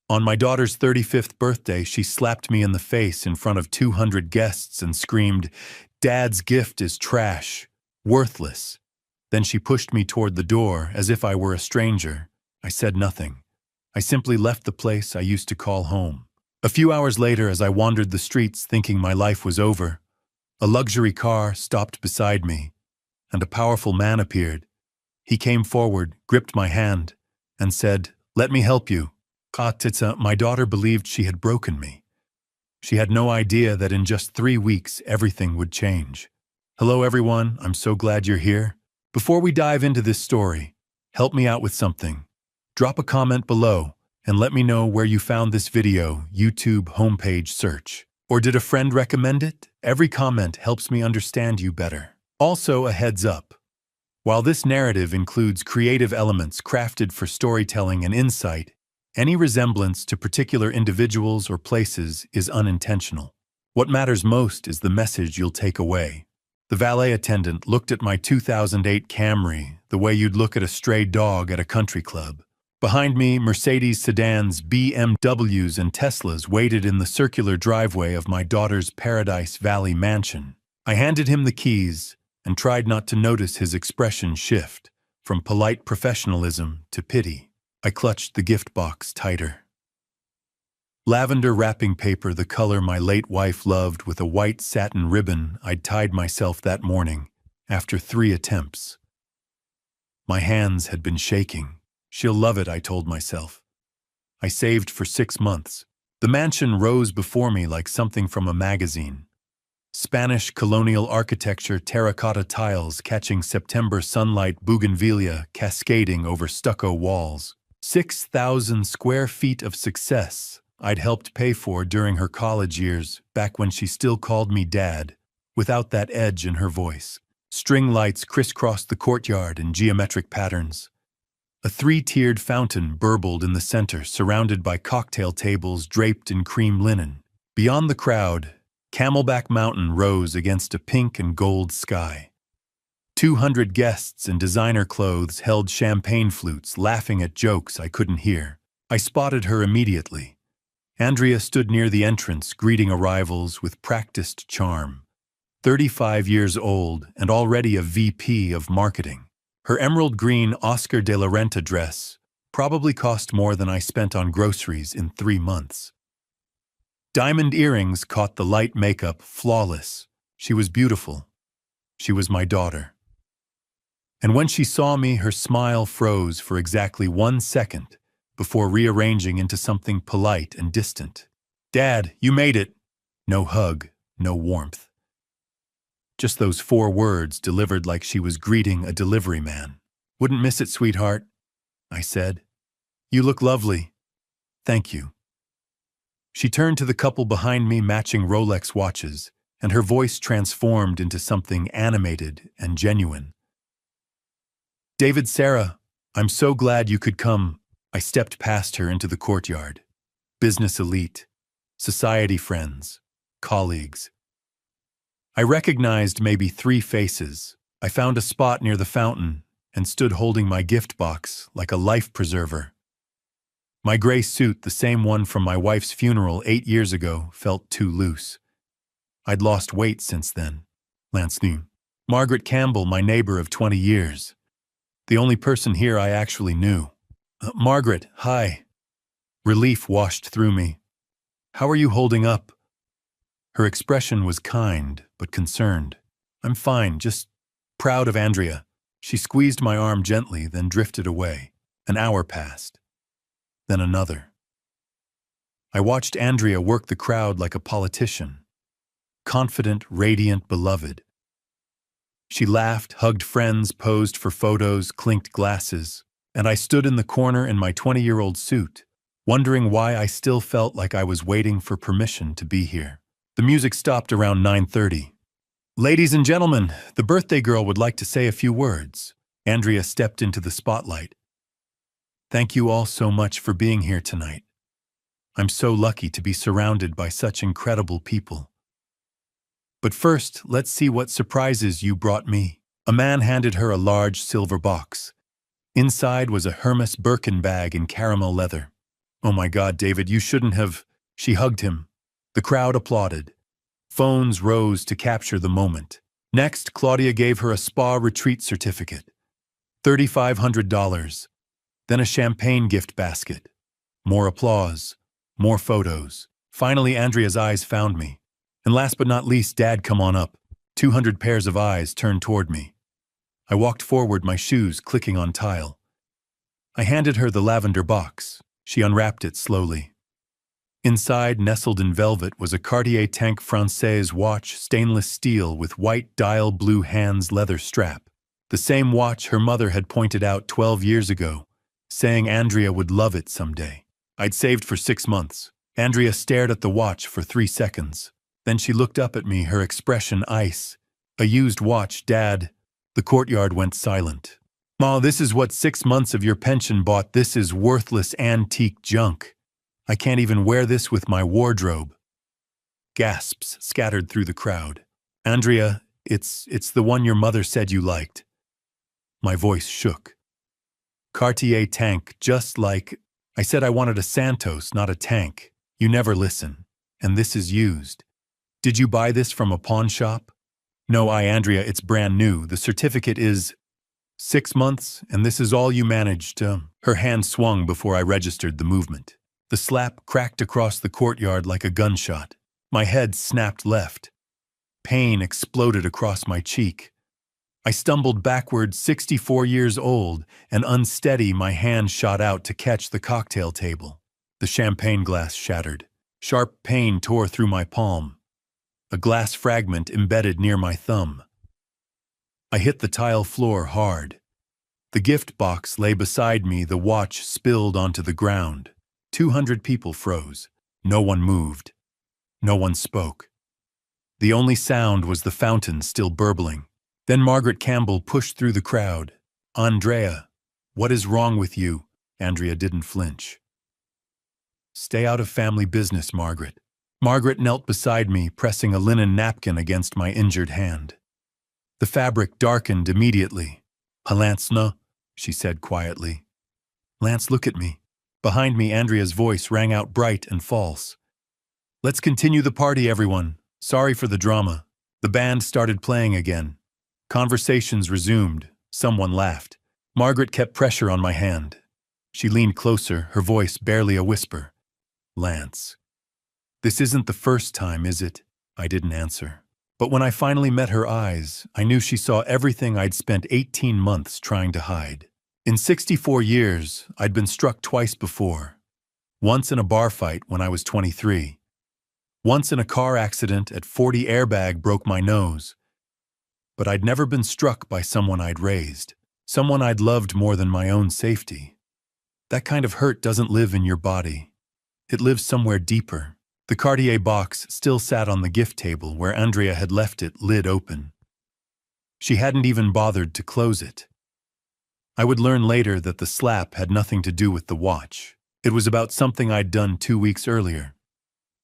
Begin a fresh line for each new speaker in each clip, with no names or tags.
On my daughter's 35th birthday, she slapped me in the face in front of 200 guests and screamed, "Dad's gift is trash, worthless." Then she pushed me toward the door as if I were a stranger. I said nothing. I simply left the place I used to call home. A few hours later, as I wandered the streets thinking my life was over, a luxury car stopped beside me, and a powerful man appeared. He came forward, gripped my hand, and said, "Let me help you." My daughter believed she had broken me. She had no idea that in just 3 weeks everything would change. Hello everyone, I'm so glad you're here. Before we dive into this story, help me out with something. Drop a comment below and let me know where you found this video, YouTube homepage search. Or did a friend recommend it? Every comment helps me understand you better. Also, a heads up. While this narrative includes creative elements crafted for storytelling and insight, any resemblance to particular individuals or places is unintentional. What matters most is the message you'll take away. The valet attendant looked at my 2008 Camry the way you'd look at a stray dog at a country club. Behind me, Mercedes sedans, BMWs, and Teslas waited in the circular driveway of my daughter's Paradise Valley mansion. I handed him the keys and tried not to notice his expression shift from polite professionalism to pity. I clutched the gift box tighter. Lavender wrapping paper, the color my late wife loved, with a white satin ribbon I'd tied myself that morning after 3 attempts. My hands had been shaking. She'll love it, I told myself. I saved for 6 months. The mansion rose before me like something from a magazine. Spanish colonial architecture, terracotta tiles catching September sunlight, bougainvillea cascading over stucco walls. 6,000 square feet of success I'd helped pay for during her college years, back when she still called me Dad, without that edge in her voice. String lights crisscrossed the courtyard in geometric patterns. A 3-tiered fountain burbled in the center, surrounded by cocktail tables draped in cream linen. Beyond the crowd, Camelback Mountain rose against a pink and gold sky. 200 guests in designer clothes held champagne flutes, laughing at jokes I couldn't hear. I spotted her immediately. Andrea stood near the entrance, greeting arrivals with practiced charm. 35 years old and already a VP of marketing. Her emerald green Oscar de la Renta dress probably cost more than I spent on groceries in 3 months. Diamond earrings caught the light makeup, flawless. She was beautiful. She was my daughter. And when she saw me, her smile froze for exactly 1 second before rearranging into something polite and distant. "Dad, you made it." No hug, no warmth. Just those 4 words delivered like she was greeting a delivery man. "Wouldn't miss it, sweetheart," I said. "You look lovely. Thank you." She turned to the couple behind me, matching Rolex watches, and her voice transformed into something animated and genuine. "David, Sarah, I'm so glad you could come." I stepped past her into the courtyard. Business elite, society friends, colleagues. I recognized maybe 3 faces. I found a spot near the fountain and stood holding my gift box like a life preserver. My gray suit, the same one from my wife's funeral 8 years ago, felt too loose. I'd lost weight since then. Lance knew. Margaret Campbell, my neighbor of 20 years. The only person here I actually knew. "Margaret, hi." Relief washed through me. "How are you holding up?" Her expression was kind, but concerned. "I'm fine, just proud of Andrea." She squeezed my arm gently, then drifted away. An hour passed. Then another. I watched Andrea work the crowd like a politician. Confident, radiant, beloved. She laughed, hugged friends, posed for photos, clinked glasses, and I stood in the corner in my 20-year-old suit, wondering why I still felt like I was waiting for permission to be here. The music stopped around 9:30. "Ladies and gentlemen, the birthday girl would like to say a few words." Andrea stepped into the spotlight. "Thank you all so much for being here tonight. I'm so lucky to be surrounded by such incredible people. But first, let's see what surprises you brought me." A man handed her a large silver box. Inside was a Hermes Birkin bag in caramel leather. Oh my God, David, you shouldn't have. She hugged him. The crowd applauded. Phones rose to capture the moment. Next, Claudia gave her a spa retreat certificate. $3,500. Then a champagne gift basket. More applause. More photos. Finally, Andrea's eyes found me. And last but not least, Dad, come on up. 200 pairs of eyes turned toward me. I walked forward, my shoes clicking on tile. I handed her the lavender box. She unwrapped it slowly. Inside, nestled in velvet, was a Cartier Tank Française watch, stainless steel with white dial blue hands leather strap. The same watch her mother had pointed out 12 years ago, saying Andrea would love it someday. I'd saved for 6 months. Andrea stared at the watch for 3 seconds. Then she looked up at me, her expression ice. A used watch, Dad. The courtyard went silent. Ma, this is what 6 months of your pension bought. This is worthless antique junk. I can't even wear this with my wardrobe. Gasps scattered through the crowd. Andrea, it's the one your mother said you liked. My voice shook. Cartier Tank, just like... I said I wanted a Santos, not a tank. You never listen. And this is used. Did you buy this from a pawn shop? No, Andrea, it's brand new. The certificate is 6 months, and this is all you managed. Her hand swung before I registered the movement. The slap cracked across the courtyard like a gunshot. My head snapped left. Pain exploded across my cheek. I stumbled backward, 64 years old, and unsteady, my hand shot out to catch the cocktail table. The champagne glass shattered. Sharp pain tore through my palm. A glass fragment embedded near my thumb. I hit the tile floor hard. The gift box lay beside me, the watch spilled onto the ground. 200 people froze. No one moved. No one spoke. The only sound was the fountain still burbling. Then Margaret Campbell pushed through the crowd. Andrea, what is wrong with you? Andrea didn't flinch. Stay out of family business, Margaret. Margaret knelt beside me, pressing a linen napkin against my injured hand. The fabric darkened immediately. Lance, no, she said quietly. Lance, look at me. Behind me, Andrea's voice rang out bright and false. Let's continue the party, everyone. Sorry for the drama. The band started playing again. Conversations resumed. Someone laughed. Margaret kept pressure on my hand. She leaned closer, her voice barely a whisper. Lance. This isn't the first time, is it? I didn't answer. But when I finally met her eyes, I knew she saw everything I'd spent 18 months trying to hide. In 64 years, I'd been struck twice before. Once in a bar fight when I was 23. Once in a car accident at 40 airbag broke my nose. But I'd never been struck by someone I'd raised, someone I'd loved more than my own safety. That kind of hurt doesn't live in your body. It lives somewhere deeper. The Cartier box still sat on the gift table where Andrea had left it, lid open. She hadn't even bothered to close it. I would learn later that the slap had nothing to do with the watch. It was about something I'd done 2 weeks earlier.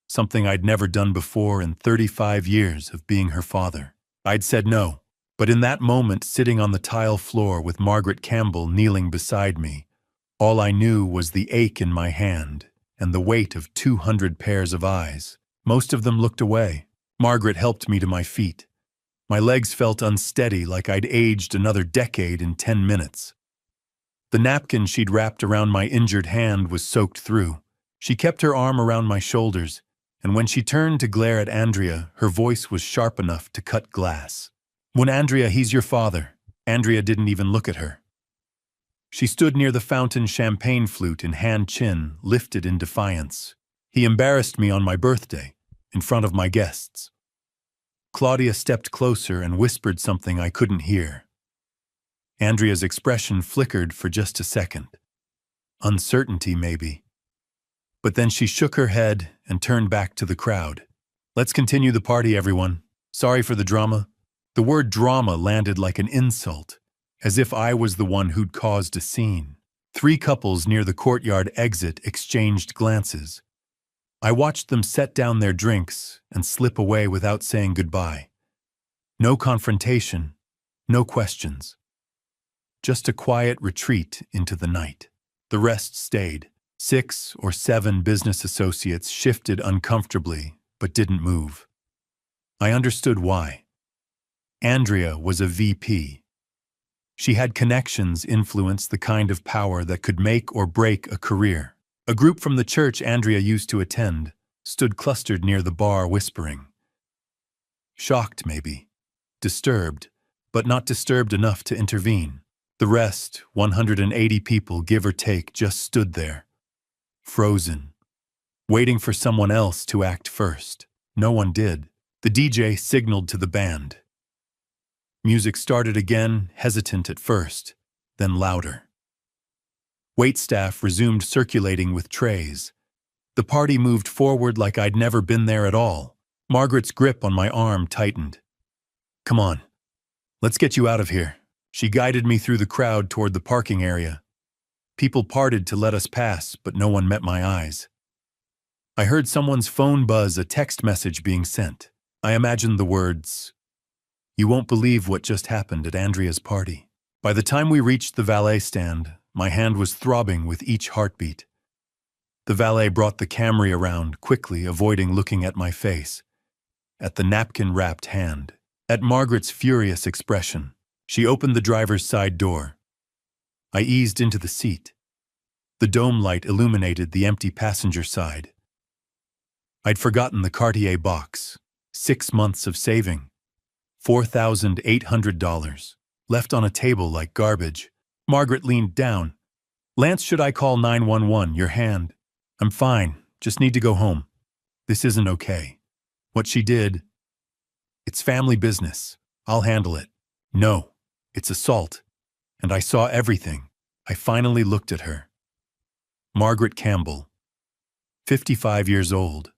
Something I'd never done before in 35 years of being her father. I'd said no, but in that moment, sitting on the tile floor with Margaret Campbell kneeling beside me, all I knew was the ache in my hand and the weight of 200 pairs of eyes. Most of them looked away. Margaret helped me to my feet. My legs felt unsteady, like I'd aged another decade in 10 minutes. The napkin she'd wrapped around my injured hand was soaked through. She kept her arm around my shoulders, and when she turned to glare at Andrea, her voice was sharp enough to cut glass. When Andrea, he's your father. Andrea didn't even look at her. She stood near the fountain, champagne flute in hand, chin lifted in defiance. He embarrassed me on my birthday, in front of my guests. Claudia stepped closer and whispered something I couldn't hear. Andrea's expression flickered for just a second. Uncertainty, maybe. But then she shook her head and turned back to the crowd. Let's continue the party, everyone. Sorry for the drama. The word drama landed like an insult, as if I was the one who'd caused a scene. 3 couples near the courtyard exit exchanged glances. I watched them set down their drinks and slip away without saying goodbye. No confrontation, no questions. Just a quiet retreat into the night. The rest stayed, 6 or 7 business associates shifted uncomfortably, but didn't move. I understood why. Andrea was a VP. She had connections, influence, the kind of power that could make or break a career. A group from the church Andrea used to attend stood clustered near the bar whispering. Shocked, maybe. Disturbed, but not disturbed enough to intervene. The rest, 180 people, give or take, just stood there, frozen, waiting for someone else to act first. No one did. The DJ signaled to the band. Music started again, hesitant at first, then louder. Waitstaff resumed circulating with trays. The party moved forward like I'd never been there at all. Margaret's grip on my arm tightened. Come on, let's get you out of here. She guided me through the crowd toward the parking area. People parted to let us pass, but no one met my eyes. I heard someone's phone buzz, a text message being sent. I imagined the words, "You won't believe what just happened at Andrea's party." By the time we reached the valet stand, my hand was throbbing with each heartbeat. The valet brought the Camry around, quickly avoiding looking at my face, at the napkin-wrapped hand, at Margaret's furious expression. She opened the driver's side door. I eased into the seat. The dome light illuminated the empty passenger side. I'd forgotten the Cartier box. 6 months of saving. $4,800. Left on a table like garbage. Margaret leaned down. "Lance, should I call 911? Your hand." "I'm fine. Just need to go home." "This isn't okay." What she did. "It's family business. I'll handle it." "No, it's assault." And I saw everything. I finally looked at her. Margaret Campbell. 55 years old.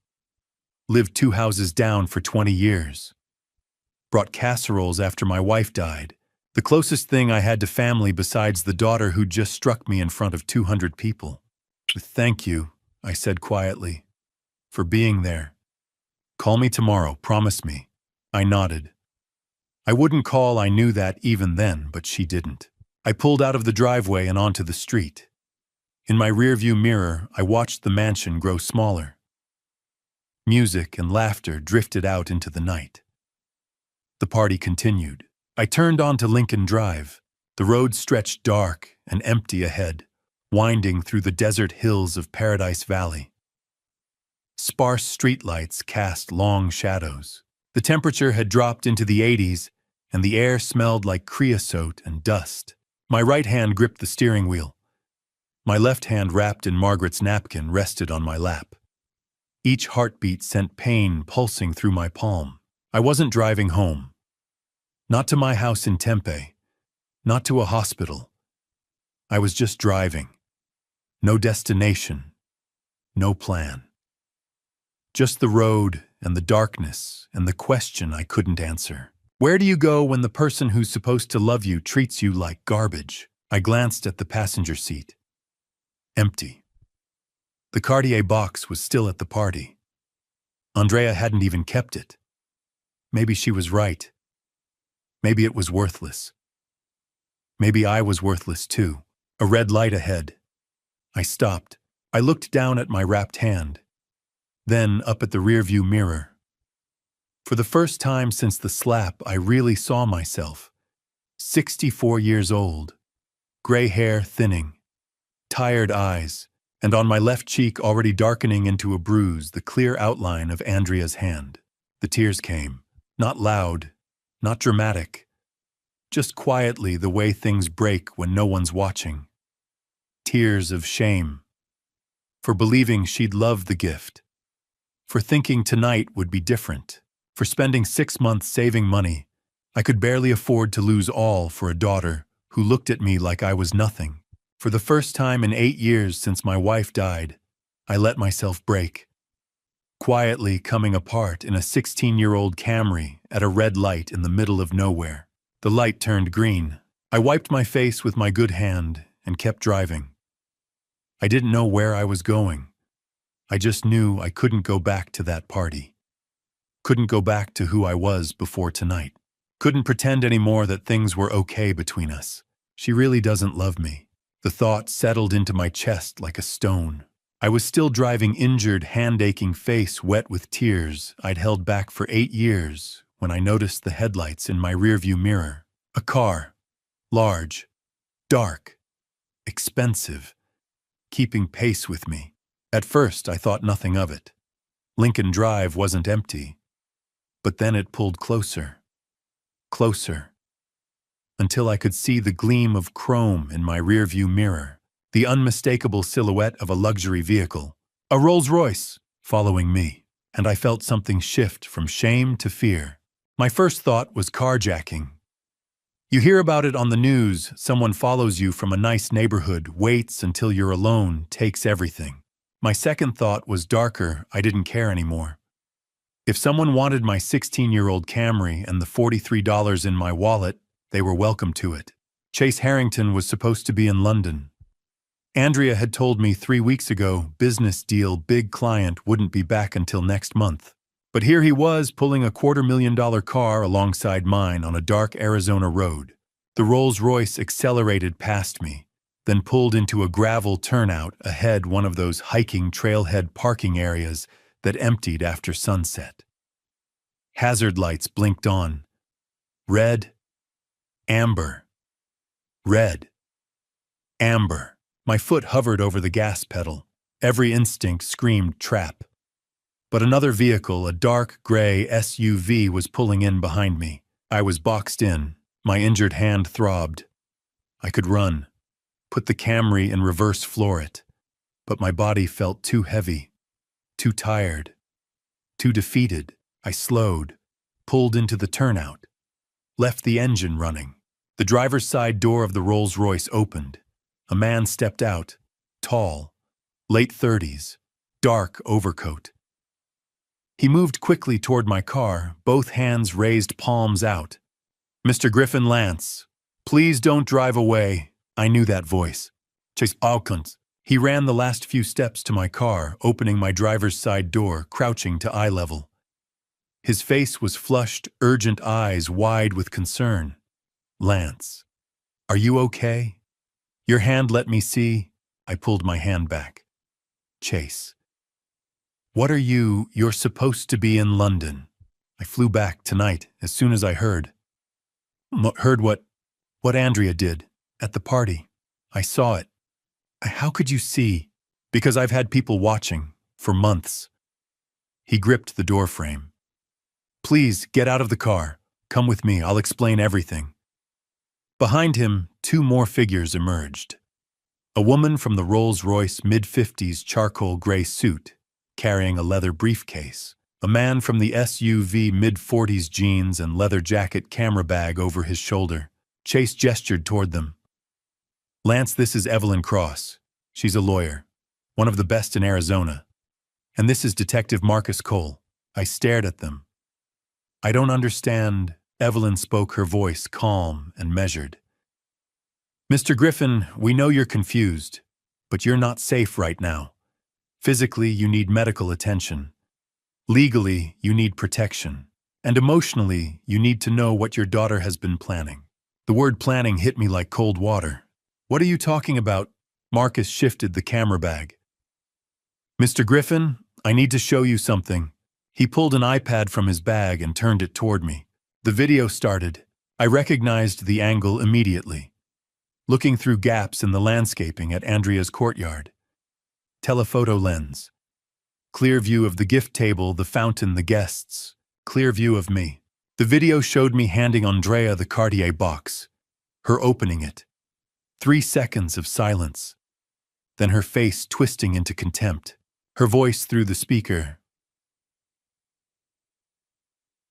Lived 2 houses down for 20 years. Brought casseroles after my wife died. The closest thing I had to family besides the daughter who just struck me in front of 200 people. "Thank you," I said quietly, "for being there. Call me tomorrow, promise me." I nodded. I wouldn't call, I knew that even then, but she didn't. I pulled out of the driveway and onto the street. In my rearview mirror, I watched the mansion grow smaller. Music and laughter drifted out into the night. The party continued. I turned onto Lincoln Drive. The road stretched dark and empty ahead, winding through the desert hills of Paradise Valley. Sparse streetlights cast long shadows. The temperature had dropped into the 80s, and the air smelled like creosote and dust. My right hand gripped the steering wheel. My left hand, wrapped in Margaret's napkin, rested on my lap. Each heartbeat sent pain pulsing through my palm. I wasn't driving home. Not to my house in Tempe. Not to a hospital. I was just driving. No destination. No plan. Just the road and the darkness and the question I couldn't answer. Where do you go when the person who's supposed to love you treats you like garbage? I glanced at the passenger seat. Empty. The Cartier box was still at the party. Andrea hadn't even kept it. Maybe she was right. Maybe it was worthless. Maybe I was worthless too. A red light ahead. I stopped. I looked down at my wrapped hand. Then up at the rearview mirror. For the first time since the slap, I really saw myself. 64 years old. Gray hair thinning. Tired eyes. And on my left cheek, already darkening into a bruise, the clear outline of Andrea's hand. The tears came. Not loud, not dramatic. Just quietly, the way things break when no one's watching. Tears of shame. For believing she'd love the gift. For thinking tonight would be different. For spending 6 months saving money. I could barely afford to lose all for a daughter who looked at me like I was nothing. For the first time in 8 years since my wife died, I let myself break. Quietly coming apart in a 16-year-old Camry at a red light in the middle of nowhere. The light turned green. I wiped my face with my good hand and kept driving. I didn't know where I was going. I just knew I couldn't go back to that party. Couldn't go back to who I was before tonight. Couldn't pretend anymore that things were okay between us. She really doesn't love me. The thought settled into my chest like a stone. I was still driving, injured, hand-aching face wet with tears I'd held back for 8 years when I noticed the headlights in my rearview mirror. A car, large, dark, expensive, keeping pace with me. At first, I thought nothing of it. Lincoln Drive wasn't empty. But then it pulled closer, closer, until I could see the gleam of chrome in my rearview mirror, the unmistakable silhouette of a luxury vehicle, a Rolls-Royce, following me, and I felt something shift from shame to fear. My first thought was carjacking. You hear about it on the news. Someone follows you from a nice neighborhood, waits until you're alone, takes everything. My second thought was darker. I didn't care anymore. If someone wanted my 16-year-old Camry and the $43 in my wallet, they were welcome to it. Chase Harrington was supposed to be in London. Andrea had told me 3 weeks ago, business deal, big client, wouldn't be back until next month. But here he was, pulling a $250,000 car alongside mine on a dark Arizona road. The Rolls-Royce accelerated past me, then pulled into a gravel turnout ahead, one of those hiking trailhead parking areas that emptied after sunset. Hazard lights blinked on. Red, amber, red, amber. My foot hovered over the gas pedal. Every instinct screamed trap. But another vehicle, a dark gray SUV, was pulling in behind me. I was boxed in. My injured hand throbbed. I could run, put the Camry in reverse, floor it. But my body felt too heavy, too tired, too defeated. I slowed, pulled into the turnout, left the engine running. The driver's side door of the Rolls-Royce opened. A man stepped out, tall, late 30s, dark overcoat. He moved quickly toward my car, both hands raised, palms out. "Mr. Griffin Lance, please don't drive away." I knew that voice. Chase Hawkins. He ran the last few steps to my car, opening my driver's side door, crouching to eye level. His face was flushed, urgent eyes wide with concern. "Lance, are you okay? Your hand, let me see." I pulled my hand back. "Chase, what are you? You're supposed to be in London." I flew back tonight as soon as I heard. Heard what Andrea did at the party. I saw it. How could you see? Because I've had people watching for months. He gripped the door frame. "Please, get out of the car. Come with me, I'll explain everything." Behind him, 2 more figures emerged. A woman from the Rolls-Royce mid-50s charcoal gray suit, carrying a leather briefcase. A man from the SUV mid-40s jeans and leather jacket, camera bag over his shoulder. Chase gestured toward them. "Lance, this is Evelyn Cross. She's a lawyer, one of the best in Arizona. And this is Detective Marcus Cole." I stared at them. "I don't understand." Evelyn spoke, her voice calm and measured. "Mr. Griffin, we know you're confused, but you're not safe right now. Physically, you need medical attention. Legally, you need protection. And emotionally, you need to know what your daughter has been planning." The word planning hit me like cold water. "What are you talking about?" Marcus shifted the camera bag. "Mr. Griffin, I need to show you something." He pulled an iPad from his bag and turned it toward me. The video started. I recognized the angle immediately. Looking through gaps in the landscaping at Andrea's courtyard. Telephoto lens. Clear view of the gift table, the fountain, the guests. Clear view of me. The video showed me handing Andrea the Cartier box. Her opening it. 3 seconds of silence. Then her face twisting into contempt. Her voice through the speaker.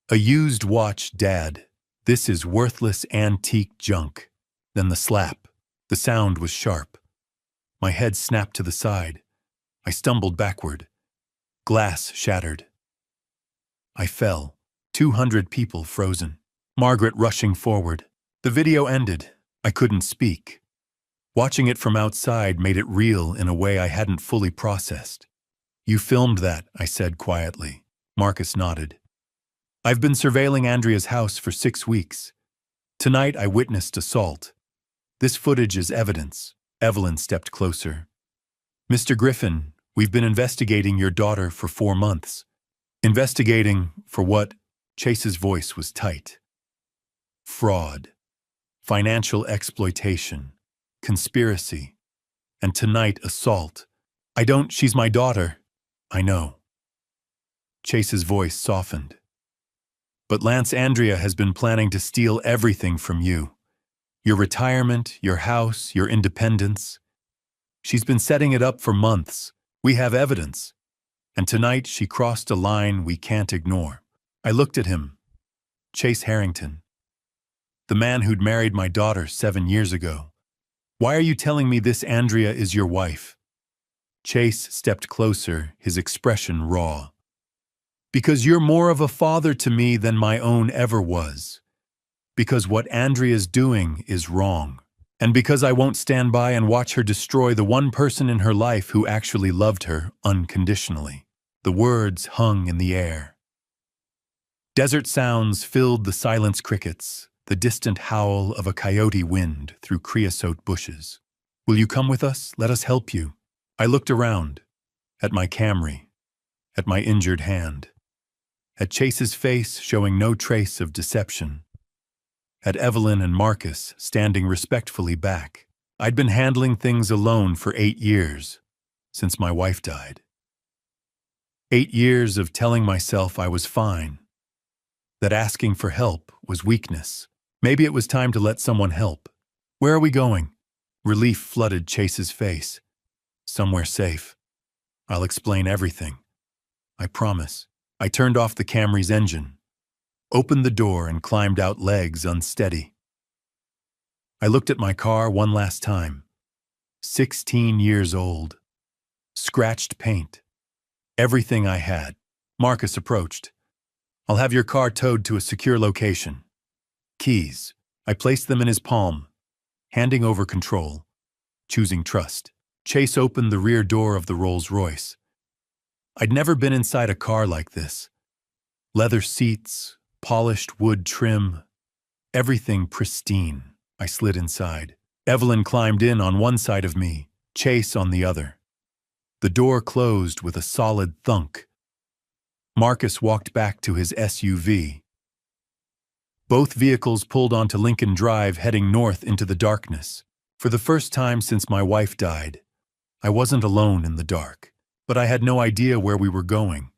"A used watch, Dad. This is worthless antique junk." Then the slap. The sound was sharp. My head snapped to the side. I stumbled backward. Glass shattered. I fell. 200 people frozen. Margaret rushing forward. The video ended. I couldn't speak. Watching it from outside made it real in a way I hadn't fully processed. "You filmed that," I said quietly. Marcus nodded. "I've been surveilling Andrea's house for 6 weeks. Tonight I witnessed assault. This footage is evidence." Evelyn stepped closer. "Mr. Griffin, We've been investigating your daughter for 4 months. Investigating for what? Chase's voice was tight. Fraud, financial exploitation, conspiracy, and tonight assault. She's my daughter. I know. Chase's voice softened. But Lance, Andrea has been planning to steal everything from you. Your retirement, your house, your independence. She's been setting it up for months. We have evidence. And tonight she crossed a line we can't ignore. I looked at him. Chase Harrington. The man who'd married my daughter 7 years ago. Why are you telling me this Andrea is your wife? Chase stepped closer, his expression raw. Because you're more of a father to me than my own ever was. Because what Andrea's doing is wrong. And because I won't stand by and watch her destroy the one person in her life who actually loved her unconditionally. The words hung in the air. Desert sounds filled the silence crickets, the distant howl of a coyote wind through creosote bushes. Will you come with us? Let us help you. I looked around, at my Camry, at my injured hand, at Chase's face showing no trace of deception, at Evelyn and Marcus standing respectfully back. I'd been handling things alone for 8 years, since my wife died. 8 years of telling myself I was fine, that asking for help was weakness. Maybe it was time to let someone help. Where are we going? Relief flooded Chase's face. Somewhere safe. I'll explain everything. I promise. I turned off the Camry's engine, opened the door and climbed out, legs unsteady. I looked at my car one last time. 16 years old. Scratched paint. Everything I had. Marcus approached. I'll have your car towed to a secure location. Keys. I placed them in his palm, handing over control, choosing trust. Chase opened the rear door of the Rolls-Royce. I'd never been inside a car like this. Leather seats, polished wood trim, everything pristine. I slid inside. Evelyn climbed in on one side of me, Chase on the other. The door closed with a solid thunk. Marcus walked back to his SUV. Both vehicles pulled onto Lincoln Drive, heading north into the darkness. For the first time since my wife died, I wasn't alone in the dark, but I had no idea where we were going,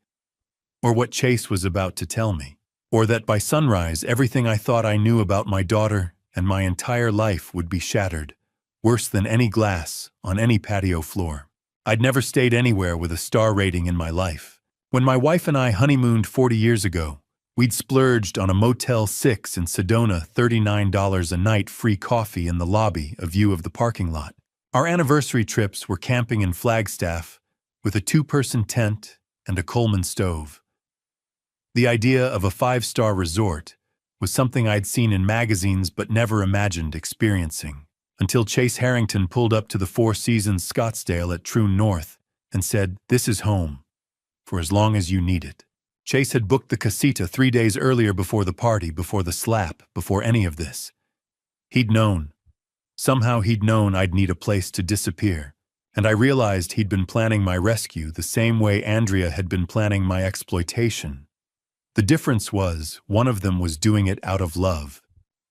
or what Chase was about to tell me, or that by sunrise everything I thought I knew about my daughter and my entire life would be shattered, worse than any glass on any patio floor. I'd never stayed anywhere with a star rating in my life. When my wife and I honeymooned 40 years ago, we'd splurged on a Motel 6 in Sedona, $39 a night, free coffee in the lobby, a view of the parking lot. Our anniversary trips were camping in Flagstaff with a 2-person tent and a Coleman stove. The idea of a 5-star resort was something I'd seen in magazines but never imagined experiencing, until Chase Harrington pulled up to the Four Seasons Scottsdale at Troon North and said, "This is home, for as long as you need it." Chase had booked the casita 3 days earlier, before the party, before the slap, before any of this. He'd known. Somehow he'd known I'd need a place to disappear, and I realized he'd been planning my rescue the same way Andrea had been planning my exploitation. The difference was, one of them was doing it out of love.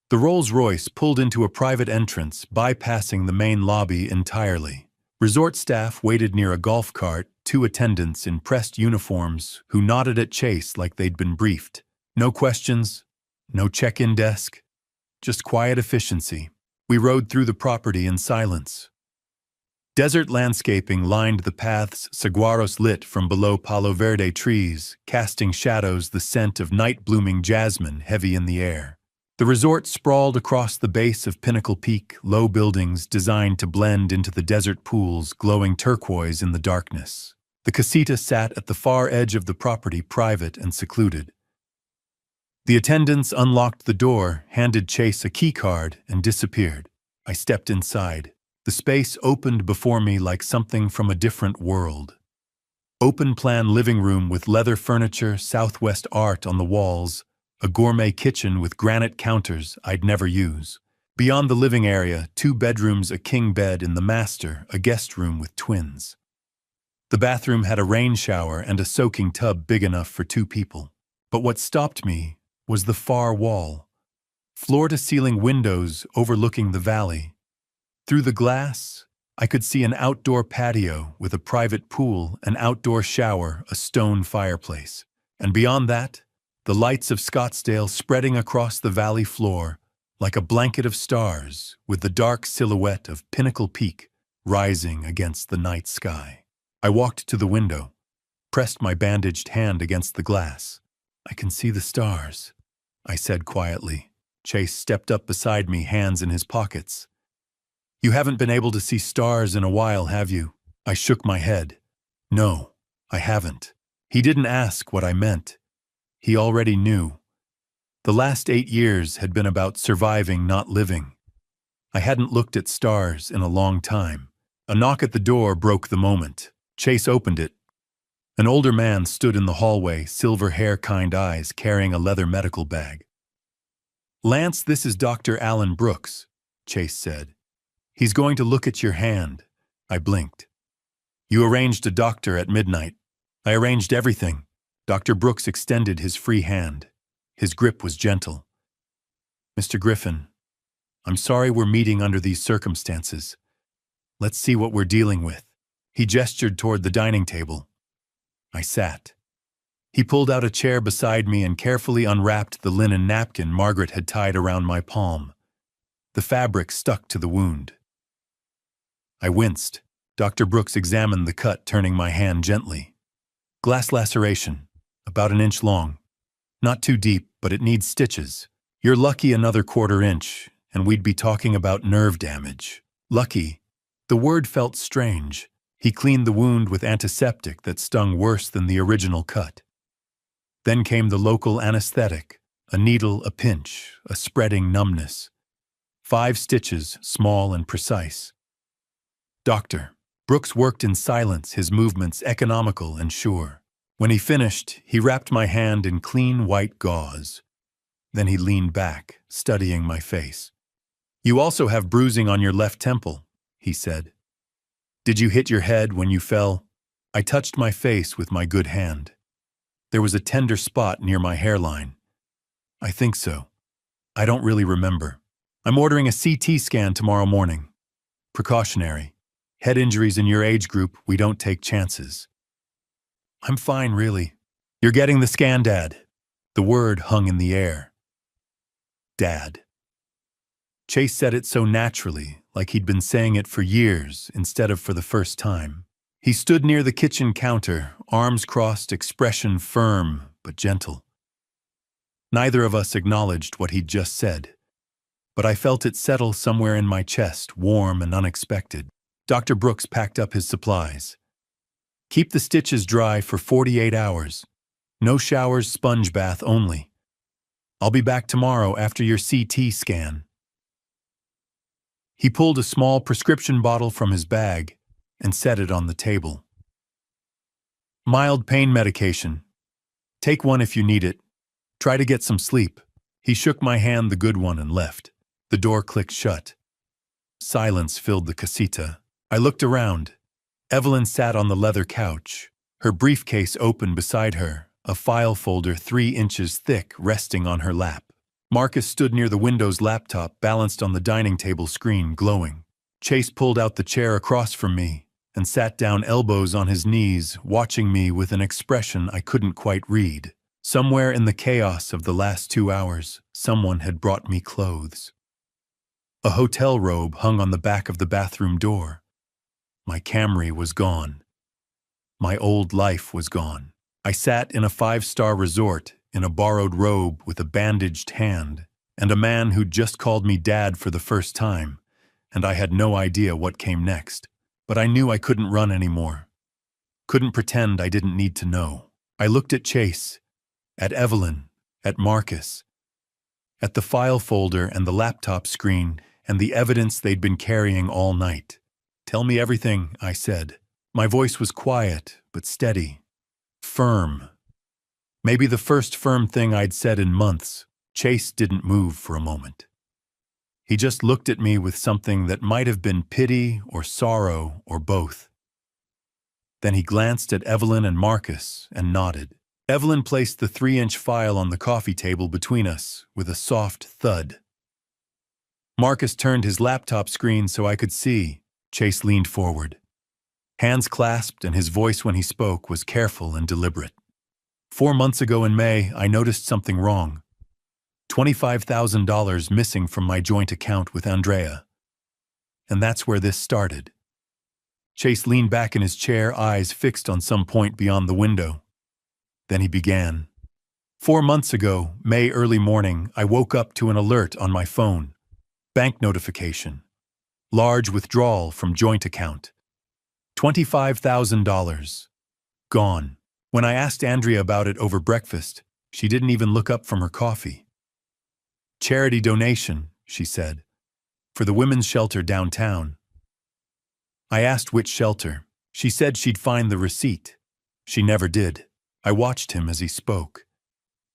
The Rolls-Royce pulled into a private entrance, bypassing the main lobby entirely. Resort staff waited near a golf cart, 2 attendants in pressed uniforms who nodded at Chase like they'd been briefed. No questions, no check-in desk, just quiet efficiency. We rode through the property in silence. Desert landscaping lined the paths, saguaros lit from below Palo Verde trees, casting shadows, the scent of night-blooming jasmine heavy in the air. The resort sprawled across the base of Pinnacle Peak, low buildings designed to blend into the desert pools, glowing turquoise in the darkness. The casita sat at the far edge of the property, private and secluded. The attendants unlocked the door, handed Chase a key card, and disappeared. I stepped inside. The space opened before me like something from a different world. Open-plan living room with leather furniture, Southwest art on the walls, a gourmet kitchen with granite counters I'd never use. Beyond the living area, 2 bedrooms, a king bed in the master, a guest room with twins. The bathroom had a rain shower and a soaking tub big enough for 2 people. But what stopped me was the far wall. Floor-to-ceiling windows overlooking the valley. Through the glass, I could see an outdoor patio with a private pool, an outdoor shower, a stone fireplace. And beyond that, the lights of Scottsdale spreading across the valley floor like a blanket of stars with the dark silhouette of Pinnacle Peak rising against the night sky. I walked to the window, pressed my bandaged hand against the glass. "I can see the stars," I said quietly. Chase stepped up beside me, hands in his pockets. "You haven't been able to see stars in a while, have you?" I shook my head. "No, I haven't." He didn't ask what I meant. He already knew. The last 8 years had been about surviving, not living. I hadn't looked at stars in a long time. A knock at the door broke the moment. Chase opened it. An older man stood in the hallway, silver hair, kind eyes, carrying a leather medical bag. "Lance, this is Dr. Alan Brooks," Chase said. "He's going to look at your hand." I blinked. "You arranged a doctor at midnight." "I arranged everything." Dr. Brooks extended his free hand. His grip was gentle. "Mr. Griffin, I'm sorry we're meeting under these circumstances. Let's see what we're dealing with." He gestured toward the dining table. I sat. He pulled out a chair beside me and carefully unwrapped the linen napkin Margaret had tied around my palm. The fabric stuck to the wound. I winced. Dr. Brooks examined the cut, turning my hand gently. "Glass laceration, about 1 inch long. Not too deep, but it needs stitches. You're lucky another 1/4 inch, and we'd be talking about nerve damage." Lucky. The word felt strange. He cleaned the wound with antiseptic that stung worse than the original cut. Then came the local anesthetic, a needle, a pinch, a spreading numbness. 5 stitches, small and precise. Dr. Brooks worked in silence, his movements economical and sure. When he finished, he wrapped my hand in clean white gauze. Then he leaned back, studying my face. "You also have bruising on your left temple," he said. "Did you hit your head when you fell?" I touched my face with my good hand. There was a tender spot near my hairline. "I think so. I don't really remember. I'm ordering a CT scan tomorrow morning. Precautionary. Head injuries in your age group, we don't take chances." "I'm fine, really." "You're getting the scan, Dad." The word hung in the air. Dad. Chase said it so naturally, like he'd been saying it for years instead of for the first time. He stood near the kitchen counter, arms crossed, expression firm but gentle. Neither of us acknowledged what he'd just said, but I felt it settle somewhere in my chest, warm and unexpected. Dr. Brooks packed up his supplies. "Keep the stitches dry for 48 hours. No showers, sponge bath only. I'll be back tomorrow after your CT scan." He pulled a small prescription bottle from his bag and set it on the table. "Mild pain medication. Take one if you need it. Try to get some sleep." He shook my hand, the good one, and left. The door clicked shut. Silence filled the casita. I looked around. Evelyn sat on the leather couch, her briefcase open beside her, a file folder 3 inches thick resting on her lap. Marcus stood near the Windows laptop balanced on the dining table screen, glowing. Chase pulled out the chair across from me and sat down, elbows on his knees, watching me with an expression I couldn't quite read. Somewhere in the chaos of the last 2 hours, someone had brought me clothes. A hotel robe hung on the back of the bathroom door. My Camry was gone. My old life was gone. I sat in a 5-star resort in a borrowed robe with a bandaged hand, and a man who'd just called me Dad for the first time, and I had no idea what came next. But I knew I couldn't run anymore. Couldn't pretend I didn't need to know. I looked at Chase, at Evelyn, at Marcus, at the file folder and the laptop screen and the evidence they'd been carrying all night. "Tell me everything," I said. My voice was quiet, but steady. Firm. Maybe the first firm thing I'd said in months. Chase didn't move for a moment. He just looked at me with something that might have been pity or sorrow or both. Then he glanced at Evelyn and Marcus and nodded. Evelyn placed the 3-inch file on the coffee table between us with a soft thud. Marcus turned his laptop screen so I could see. Chase leaned forward. Hands clasped, and his voice when he spoke was careful and deliberate. 4 months ago in May, I noticed something wrong. $25,000 missing from my joint account with Andrea. And that's where this started. Chase leaned back in his chair, eyes fixed on some point beyond the window. Then he began. 4 months ago, May early morning, I woke up to an alert on my phone. Bank notification. Large withdrawal from joint account. $25,000. Gone. When I asked Andrea about it over breakfast, she didn't even look up from her coffee. Charity donation, she said, for the women's shelter downtown. I asked which shelter. She said she'd find the receipt. She never did. I watched him as he spoke.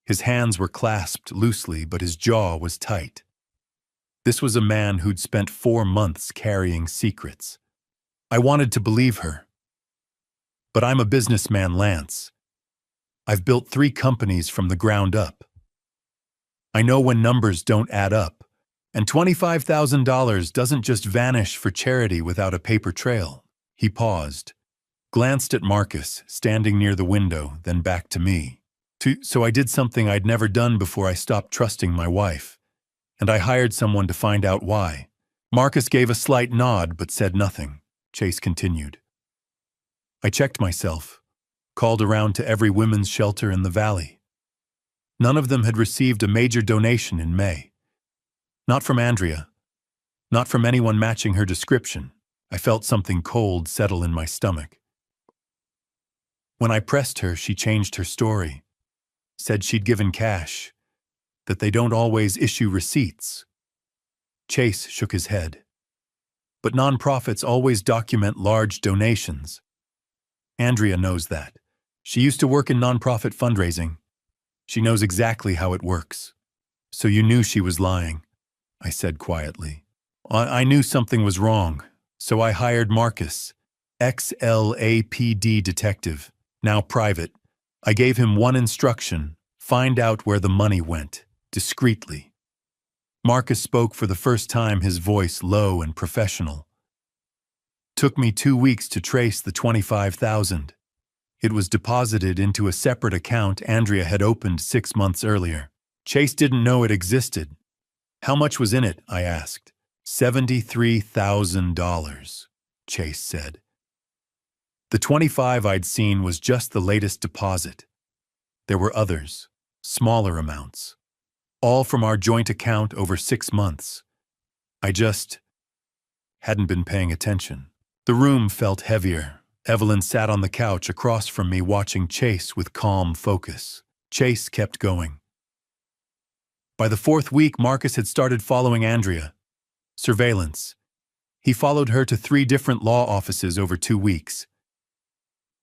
His hands were clasped loosely, but his jaw was tight. This was a man who'd spent 4 months carrying secrets. I wanted to believe her. But I'm a businessman, Lance. I've built 3 companies from the ground up. I know when numbers don't add up, and $25,000 doesn't just vanish for charity without a paper trail. He paused, glanced at Marcus, standing near the window, then back to me. So I did something I'd never done before I stopped trusting my wife, and I hired someone to find out why. Marcus gave a slight nod but said nothing. Chase continued. I checked myself, called around to every women's shelter in the valley. None of them had received a major donation in May. Not from Andrea. Not from anyone matching her description. I felt something cold settle in my stomach. When I pressed her, she changed her story. Said she'd given cash, that they don't always issue receipts. Chase shook his head. But nonprofits always document large donations. Andrea knows that. She used to work in nonprofit fundraising. She knows exactly how it works. So you knew she was lying, I said quietly. I knew something was wrong, so I hired Marcus, ex-LAPD detective, now private. I gave him one instruction: find out where the money went, discreetly. Marcus spoke for the first time, his voice low and professional. Took me 2 weeks to trace the $25,000. It was deposited into a separate account Andrea had opened 6 months earlier. Chase didn't know it existed. How much was in it? I asked. $73,000, Chase said. The 25 I'd seen was just the latest deposit. There were others, smaller amounts, all from our joint account over 6 months. I just hadn't been paying attention. The room felt heavier. Evelyn sat on the couch across from me, watching Chase with calm focus. Chase kept going. By the 4th week, Marcus had started following Andrea. Surveillance. He followed her to 3 different law offices over 2 weeks.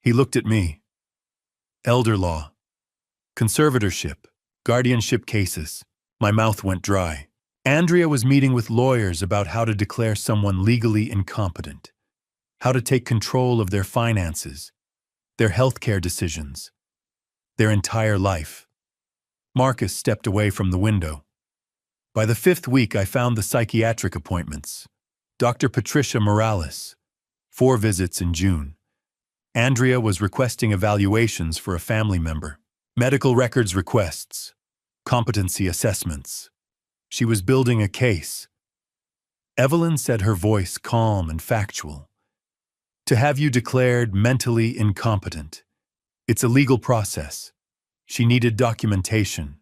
He looked at me. Elder law. Conservatorship. Guardianship cases. My mouth went dry. Andrea was meeting with lawyers about how to declare someone legally incompetent, how to take control of their finances, their healthcare decisions, their entire life. Marcus stepped away from the window. By the 5th week, I found the psychiatric appointments. Dr. Patricia Morales, 4 visits in June. Andrea was requesting evaluations for a family member, medical records requests, competency assessments. She was building a case. Evelyn said, her voice calm and factual. To have you declared mentally incompetent. It's a legal process. She needed documentation,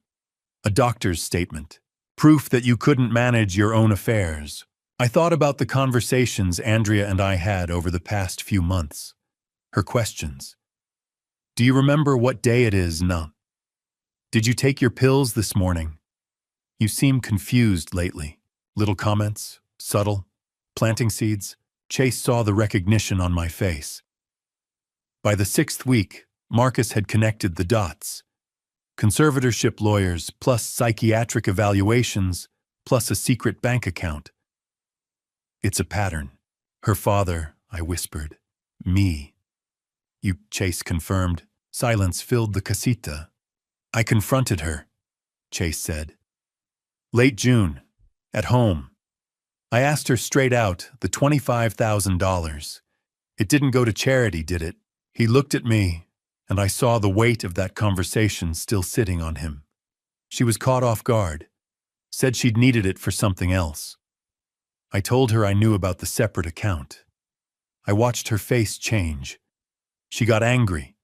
a doctor's statement, proof that you couldn't manage your own affairs. I thought about the conversations Andrea and I had over the past few months. Her questions. Do you remember what day it is, No? Did you take your pills this morning? You seem confused lately. Little comments, subtle, planting seeds. Chase saw the recognition on my face. By the 6th week, Marcus had connected the dots. Conservatorship lawyers, plus psychiatric evaluations, plus a secret bank account. It's a pattern. Her father, I whispered. Me. Chase confirmed. Silence filled the casita. I confronted her, Chase said. Late June, at home. I asked her straight out, the $25,000. It didn't go to charity, did it? He looked at me, and I saw the weight of that conversation still sitting on him. She was caught off guard, said she'd needed it for something else. I told her I knew about the separate account. I watched her face change. She got angry,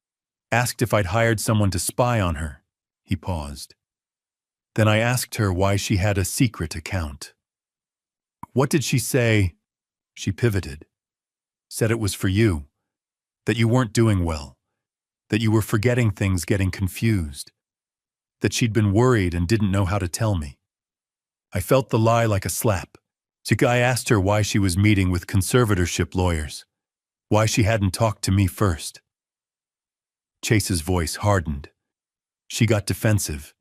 asked if I'd hired someone to spy on her. He paused. Then I asked her why she had a secret account. What did she say? She pivoted. Said it was for you, that you weren't doing well, that you were forgetting things, getting confused, that she'd been worried and didn't know how to tell me. I felt the lie like a slap. I asked her why she was meeting with conservatorship lawyers, why she hadn't talked to me first. Chase's voice hardened. She got defensive,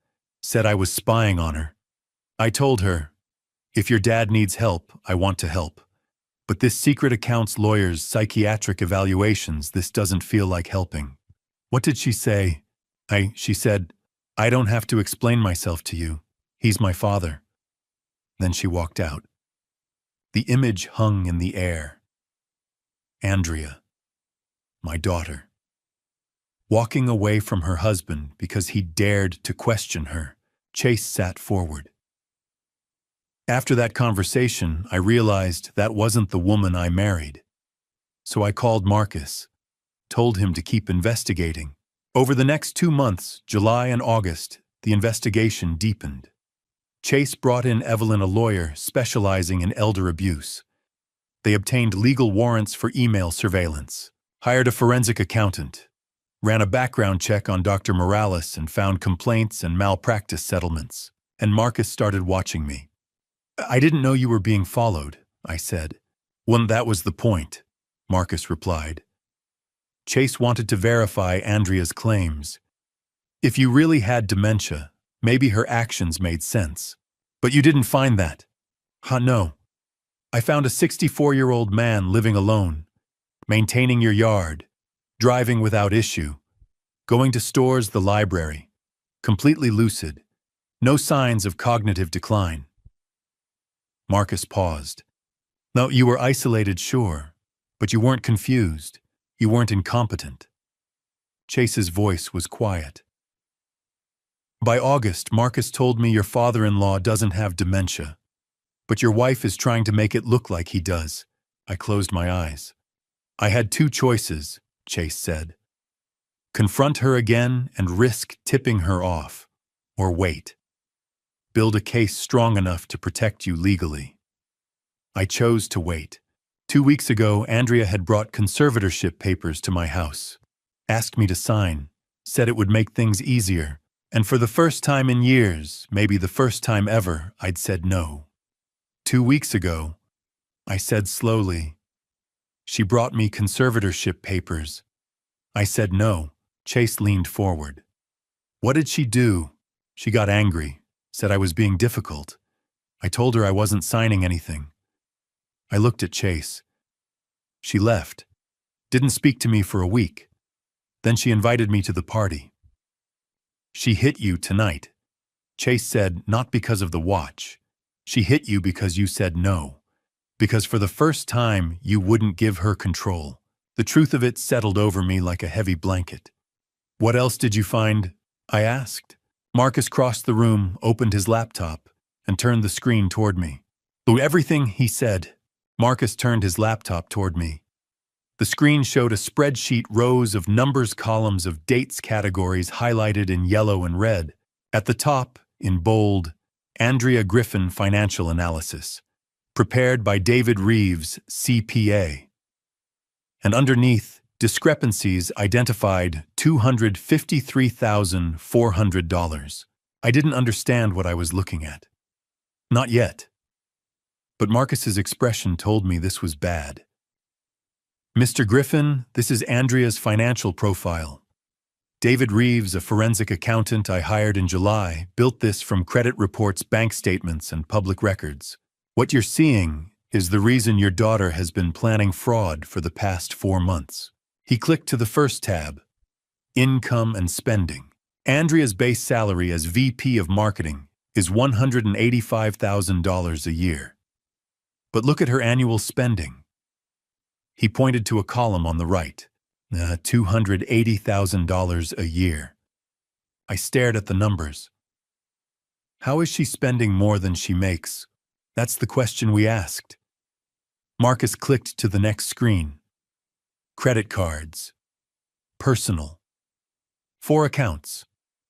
said I was spying on her. I told her, if your dad needs help, I want to help. But this secret accounts lawyer's psychiatric evaluations, this doesn't feel like helping. What did she say? She said, I don't have to explain myself to you. He's my father. Then she walked out. The image hung in the air. Andrea, my daughter, walking away from her husband because he dared to question her. Chase sat forward. After that conversation, I realized that wasn't the woman I married. So I called Marcus, told him to keep investigating. Over the next 2 months, July and August, the investigation deepened. Chase brought in Evelyn, a lawyer specializing in elder abuse. They obtained legal warrants for email surveillance, hired a forensic accountant, ran a background check on Dr. Morales and found complaints and malpractice settlements. And Marcus started watching me. I didn't know you were being followed, I said. Well, that was the point, Marcus replied. Chase wanted to verify Andrea's claims. If you really had dementia, maybe her actions made sense. But you didn't find that. No. I found a 64-year-old man living alone, maintaining your yard, driving without issue, going to stores, the library, completely lucid, no signs of cognitive decline. Marcus paused. No, you were isolated, sure, but you weren't confused. You weren't incompetent. Chase's voice was quiet. By August, Marcus told me your father-in-law doesn't have dementia, but your wife is trying to make it look like he does. I closed my eyes. I had 2 choices, Chase said. Confront her again and risk tipping her off, or wait. Build a case strong enough to protect you legally. I chose to wait. 2 weeks ago, Andrea had brought conservatorship papers to my house, asked me to sign, said it would make things easier, and for the first time in years, maybe the first time ever, I'd said no. 2 weeks ago, I said slowly, she brought me conservatorship papers. I said no. Chase leaned forward. What did she do? She got angry. Said I was being difficult. I told her I wasn't signing anything. I looked at Chase. She left. Didn't speak to me for a week. Then she invited me to the party. She hit you tonight. Chase said, not because of the watch. She hit you because you said no. Because for the first time, you wouldn't give her control. The truth of it settled over me like a heavy blanket. What else did you find? I asked. Marcus crossed the room, opened his laptop, and turned the screen toward me. Through everything he said, Marcus turned his laptop toward me. The screen showed a spreadsheet, rows of numbers, columns of dates, categories highlighted in yellow and red. At the top, in bold, Andrea Griffin Financial Analysis, prepared by David Reeves, CPA. And underneath, discrepancies identified $253,400. I didn't understand what I was looking at. Not yet. But Marcus's expression told me this was bad. Mr. Griffin, this is Andrea's financial profile. David Reeves, a forensic accountant I hired in July, built this from credit reports, bank statements, and public records. What you're seeing is the reason your daughter has been planning fraud for the past 4 months. He clicked to the first tab, Income and Spending. Andrea's base salary as VP of Marketing is $185,000 a year. But look at her annual spending. He pointed to a column on the right, $280,000 a year. I stared at the numbers. How is she spending more than she makes? That's the question we asked. Marcus clicked to the next screen. Credit cards. Personal. 4 accounts,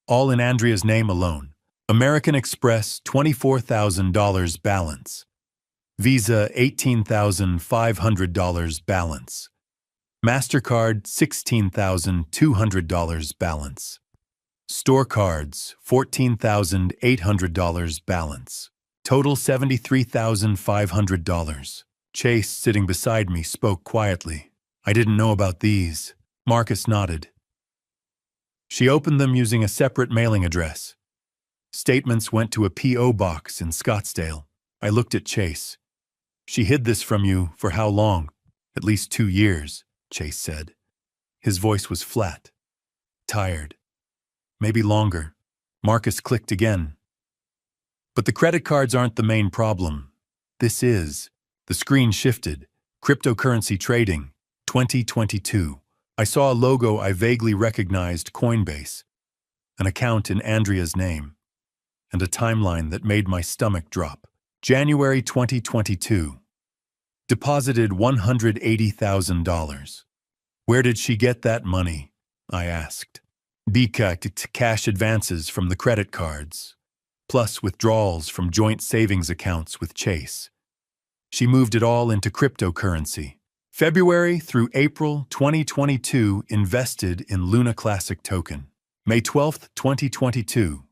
all in Andrea's name alone. American Express, $24,000 balance. Visa, $18,500 balance. MasterCard, $16,200 balance. Store cards, $14,800 balance. Total $73,500. Chase, sitting beside me, spoke quietly. I didn't know about these. Marcus nodded. She opened them using a separate mailing address. Statements went to a P.O. box in Scottsdale. I looked at Chase. She hid this from you for how long? At least 2 years, Chase said. His voice was flat, tired. Maybe longer. Marcus clicked again. But the credit cards aren't the main problem. This is. The screen shifted. Cryptocurrency trading, 2022. I saw a logo I vaguely recognized, Coinbase, an account in Andrea's name, and a timeline that made my stomach drop. January 2022. Deposited $180,000. Where did she get that money? I asked. Cash advances from the credit cards, plus withdrawals from joint savings accounts with Chase. She moved it all into cryptocurrency. February through April 2022 invested in Luna Classic token. May 12, 2022.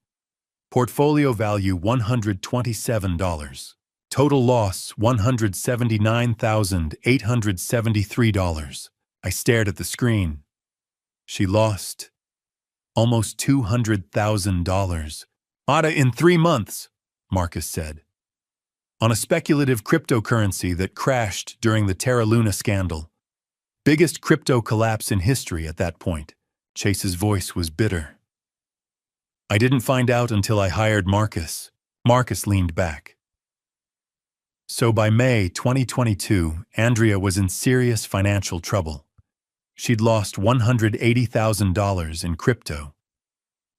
Portfolio value $127. Total loss $179,873. I stared at the screen. She lost almost $200,000. In 3 months, Marcus said. On a speculative cryptocurrency that crashed during the Terra Luna scandal. Biggest crypto collapse in history at that point. Chase's voice was bitter. I didn't find out until I hired Marcus. Marcus leaned back. So by May 2022, Andrea was in serious financial trouble. She'd lost $180,000 in crypto.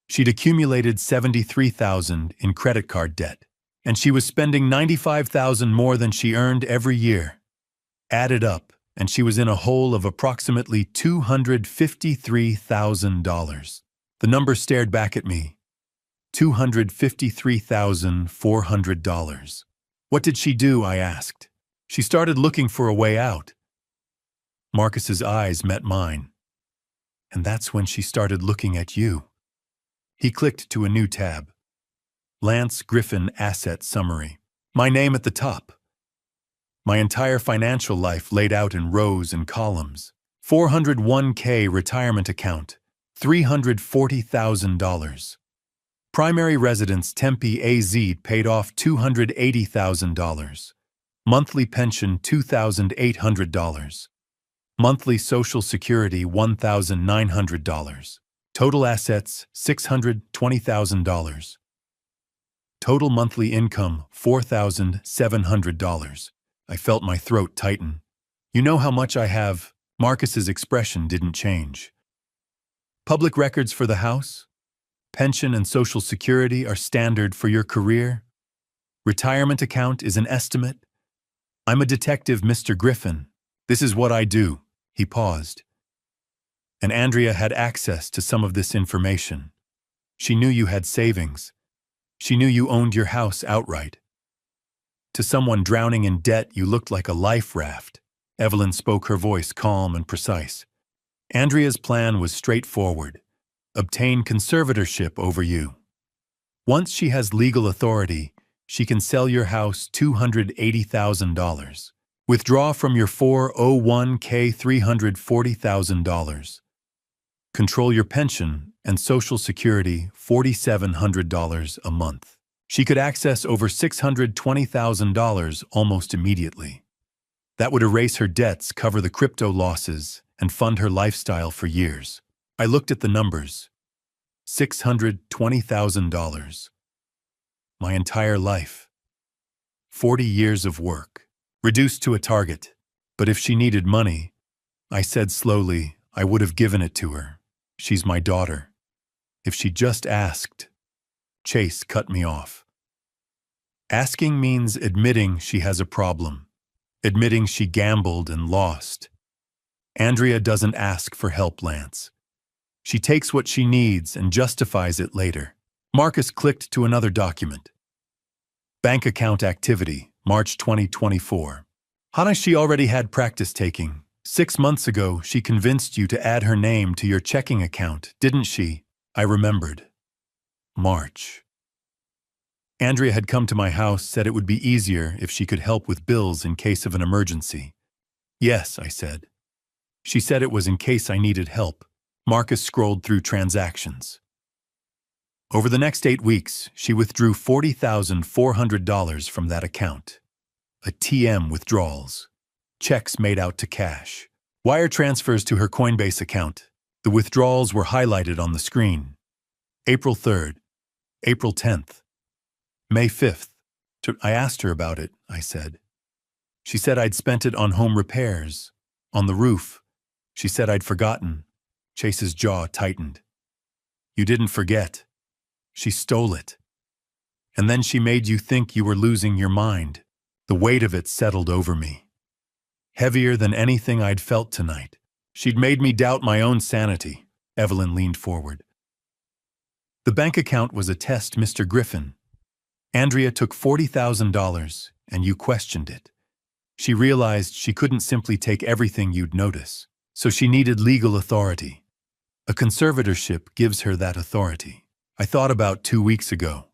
She'd accumulated $73,000 in credit card debt. And she was spending $95,000 more than she earned every year. Added up, and she was in a hole of approximately $253,000. The number stared back at me. $253,400. What did she do? I asked. She started looking for a way out. Marcus's eyes met mine. And that's when she started looking at you. He clicked to a new tab. Lance Griffin Asset Summary. My name at the top. My entire financial life laid out in rows and columns. 401k retirement account, $340,000. Primary residence Tempe, AZ, paid off $280,000. Monthly pension $2,800. Monthly Social Security $1,900. Total assets $620,000. Total monthly income, $4,700. I felt my throat tighten. You know how much I have? Marcus's expression didn't change. Public records for the house? Pension and Social Security are standard for your career? Retirement account is an estimate? I'm a detective, Mr. Griffin. This is what I do. He paused. And Andrea had access to some of this information. She knew you had savings. She knew you owned your house outright. To someone drowning in debt, you looked like a life raft. Evelyn spoke, her voice calm and precise. Andrea's plan was straightforward. Obtain conservatorship over you. Once she has legal authority, she can sell your house $280,000. Withdraw from your 401k $340,000. Control your pension and Social Security $4,700 a month. She could access over $620,000 almost immediately. That would erase her debts, cover the crypto losses, and fund her lifestyle for years. I looked at the numbers. $620,000. My entire life. 40 years of work. Reduced to a target. But if she needed money, I said slowly, I would have given it to her. She's my daughter. If she just asked. Chase cut me off. Asking means admitting she has a problem. Admitting she gambled and lost. Andrea doesn't ask for help, Lance. She takes what she needs and justifies it later. Marcus clicked to another document. Bank account activity, March 2024. Hannah, she already had practice taking. 6 months ago, she convinced you to add her name to your checking account, didn't she? I remembered. March. Andrea had come to my house, said it would be easier if she could help with bills in case of an emergency. Yes, I said. She said it was in case I needed help. Marcus scrolled through transactions. Over the next 8 weeks, she withdrew $40,400 from that account. ATM withdrawals. Checks made out to cash. Wire transfers to her Coinbase account. The withdrawals were highlighted on the screen. April 3rd. April 10th. May 5th. I asked her about it, I said. She said I'd spent it on home repairs. On the roof. She said I'd forgotten. Chase's jaw tightened. You didn't forget. She stole it. And then she made you think you were losing your mind. The weight of it settled over me. Heavier than anything I'd felt tonight. She'd made me doubt my own sanity. Evelyn leaned forward. The bank account was a test, Mr. Griffin. Andrea took $40,000, and you questioned it. She realized she couldn't simply take everything you'd notice, so she needed legal authority. A conservatorship gives her that authority. I thought about 2 weeks ago.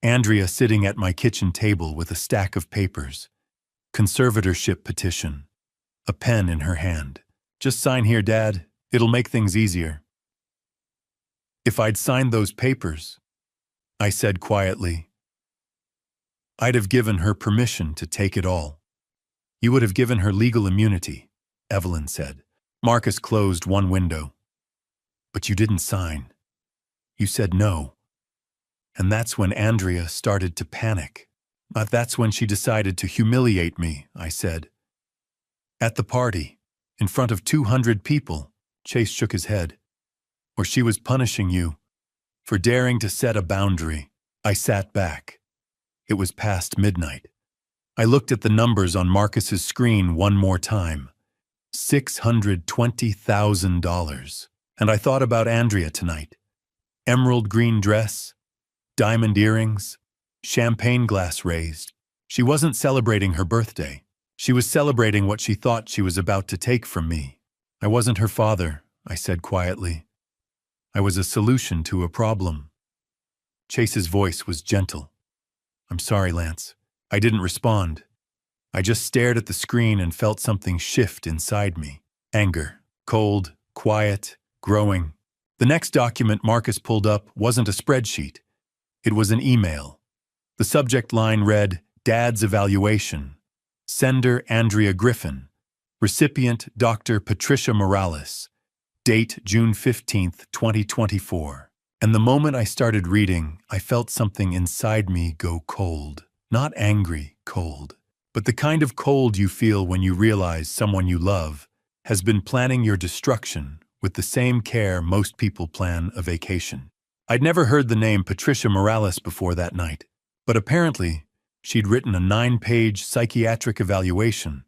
Andrea sitting at my kitchen table with a stack of papers. Conservatorship petition. A pen in her hand. Just sign here, Dad. It'll make things easier. If I'd signed those papers, I said quietly, I'd have given her permission to take it all. You would have given her legal immunity, Evelyn said. Marcus closed one window. But you didn't sign. You said no. And that's when Andrea started to panic. That's when she decided to humiliate me, I said. At the party, in front of 200 people, Chase shook his head. Or she was punishing you for daring to set a boundary. I sat back. It was past midnight. I looked at the numbers on Marcus's screen one more time. $620,000. And I thought about Andrea tonight. Emerald green dress, diamond earrings, champagne glass raised. She wasn't celebrating her birthday. She was celebrating what she thought she was about to take from me. I wasn't her father, I said quietly. I was a solution to a problem. Chase's voice was gentle. I'm sorry, Lance. I didn't respond. I just stared at the screen and felt something shift inside me. Anger. Cold, quiet, growing. The next document Marcus pulled up wasn't a spreadsheet. It was an email. The subject line read, Dad's Evaluation. Sender Andrea Griffin. Recipient Dr. Patricia Morales. Date June 15, 2024. And the moment I started reading, I felt something inside me go cold. Not angry cold, but the kind of cold you feel when you realize someone you love has been planning your destruction with the same care most people plan a vacation. I'd never heard the name Patricia Morales before that night, but apparently she'd written a 9-page psychiatric evaluation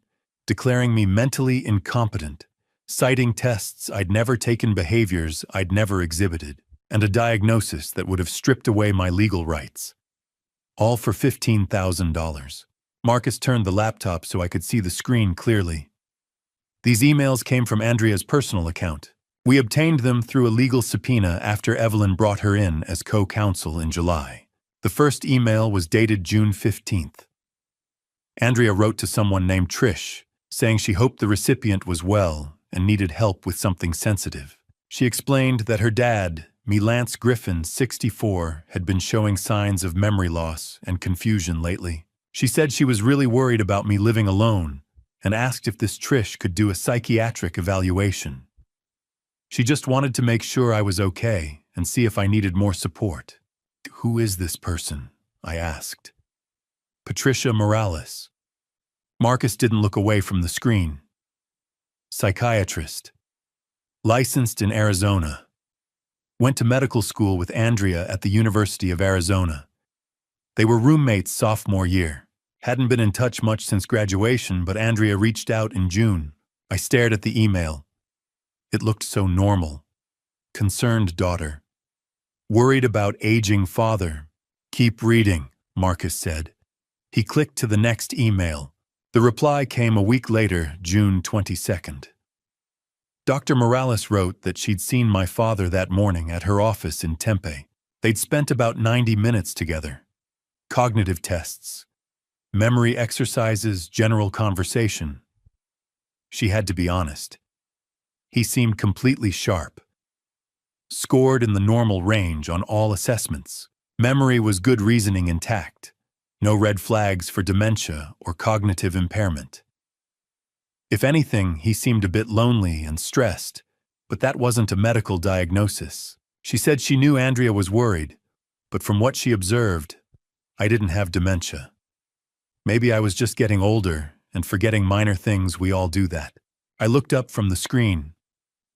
declaring me mentally incompetent, citing tests I'd never taken, behaviors I'd never exhibited, and a diagnosis that would have stripped away my legal rights. All for $15,000. Marcus turned the laptop so I could see the screen clearly. These emails came from Andrea's personal account. We obtained them through a legal subpoena after Evelyn brought her in as co-counsel in July. The first email was dated June 15th. Andrea wrote to someone named Trish, saying she hoped the recipient was well and needed help with something sensitive. She explained that her dad, Lance Griffin, 64, had been showing signs of memory loss and confusion lately. She said she was really worried about me living alone, and asked if this Trish could do a psychiatric evaluation. She just wanted to make sure I was okay and see if I needed more support. "Who is this person?" I asked. "Patricia Morales." Marcus didn't look away from the screen. "Psychiatrist. Licensed in Arizona. Went to medical school with Andrea at the University of Arizona. They were roommates sophomore year. Hadn't been in touch much since graduation, but Andrea reached out in June." I stared at the email. It looked so normal. "Concerned daughter. Worried about aging father. Keep reading," Marcus said. He clicked to the next email. The reply came a week later, June 22nd. Dr. Morales wrote that she'd seen my father that morning at her office in Tempe. They'd spent about 90 minutes together. Cognitive tests, memory exercises, general conversation. She had to be honest. He seemed completely sharp. Scored in the normal range on all assessments. Memory was good, reasoning intact. No red flags for dementia or cognitive impairment. If anything, he seemed a bit lonely and stressed, but that wasn't a medical diagnosis. She said she knew Andrea was worried, but from what she observed, I didn't have dementia. Maybe I was just getting older and forgetting minor things. We all do that. I looked up from the screen.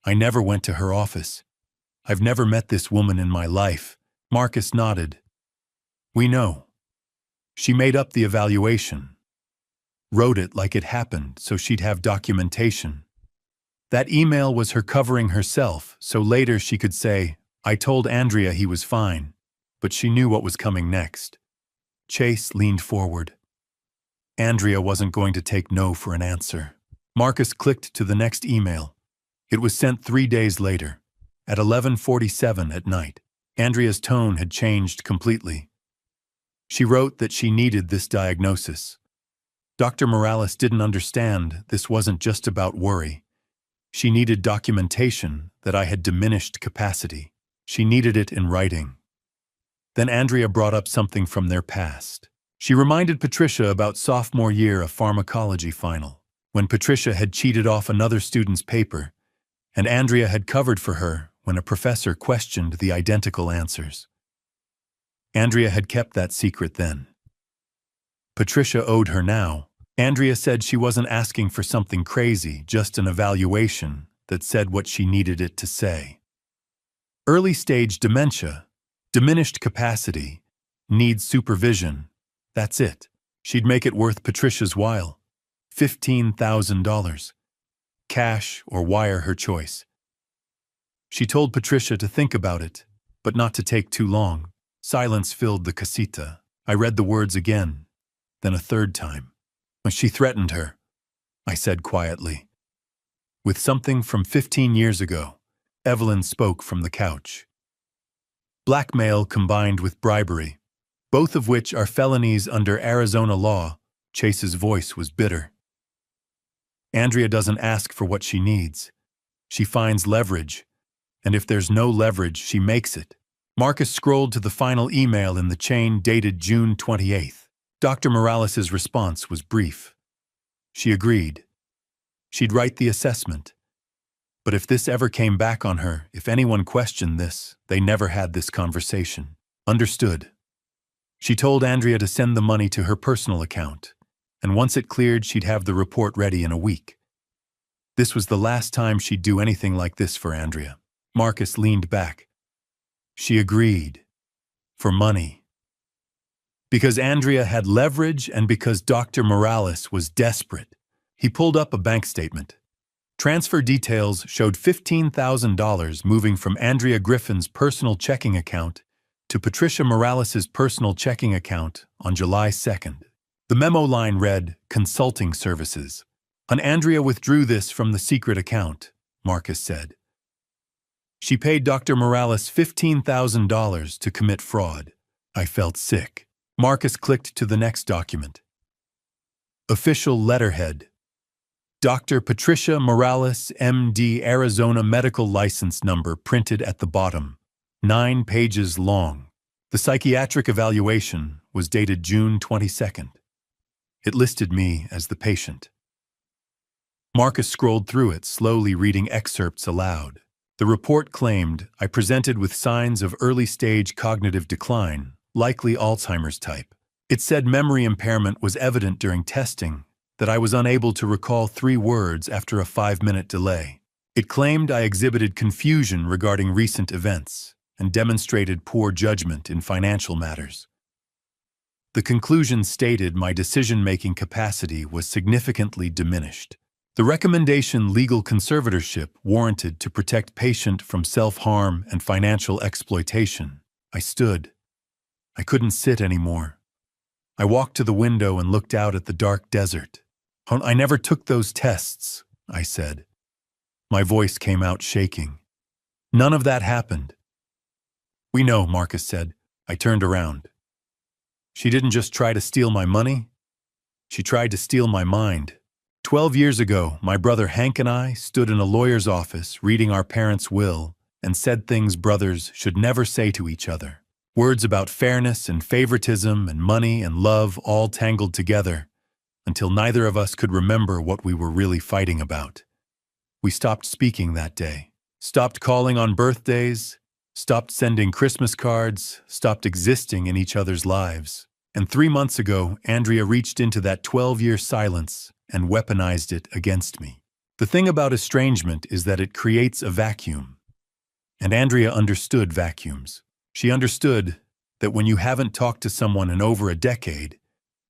I never went to her office. I've never met this woman in my life. Marcus nodded. "We know. She made up the evaluation. Wrote it like it happened so she'd have documentation. That email was her covering herself so later she could say, 'I told Andrea he was fine,' but she knew what was coming next." Chase leaned forward. Andrea wasn't going to take no for an answer. Marcus clicked to the next email. It was sent 3 days later, at 11:47 at night. Andrea's tone had changed completely. She wrote that she needed this diagnosis. Dr. Morales didn't understand this wasn't just about worry. She needed documentation that I had diminished capacity. She needed it in writing. Then Andrea brought up something from their past. She reminded Patricia about sophomore year, a pharmacology final, when Patricia had cheated off another student's paper, and Andrea had covered for her when a professor questioned the identical answers. Andrea had kept that secret then. Patricia owed her now. Andrea said she wasn't asking for something crazy, just an evaluation that said what she needed it to say. Early-stage dementia, diminished capacity, needs supervision. That's it. She'd make it worth Patricia's while. $15,000. Cash or wire, her choice. She told Patricia to think about it, but not to take too long. Silence filled the casita. I read the words again, then a third time. When she threatened her, I said quietly. With something from 15 years ago, Evelyn spoke from the couch. Blackmail combined with bribery, both of which are felonies under Arizona law. Chase's voice was bitter. Andrea doesn't ask for what she needs. She finds leverage, and if there's no leverage, she makes it. Marcus scrolled to the final email in the chain dated June 28th. Dr. Morales' response was brief. She agreed. She'd write the assessment. But if this ever came back on her, if anyone questioned this, they never had this conversation. Understood. She told Andrea to send the money to her personal account, and once it cleared, she'd have the report ready in a week. This was the last time she'd do anything like this for Andrea. Marcus leaned back. She agreed. For money. Because Andrea had leverage and because Dr. Morales was desperate. He pulled up a bank statement. Transfer details showed $15,000 moving from Andrea Griffin's personal checking account to Patricia Morales' personal checking account on July 2nd. The memo line read, "Consulting services." And Andrea withdrew this from the secret account, Marcus said. She paid Dr. Morales $15,000 to commit fraud. I felt sick. Marcus clicked to the next document. Official letterhead. Dr. Patricia Morales, MD, Arizona medical license number printed at the bottom. 9 pages long. The psychiatric evaluation was dated June 22nd. It listed me as the patient. Marcus scrolled through it, slowly reading excerpts aloud. The report claimed I presented with signs of early-stage cognitive decline, likely Alzheimer's type. It said memory impairment was evident during testing, that I was unable to recall 3 words after a 5-minute delay. It claimed I exhibited confusion regarding recent events and demonstrated poor judgment in financial matters. The conclusion stated my decision-making capacity was significantly diminished. The recommendation legal conservatorship warranted to protect patient from self-harm and financial exploitation. I stood. I couldn't sit anymore. I walked to the window and looked out at the dark desert. "I never took those tests," I said. My voice came out shaking. "None of that happened." "We know," Marcus said. I turned around. "She didn't just try to steal my money. She tried to steal my mind." 12 years ago, my brother Hank and I stood in a lawyer's office reading our parents' will and said things brothers should never say to each other. Words about fairness and favoritism and money and love all tangled together until neither of us could remember what we were really fighting about. We stopped speaking that day, stopped calling on birthdays, stopped sending Christmas cards, stopped existing in each other's lives. And 3 months ago, Andrea reached into that 12-year silence and weaponized it against me. The thing about estrangement is that it creates a vacuum. And Andrea understood vacuums. She understood that when you haven't talked to someone in over a decade,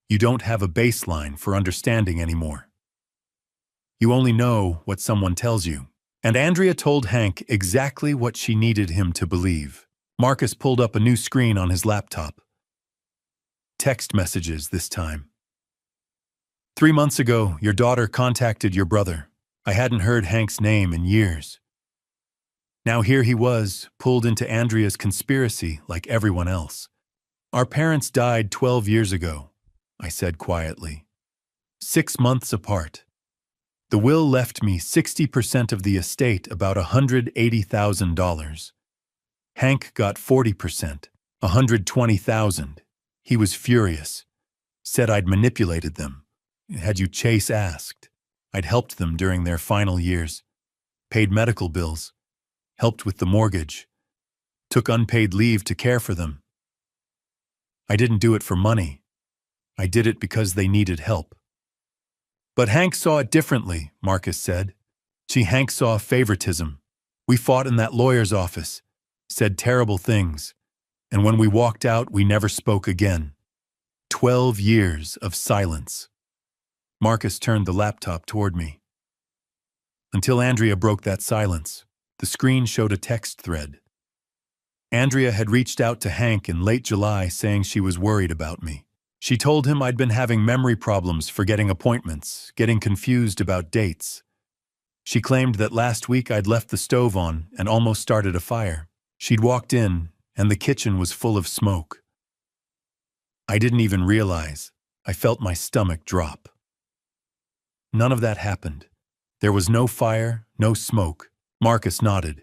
you don't have a baseline for understanding anymore. You only know what someone tells you. And Andrea told Hank exactly what she needed him to believe. Marcus pulled up a new screen on his laptop. Text messages this time. 3 months ago, your daughter contacted your brother. I hadn't heard Hank's name in years. Now here he was, pulled into Andrea's conspiracy like everyone else. Our parents died 12 years ago, I said quietly. 6 months apart. The will left me 60% of the estate, about $180,000. Hank got 40%, $120,000. He was furious. Said I'd manipulated them. Had you Chase asked. I'd helped them during their final years. Paid medical bills. Helped with the mortgage. Took unpaid leave to care for them. I didn't do it for money. I did it because they needed help. But Hank saw it differently, Marcus said. Hank saw favoritism. We fought in that lawyer's office, said terrible things, and when we walked out, we never spoke again. 12 years of silence. Marcus turned the laptop toward me. Until Andrea broke that silence, the screen showed a text thread. Andrea had reached out to Hank in late July saying she was worried about me. She told him I'd been having memory problems, forgetting appointments, getting confused about dates. She claimed that last week I'd left the stove on and almost started a fire. She'd walked in, and the kitchen was full of smoke. I didn't even realize. I felt my stomach drop. None of that happened. There was no fire, no smoke. Marcus nodded.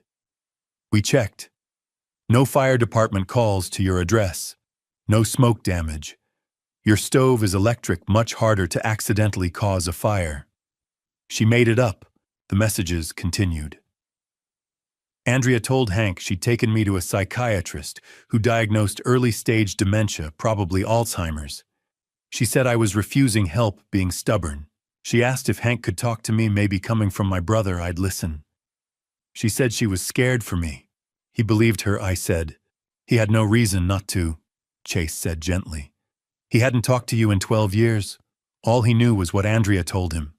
We checked. No fire department calls to your address. No smoke damage. Your stove is electric, much harder to accidentally cause a fire. She made it up. The messages continued. Andrea told Hank she'd taken me to a psychiatrist who diagnosed early-stage dementia, probably Alzheimer's. She said I was refusing help, being stubborn. She asked if Hank could talk to me, maybe coming from my brother, I'd listen. She said she was scared for me. He believed her, I said. He had no reason not to, Chase said gently. He hadn't talked to you in 12 years. All he knew was what Andrea told him.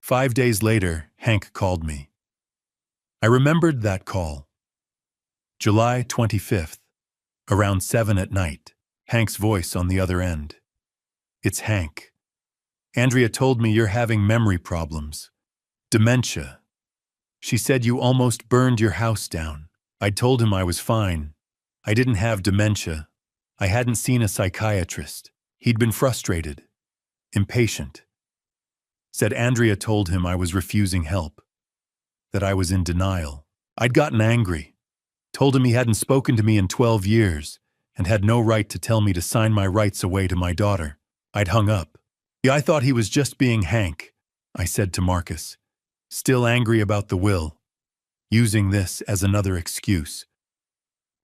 5 days later, Hank called me. I remembered that call. July 25th, around 7 at night, Hank's voice on the other end. It's Hank. Andrea told me you're having memory problems. Dementia. She said you almost burned your house down. I told him I was fine. I didn't have dementia. I hadn't seen a psychiatrist. He'd been frustrated, impatient. Said Andrea told him I was refusing help, that I was in denial. I'd gotten angry. Told him he hadn't spoken to me in 12 years and had no right to tell me to sign my rights away to my daughter. I'd hung up. I thought he was just being Hank, I said to Marcus, still angry about the will, using this as another excuse.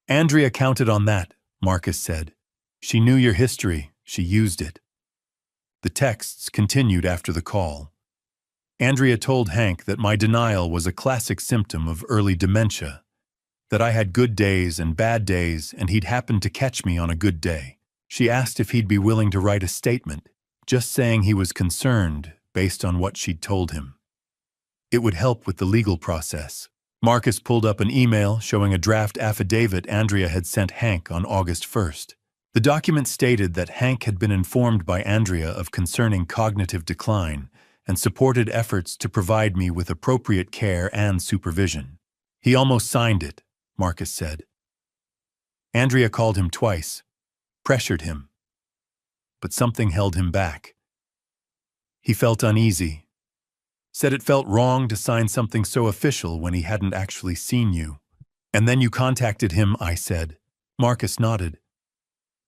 Andrea counted on that, Marcus said. She knew your history, she used it. The texts continued after the call. Andrea told Hank that my denial was a classic symptom of early dementia, that I had good days and bad days and he'd happened to catch me on a good day. She asked if he'd be willing to write a statement, just saying he was concerned based on what she'd told him. It would help with the legal process. Marcus pulled up an email showing a draft affidavit Andrea had sent Hank on August 1st. The document stated that Hank had been informed by Andrea of concerning cognitive decline and supported efforts to provide me with appropriate care and supervision. He almost signed it, Marcus said. Andrea called him twice, pressured him, but something held him back. He felt uneasy, said it felt wrong to sign something so official when he hadn't actually seen you. And then you contacted him, I said. Marcus nodded.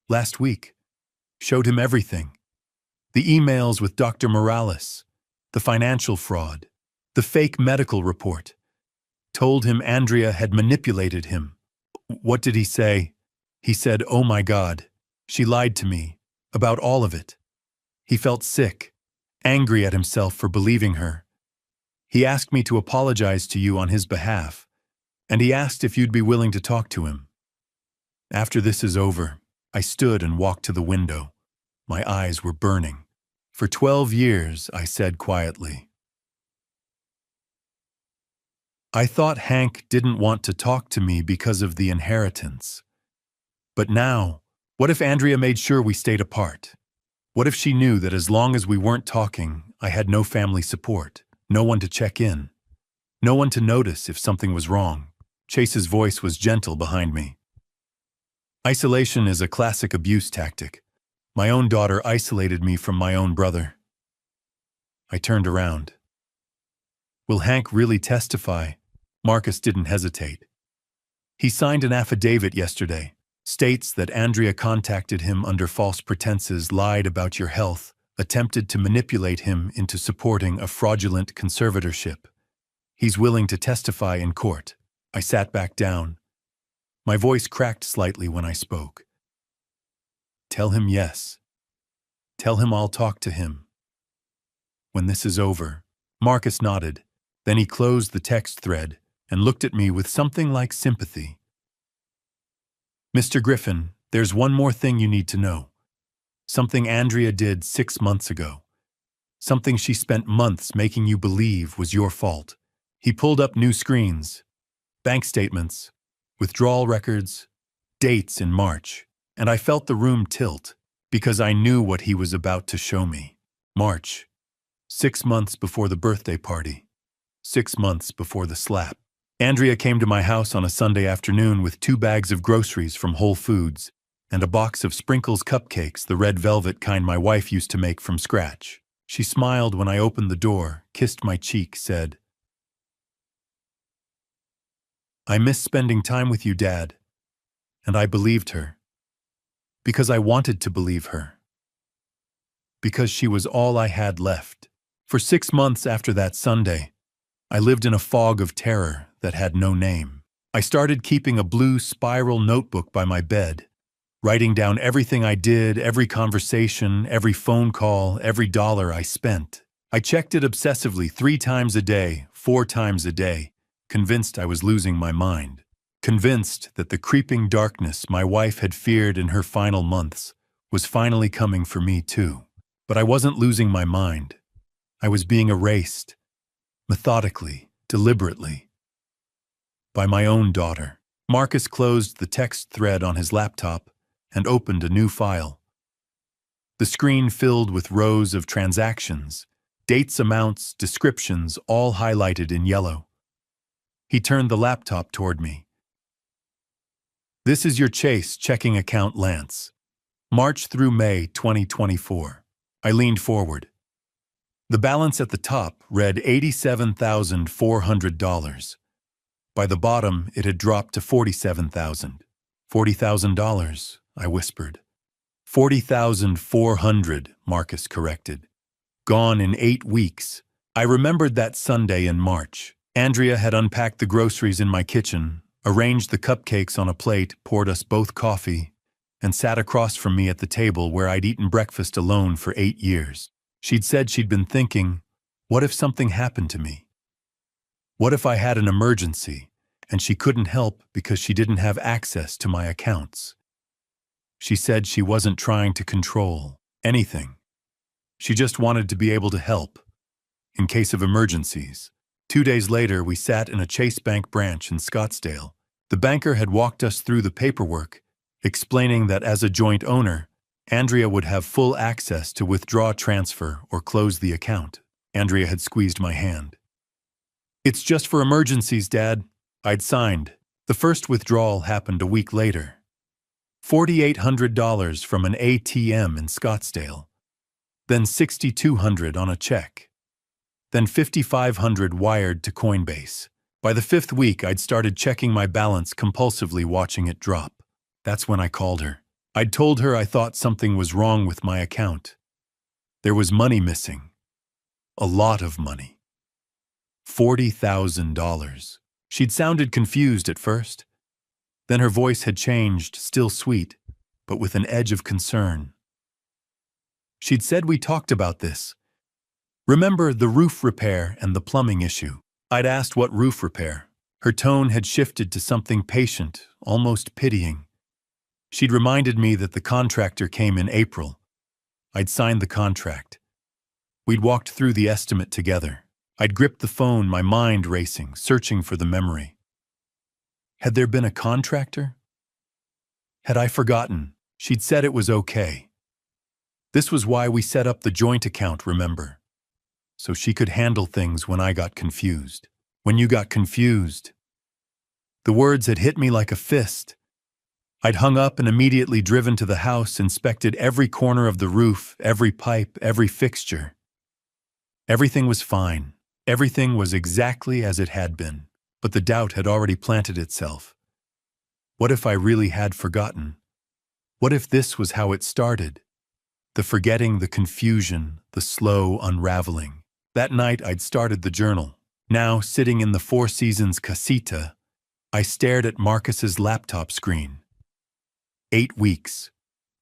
Last week. Showed him everything. The emails with Dr. Morales, the financial fraud, the fake medical report. Told him Andrea had manipulated him. What did he say? He said, "Oh my God, she lied to me, about all of it." He felt sick, angry at himself for believing her. He asked me to apologize to you on his behalf, and he asked if you'd be willing to talk to him. After this is over, I stood and walked to the window. My eyes were burning. For 12 years, I said quietly. I thought Hank didn't want to talk to me because of the inheritance. But now, what if Andrea made sure we stayed apart? What if she knew that as long as we weren't talking, I had no family support, no one to check in, no one to notice if something was wrong? Chase's voice was gentle behind me. Isolation is a classic abuse tactic. My own daughter isolated me from my own brother. I turned around. Will Hank really testify? Marcus didn't hesitate. He signed an affidavit yesterday. States that Andrea contacted him under false pretenses, lied about your health, attempted to manipulate him into supporting a fraudulent conservatorship. He's willing to testify in court. I sat back down. My voice cracked slightly when I spoke. Tell him yes. Tell him I'll talk to him. When this is over. Marcus nodded. Then he closed the text thread and looked at me with something like sympathy. Mr. Griffin, there's one more thing you need to know. Something Andrea did 6 months ago. Something she spent months making you believe was your fault. He pulled up new screens, bank statements, withdrawal records, dates in March, and I felt the room tilt because I knew what he was about to show me. March, 6 months before the birthday party, 6 months before the slap. Andrea came to my house on a Sunday afternoon with 2 bags of groceries from Whole Foods and a box of Sprinkles cupcakes, the red velvet kind my wife used to make from scratch. She smiled when I opened the door, kissed my cheek, said, "I miss spending time with you, Dad." And I believed her. Because I wanted to believe her. Because she was all I had left. For 6 months after that Sunday, I lived in a fog of terror that had no name. I started keeping a blue spiral notebook by my bed, writing down everything I did, every conversation, every phone call, every dollar I spent. I checked it obsessively 3 times a day, 4 times a day, convinced I was losing my mind. Convinced that the creeping darkness my wife had feared in her final months was finally coming for me too. But I wasn't losing my mind. I was being erased, methodically, deliberately, by my own daughter. Marcus closed the text thread on his laptop and opened a new file. The screen filled with rows of transactions, dates, amounts, descriptions, all highlighted in yellow. He turned the laptop toward me. "This is your Chase checking account, Lance. March through May 2024. I leaned forward. The balance at the top read $87,400. By the bottom, it had dropped to $47,000. $40,000, I whispered. $40,400, Marcus corrected. Gone in 8 weeks. I remembered that Sunday in March. Andrea had unpacked the groceries in my kitchen, arranged the cupcakes on a plate, poured us both coffee, and sat across from me at the table where I'd eaten breakfast alone for 8 years. She'd said she'd been thinking, what if something happened to me? What if I had an emergency, and she couldn't help because she didn't have access to my accounts? She said she wasn't trying to control anything. She just wanted to be able to help, in case of emergencies. 2 days later, we sat in a Chase Bank branch in Scottsdale. The banker had walked us through the paperwork, explaining that as a joint owner, Andrea would have full access to withdraw, transfer, or close the account. Andrea had squeezed my hand. "It's just for emergencies, Dad." I'd signed. The first withdrawal happened a week later. $4,800 from an ATM in Scottsdale. Then $6,200 on a check. Then $5,500 wired to Coinbase. By the 5th week, I'd started checking my balance compulsively, watching it drop. That's when I called her. I'd told her I thought something was wrong with my account. There was money missing. A lot of money. $40,000. She'd sounded confused at first. Then her voice had changed, still sweet, but with an edge of concern. She'd said we talked about this. Remember the roof repair and the plumbing issue? I'd asked what roof repair. Her tone had shifted to something patient, almost pitying. She'd reminded me that the contractor came in April. I'd signed the contract. We'd walked through the estimate together. I'd gripped the phone, my mind racing, searching for the memory. Had there been a contractor? Had I forgotten? She'd said it was okay. This was why we set up the joint account, remember? So she could handle things when I got confused. When you got confused. The words had hit me like a fist. I'd hung up and immediately driven to the house, inspected every corner of the roof, every pipe, every fixture. Everything was fine. Everything was exactly as it had been, but the doubt had already planted itself. What if I really had forgotten? What if this was how it started? The forgetting, the confusion, the slow unraveling. That night I'd started the journal. Now, sitting in the Four Seasons casita, I stared at Marcus's laptop screen. 8 weeks,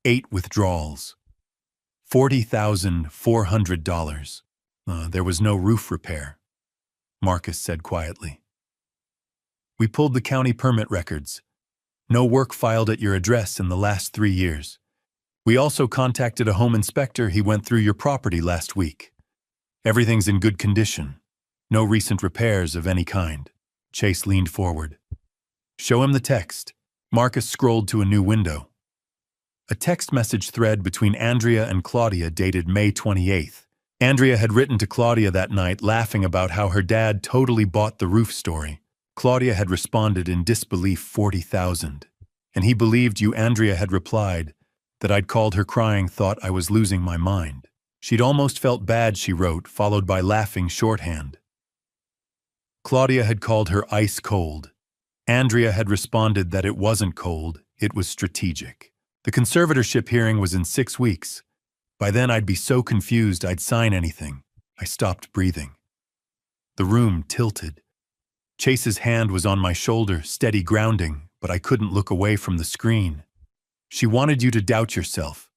8 withdrawals, $40,400. There was no roof repair, Marcus said quietly. We pulled the county permit records. No work filed at your address in the last 3 years. We also contacted a home inspector. He went through your property last week. Everything's in good condition. No recent repairs of any kind. Chase leaned forward. Show him the text. Marcus scrolled to a new window. A text message thread between Andrea and Claudia dated May 28th. Andrea had written to Claudia that night, laughing about how her dad totally bought the roof story. Claudia had responded in disbelief, 40,000. And he believed you. Andrea had replied that I'd called her crying, thought I was losing my mind. She'd almost felt bad, she wrote, followed by laughing shorthand. Claudia had called her ice cold. Andrea had responded that it wasn't cold, it was strategic. The conservatorship hearing was in 6 weeks. By then I'd be so confused I'd sign anything. I stopped breathing. The room tilted. Chase's hand was on my shoulder, steady grounding, but I couldn't look away from the screen. She wanted you to doubt yourself,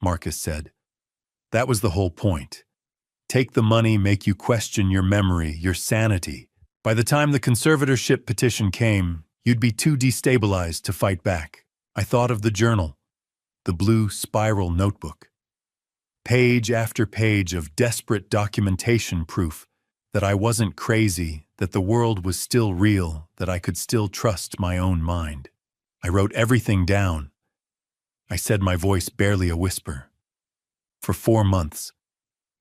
Marcus said. That was the whole point. Take the money, make you question your memory, your sanity. By the time the conservatorship petition came, you'd be too destabilized to fight back. I thought of the journal, the blue spiral notebook. Page after page of desperate documentation, proof that I wasn't crazy, that the world was still real, that I could still trust my own mind. I wrote everything down. I said, my voice barely a whisper. For 4 months,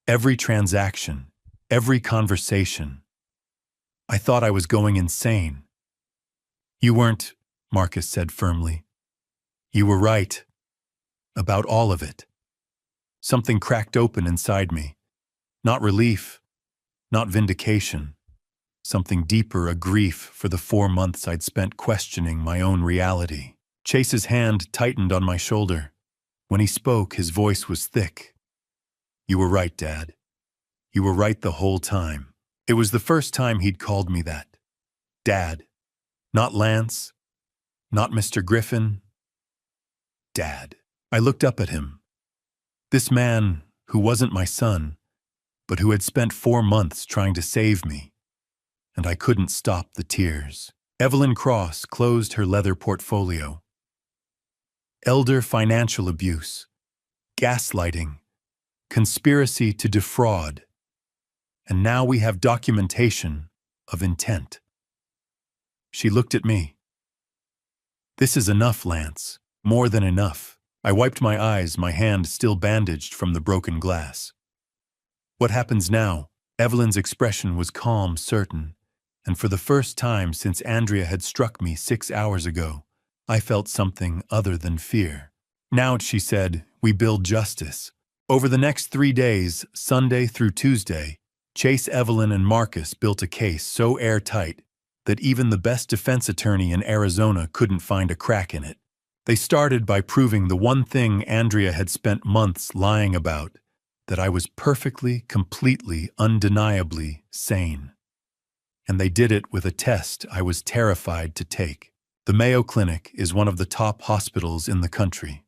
every transaction, every conversation, I thought I was going insane. You weren't, Marcus said firmly. You were right. About all of it. Something cracked open inside me. Not relief, not vindication. Something deeper, a grief for the 4 months I'd spent questioning my own reality. Chase's hand tightened on my shoulder. When he spoke, his voice was thick. You were right, Dad. You were right the whole time. It was the first time he'd called me that. Dad. Not Lance. Not Mr. Griffin. Dad. I looked up at him. This man, who wasn't my son, but who had spent 4 months trying to save me. And I couldn't stop the tears. Evelyn Cross closed her leather portfolio. Elder financial abuse, gaslighting, conspiracy to defraud, and now we have documentation of intent. She looked at me. This is enough, Lance. More than enough. I wiped my eyes, my hand still bandaged from the broken glass. What happens now? Evelyn's expression was calm, certain, and for the first time since Andrea had struck me 6 hours ago, I felt something other than fear. Now, she said, we build justice. Over the next 3 days, Sunday through Tuesday, Chase, Evelyn, and Marcus built a case so airtight that even the best defense attorney in Arizona couldn't find a crack in it. They started by proving the one thing Andrea had spent months lying about, that I was perfectly, completely, undeniably sane. And they did it with a test I was terrified to take. The Mayo Clinic is one of the top hospitals in the country.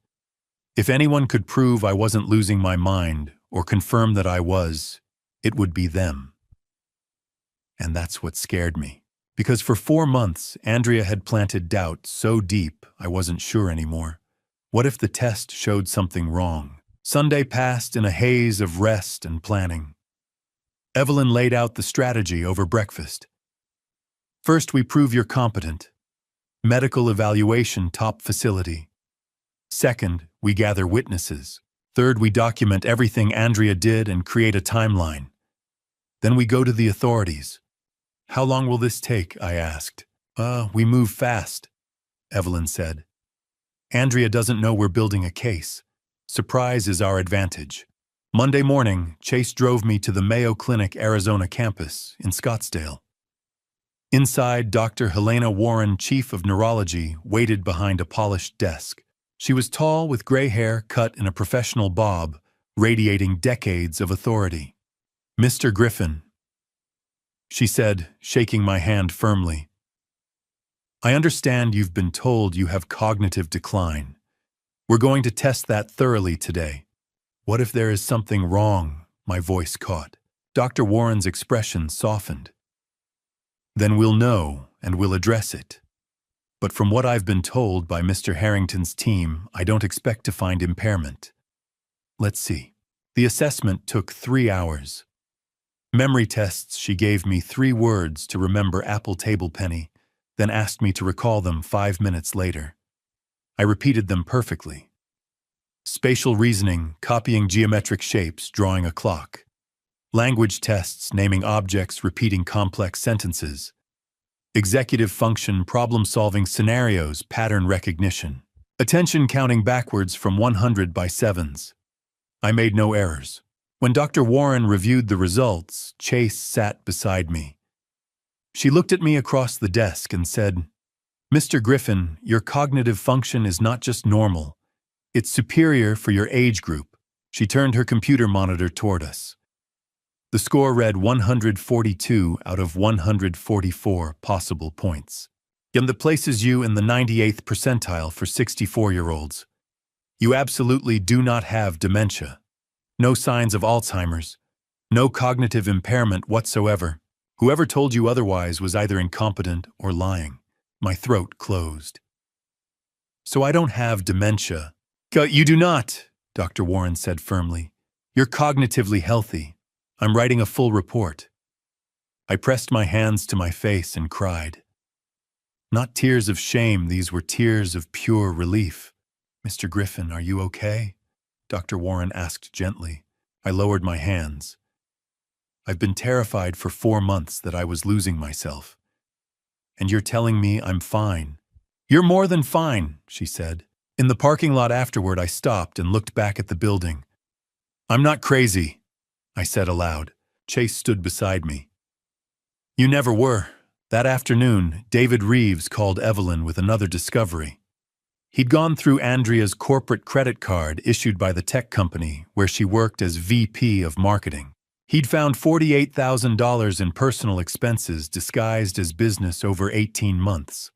If anyone could prove I wasn't losing my mind or confirm that I was, it would be them. And that's what scared me. Because for 4 months, Andrea had planted doubt so deep I wasn't sure anymore. What if the test showed something wrong? Sunday passed in a haze of rest and planning. Evelyn laid out the strategy over breakfast. First, we prove you're competent. Medical evaluation, top facility. Second, we gather witnesses. Third, we document everything Andrea did and create a timeline. Then we go to the authorities. How long will this take? I asked. We move fast, Evelyn said. Andrea doesn't know we're building a case. Surprise is our advantage. Monday morning, Chase drove me to the Mayo Clinic Arizona campus in Scottsdale. Inside, Dr. Helena Warren, chief of neurology, waited behind a polished desk. She was tall with gray hair cut in a professional bob, radiating decades of authority. Mr. Griffin, she said, shaking my hand firmly. I understand you've been told you have cognitive decline. We're going to test that thoroughly today. What if there is something wrong? My voice caught. Dr. Warren's expression softened. Then we'll know and we'll address it. But from what I've been told by Mr. Harrington's team, I don't expect to find impairment. Let's see. The assessment took 3 hours. Memory tests, she gave me 3 words to remember apple table penny, then asked me to recall them 5 minutes later. I repeated them perfectly. Spatial reasoning, copying geometric shapes, drawing a clock. Language tests, naming objects, repeating complex sentences. Executive function, problem-solving scenarios, pattern recognition. Attention counting backwards from 100 by sevens. I made no errors. When Dr. Warren reviewed the results, Chase sat beside me. She looked at me across the desk and said, Mr. Griffin, your cognitive function is not just normal. It's superior for your age group. She turned her computer monitor toward us. The score read 142 out of 144 possible points. And that places you in the 98th percentile for 64-year-olds. You absolutely do not have dementia. No signs of Alzheimer's. No cognitive impairment whatsoever. Whoever told you otherwise was either incompetent or lying. My throat closed. So I don't have dementia. You do not, Dr. Warren said firmly. You're cognitively healthy. I'm writing a full report. I pressed my hands to my face and cried. Not tears of shame, these were tears of pure relief. Mr. Griffin, are you okay? Dr. Warren asked gently. I lowered my hands. I've been terrified for 4 months that I was losing myself. And you're telling me I'm fine. You're more than fine, she said. In the parking lot afterward, I stopped and looked back at the building. I'm not crazy, I said aloud. Chase stood beside me. You never were. That afternoon, David Reeves called Evelyn with another discovery. He'd gone through Andrea's corporate credit card issued by the tech company where she worked as VP of marketing. He'd found $48,000 in personal expenses disguised as business over 18 months.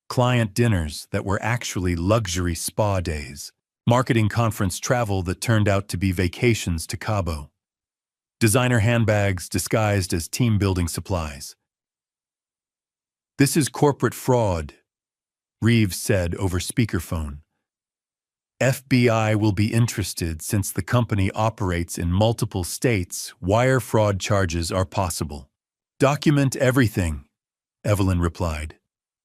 Client dinners that were actually luxury spa days. Marketing conference travel that turned out to be vacations to Cabo. Designer handbags disguised as team-building supplies. "This is corporate fraud," Reeves said over speakerphone. "FBI will be interested since the company operates in multiple states. Wire fraud charges are possible." "Document everything," Evelyn replied.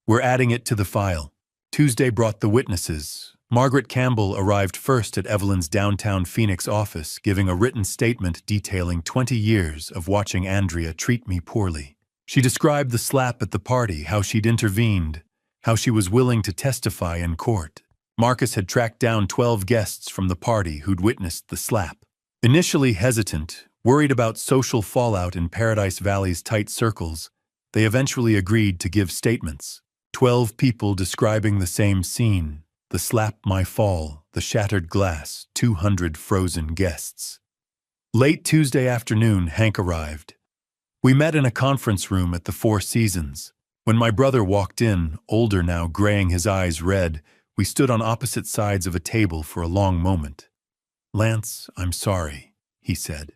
"We're adding it to the file." Tuesday brought the witnesses. Margaret Campbell arrived first at Evelyn's downtown Phoenix office, giving a written statement detailing 20 years of watching Andrea treat me poorly. She described the slap at the party, how she'd intervened, how she was willing to testify in court. Marcus had tracked down 12 guests from the party who'd witnessed the slap. Initially hesitant, worried about social fallout in Paradise Valley's tight circles, they eventually agreed to give statements. 12 people describing the same scene. The slap, my fall, the shattered glass, 200 frozen guests. Late Tuesday afternoon, Hank arrived. We met in a conference room at the Four Seasons. When my brother walked in, older now, graying his eyes red, we stood on opposite sides of a table for a long moment. "Lance, I'm sorry," he said.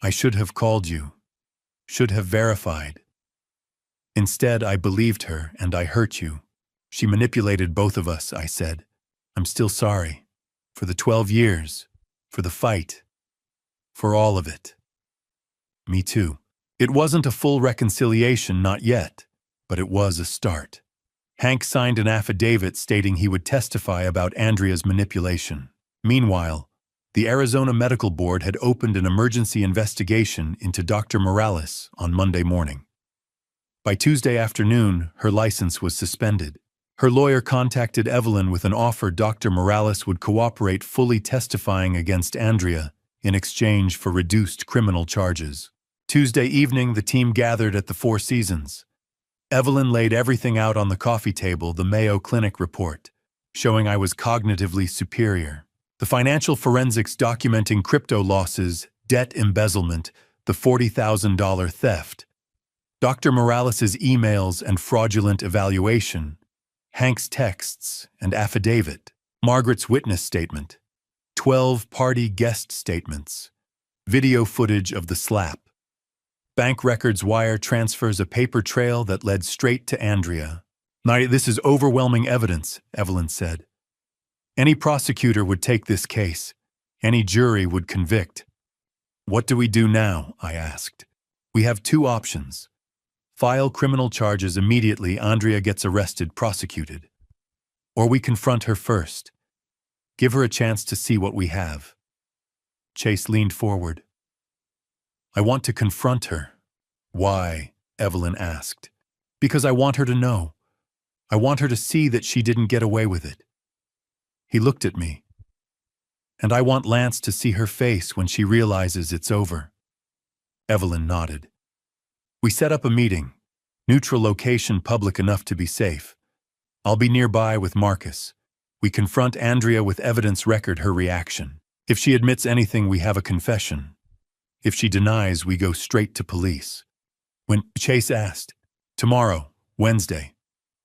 "I should have called you, should have verified. Instead, I believed her and I hurt you. She manipulated both of us," I said. "I'm still sorry. For the 12 years. For the fight. For all of it." "Me too." It wasn't a full reconciliation, not yet, but it was a start. Hank signed an affidavit stating he would testify about Andrea's manipulation. Meanwhile, the Arizona Medical Board had opened an emergency investigation into Dr. Morales on Monday morning. By Tuesday afternoon, her license was suspended. Her lawyer contacted Evelyn with an offer Dr. Morales would cooperate, fully testifying against Andrea in exchange for reduced criminal charges. Tuesday evening, the team gathered at the Four Seasons. Evelyn laid everything out on the coffee table, the Mayo Clinic report, showing I was cognitively superior. The financial forensics documenting crypto losses, debt embezzlement, the $40,000 theft. Dr. Morales' emails and fraudulent evaluation. Hank's texts and affidavit, Margaret's witness statement, 12 party guest statements, video footage of the slap, bank records, wire transfers, a paper trail that led straight to Andrea. "This is overwhelming evidence," Evelyn said. "Any prosecutor would take this case. Any jury would convict." "What do we do now?" I asked. "We have two options. File criminal charges immediately Andrea gets arrested, prosecuted. Or we confront her first. Give her a chance to see what we have." Chase leaned forward. "I want to confront her." "Why?" Evelyn asked. "Because I want her to know. I want her to see that she didn't get away with it." He looked at me. "And I want Lance to see her face when she realizes it's over." Evelyn nodded. We set up a meeting. Neutral location, public enough to be safe. I'll be nearby with Marcus. We confront Andrea with evidence, record her reaction. If she admits anything, we have a confession. If she denies, we go straight to police. When Chase asked, "Tomorrow, Wednesday.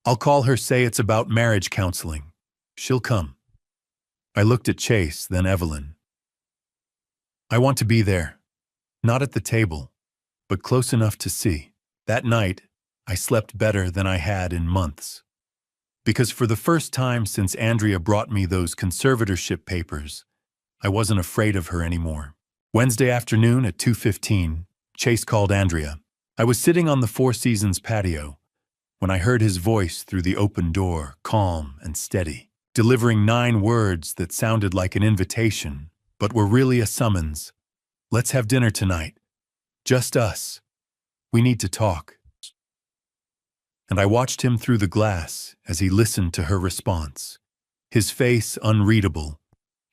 I'll call her, say it's about marriage counseling. She'll come." I looked at Chase, then Evelyn. "I want to be there. Not at the table, but close enough to see." That night, I slept better than I had in months. Because for the first time since Andrea brought me those conservatorship papers, I wasn't afraid of her anymore. Wednesday afternoon at 2:15, Chase called Andrea. I was sitting on the Four Seasons patio when I heard his voice through the open door, calm and steady, delivering 9 words that sounded like an invitation, but were really a summons. "Let's have dinner tonight. Just us. We need to talk." And I watched him through the glass as he listened to her response, his face unreadable,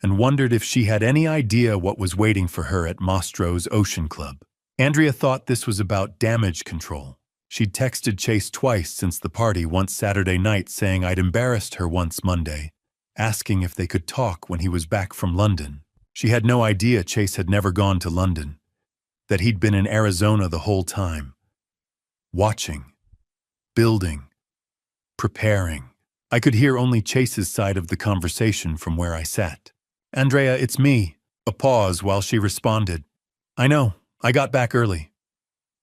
and wondered if she had any idea what was waiting for her at Mastro's Ocean Club. Andrea thought this was about damage control. She'd texted Chase twice since the party, once Saturday night saying I'd embarrassed her, once Monday, asking if they could talk when he was back from London. She had no idea Chase had never gone to London. that he'd been in Arizona the whole time. Watching, building, preparing. I could hear only Chase's side of the conversation from where I sat. "Andrea, it's me." A pause while she responded. "I know, I got back early.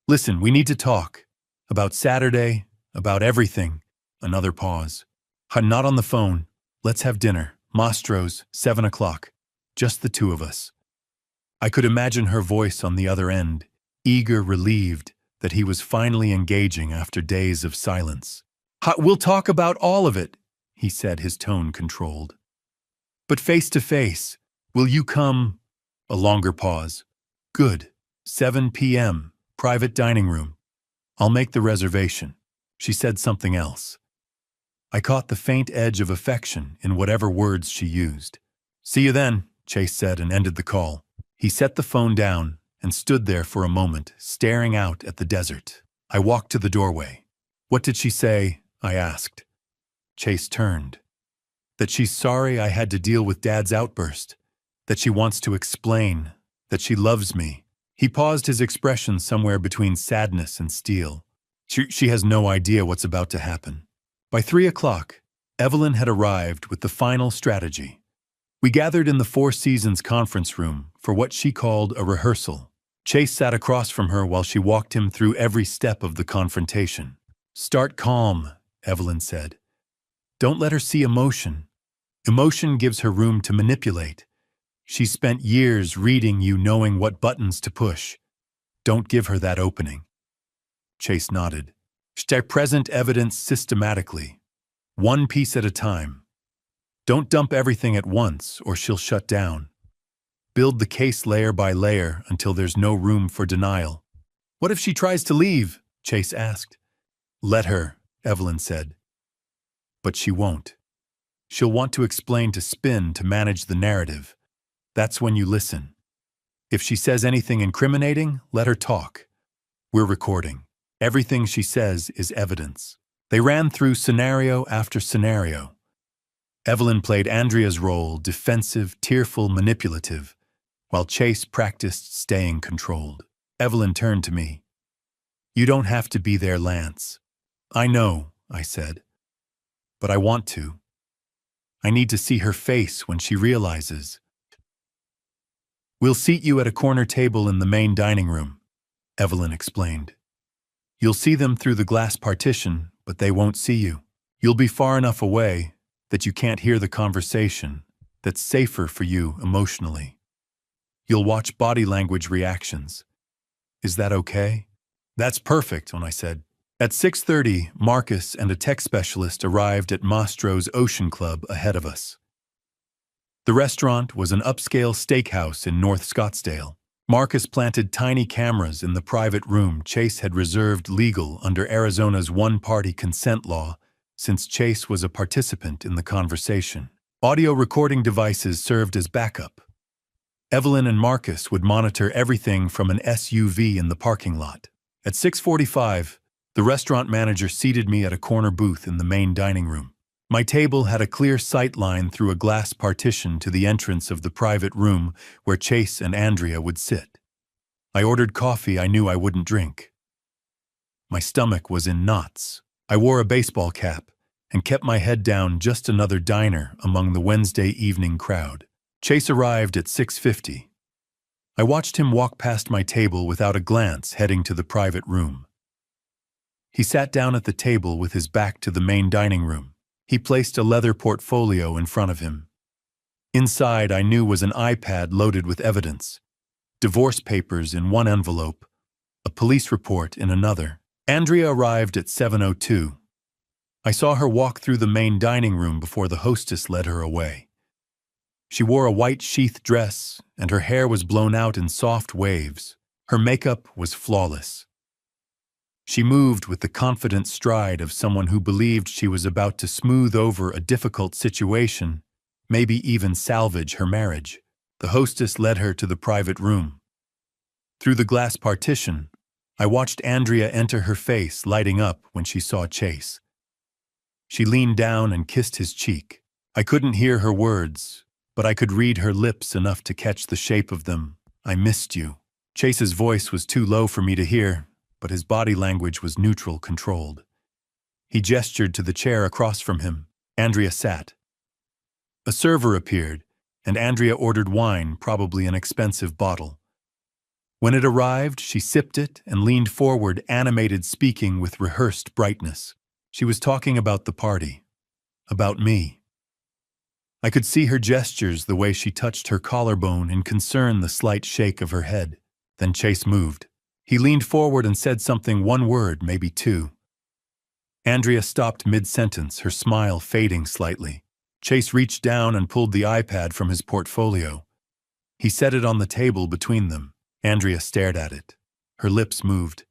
Listen, we need to talk. About Saturday, about everything." Another pause. "Not on the phone. Let's have dinner. Mastro's, 7 o'clock. Just the two of us." I could imagine her voice on the other end, eager, relieved that he was finally engaging after days of silence. "We'll talk about all of it," he said, his tone controlled. "But face to face, will you come?" A longer pause. "Good. 7 p.m., private dining room. I'll make the reservation." She said something else. I caught the faint edge of affection in whatever words she used. "See you then," Chase said and ended the call. He set the phone down and stood there for a moment, staring out at the desert. I walked to the doorway. "What did she say?" I asked. Chase turned. "That she's sorry I had to deal with Dad's outburst. That she wants to explain. That she loves me." He paused, his expression somewhere between sadness and steel. She has no idea what's about to happen." By 3 o'clock, Evelyn had arrived with the final strategy. We gathered in the Four Seasons conference room for what she called a rehearsal. Chase sat across from her while she walked him through every step of the confrontation. "Start calm," Evelyn said. "Don't let her see emotion. Emotion gives her room to manipulate. She's spent years reading you, knowing what buttons to push. Don't give her that opening." Chase nodded. "Present evidence systematically, one piece at a time. Don't dump everything at once or she'll shut down. Build the case layer by layer until there's no room for denial." "What if she tries to leave?" Chase asked. "Let her," Evelyn said. "But she won't. She'll want to explain, to spin, to manage the narrative. That's when you listen. If she says anything incriminating, let her talk. We're recording. Everything she says is evidence." They ran through scenario after scenario. Evelyn played Andrea's role, defensive, tearful, manipulative, while Chase practiced staying controlled. Evelyn turned to me. "You don't have to be there, Lance." "I know," I said. "But I want to. I need to see her face when she realizes." "We'll seat you at a corner table in the main dining room," Evelyn explained. "You'll see them through the glass partition, but they won't see you. You'll be far enough away that you can't hear the conversation, that's safer for you emotionally. You'll watch body language reactions. Is that okay?" "That's perfect," I said. At 6:30, Marcus and a tech specialist arrived at Mastro's Ocean Club ahead of us. The restaurant was an upscale steakhouse in North Scottsdale. Marcus planted tiny cameras in the private room Chase had reserved legal under Arizona's one-party consent law, since Chase was a participant in the conversation. Audio recording devices served as backup. Evelyn and Marcus would monitor everything from an SUV in the parking lot. At 6:45, the restaurant manager seated me at a corner booth in the main dining room. My table had a clear sight line through a glass partition to the entrance of the private room where Chase and Andrea would sit. I ordered coffee I knew I wouldn't drink. My stomach was in knots. I wore a baseball cap and kept my head down, just another diner among the Wednesday evening crowd. Chase arrived at 6:50. I watched him walk past my table without a glance, heading to the private room. He sat down at the table with his back to the main dining room. He placed a leather portfolio in front of him. Inside, I knew, was an iPad loaded with evidence. Divorce papers in one envelope, a police report in another. Andrea arrived at 7:02. I saw her walk through the main dining room before the hostess led her away. She wore a white sheath dress, and her hair was blown out in soft waves. Her makeup was flawless. She moved with the confident stride of someone who believed she was about to smooth over a difficult situation, maybe even salvage her marriage. The hostess led her to the private room. Through the glass partition, I watched Andrea enter, her face lighting up when she saw Chase. She leaned down and kissed his cheek. I couldn't hear her words, but I could read her lips enough to catch the shape of them. "I missed you." Chase's voice was too low for me to hear, but his body language was neutral, controlled. He gestured to the chair across from him. Andrea sat. A server appeared, and Andrea ordered wine, probably an expensive bottle. When it arrived, she sipped it and leaned forward, animated, speaking with rehearsed brightness. She was talking about the party. About me. I could see her gestures, the way she touched her collarbone, in concern, the slight shake of her head. Then Chase moved. He leaned forward and said something, one word, maybe two. Andrea stopped mid-sentence, her smile fading slightly. Chase reached down and pulled the iPad from his portfolio. He set it on the table between them. Andrea stared at it. Her lips moved.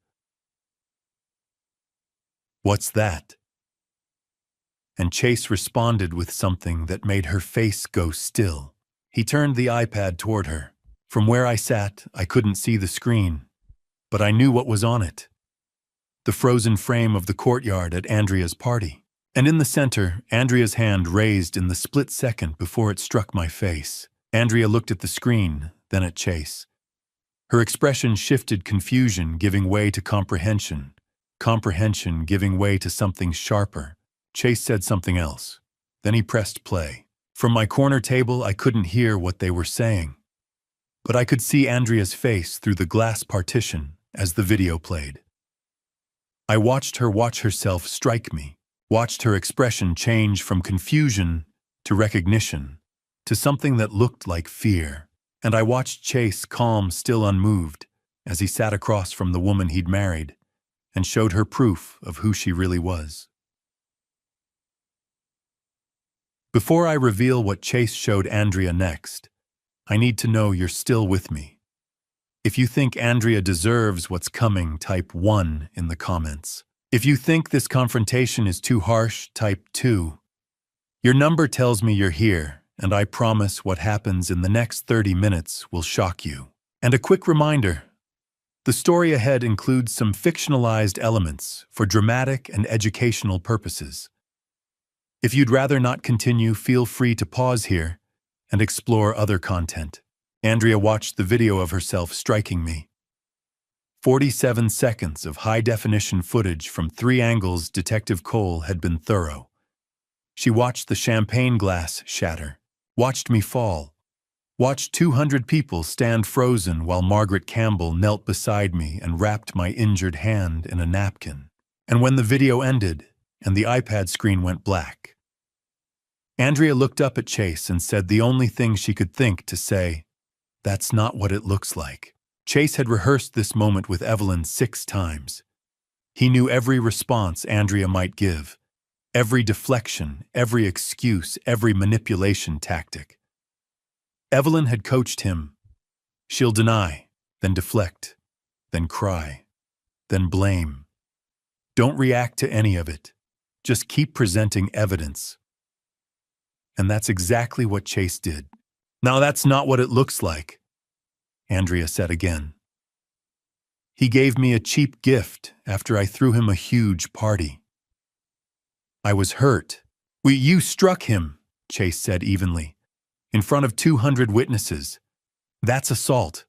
"What's that?" And Chase responded with something that made her face go still. He turned the iPad toward her. From where I sat, I couldn't see the screen, but I knew what was on it. The frozen frame of the courtyard at Andrea's party. And in the center, Andrea's hand raised in the split second before it struck my face. Andrea looked at the screen, then at Chase. Her expression shifted, confusion giving way to comprehension, comprehension giving way to something sharper. Chase said something else. Then he pressed play. From my corner table, I couldn't hear what they were saying, but I could see Andrea's face through the glass partition as the video played. I watched her watch herself strike me, watched her expression change from confusion to recognition, to something that looked like fear. And I watched Chase, calm, still unmoved, as he sat across from the woman he'd married and showed her proof of who she really was. Before I reveal what Chase showed Andrea next, I need to know you're still with me. If you think Andrea deserves what's coming, type 1 in the comments. If you think this confrontation is too harsh, type 2. Your number tells me you're here, and I promise what happens in the next 30 minutes will shock you. And a quick reminder, the story ahead includes some fictionalized elements for dramatic and educational purposes. If you'd rather not continue, feel free to pause here and explore other content. Andrea watched the video of herself striking me. 47 seconds of high-definition footage from 3 angles. Detective Cole had been thorough. She watched the champagne glass shatter, watched me fall, watched 200 people stand frozen while Margaret Campbell knelt beside me and wrapped my injured hand in a napkin. And when the video ended and the iPad screen went black, Andrea looked up at Chase and said the only thing she could think to say, "That's not what it looks like." Chase had rehearsed this moment with Evelyn 6 times. He knew every response Andrea might give, every deflection, every excuse, every manipulation tactic. Evelyn had coached him. She'll deny, then deflect, then cry, then blame. Don't react to any of it. Just keep presenting evidence. And that's exactly what Chase did. "Now that's not what it looks like," Andrea said again. "He gave me a cheap gift after I threw him a huge party." I was hurt. You struck him," Chase said evenly, "in front of 200 witnesses. That's assault."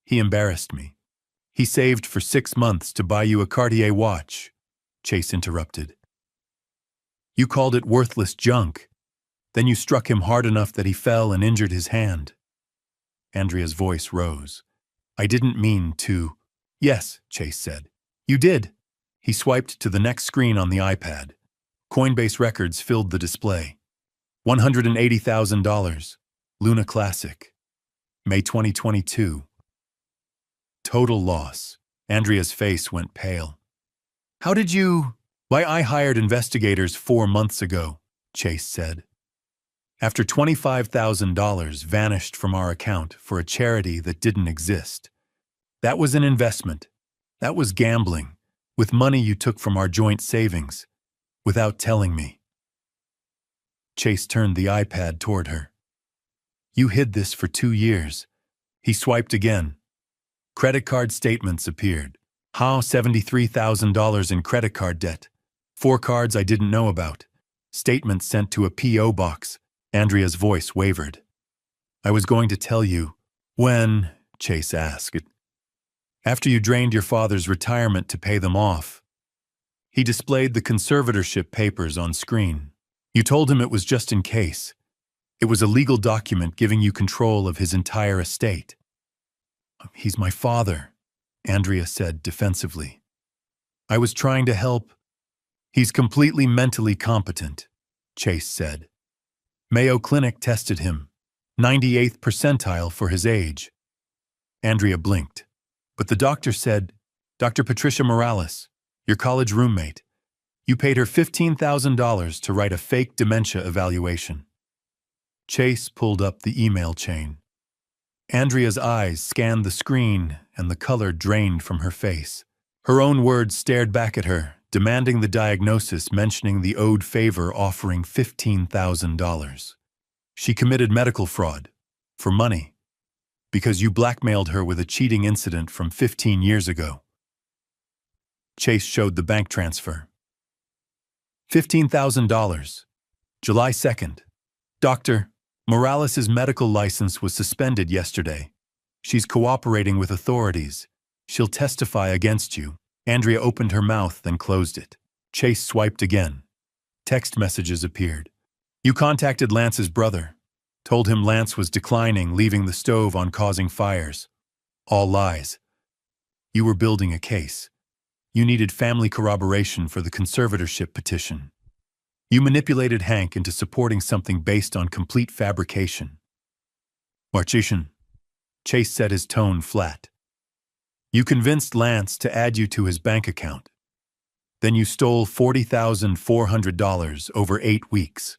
"He embarrassed me. He saved for 6 months to buy you a Cartier watch," Chase interrupted. "You called it worthless junk. Then you struck him hard enough that he fell and injured his hand." Andrea's voice rose. "I didn't mean to." "Yes," Chase said. "You did." He swiped to the next screen on the iPad. Coinbase records filled the display. $180,000. Luna Classic. May 2022. Total loss. Andrea's face went pale. "How did you—" "Why, I hired investigators 4 months ago," Chase said. "After $25,000 vanished from our account for a charity that didn't exist. That was an investment. That was gambling, with money you took from our joint savings, without telling me." Chase turned the iPad toward her. "You hid this for 2 years. He swiped again. Credit card statements appeared. How $73,000 in credit card debt. 4 cards I didn't know about. Statements sent to a P.O. box. Andrea's voice wavered. "I was going to tell you." "When?" Chase asked. After you drained your father's retirement to pay them off. He displayed the conservatorship papers on screen. You told him it was just in case. It was a legal document giving you control of his entire estate. He's my father, Andrea said defensively. I was trying to help. He's completely mentally competent, Chase said. Mayo Clinic tested him, 98th percentile for his age. Andrea blinked, but the doctor said, Dr. Patricia Morales, your college roommate, you paid her $15,000 to write a fake dementia evaluation. Chase pulled up the email chain. Andrea's eyes scanned the screen and the color drained from her face. Her own words stared back at her, demanding the diagnosis, mentioning the owed favor offering $15,000. She committed medical fraud. For money. Because you blackmailed her with a cheating incident from 15 years ago. Chase showed the bank transfer. $15,000. July 2nd. Dr. Morales' medical license was suspended yesterday. She's cooperating with authorities. She'll testify against you. Andrea opened her mouth, then closed it. Chase swiped again. Text messages appeared. You contacted Lance's brother. Told him Lance was declining, leaving the stove on, causing fires. All lies. You were building a case. You needed family corroboration for the conservatorship petition. You manipulated Hank into supporting something based on complete fabrication. Marchishan. Chase set his tone flat. You convinced Lance to add you to his bank account. Then you stole $40,400 over 8 weeks.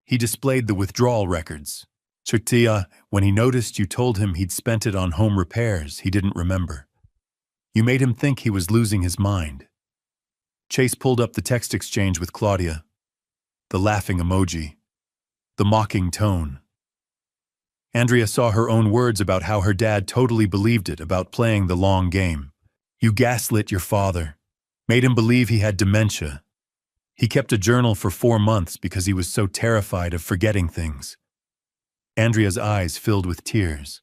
He displayed the withdrawal records. Chuktia, when he noticed you told him he'd spent it on home repairs, he didn't remember. You made him think he was losing his mind. Chase pulled up the text exchange with Claudia. The laughing emoji. The mocking tone. Andrea saw her own words about how her dad totally believed it, about playing the long game. You gaslit your father. Made him believe he had dementia. He kept a journal for 4 months because he was so terrified of forgetting things. Andrea's eyes filled with tears.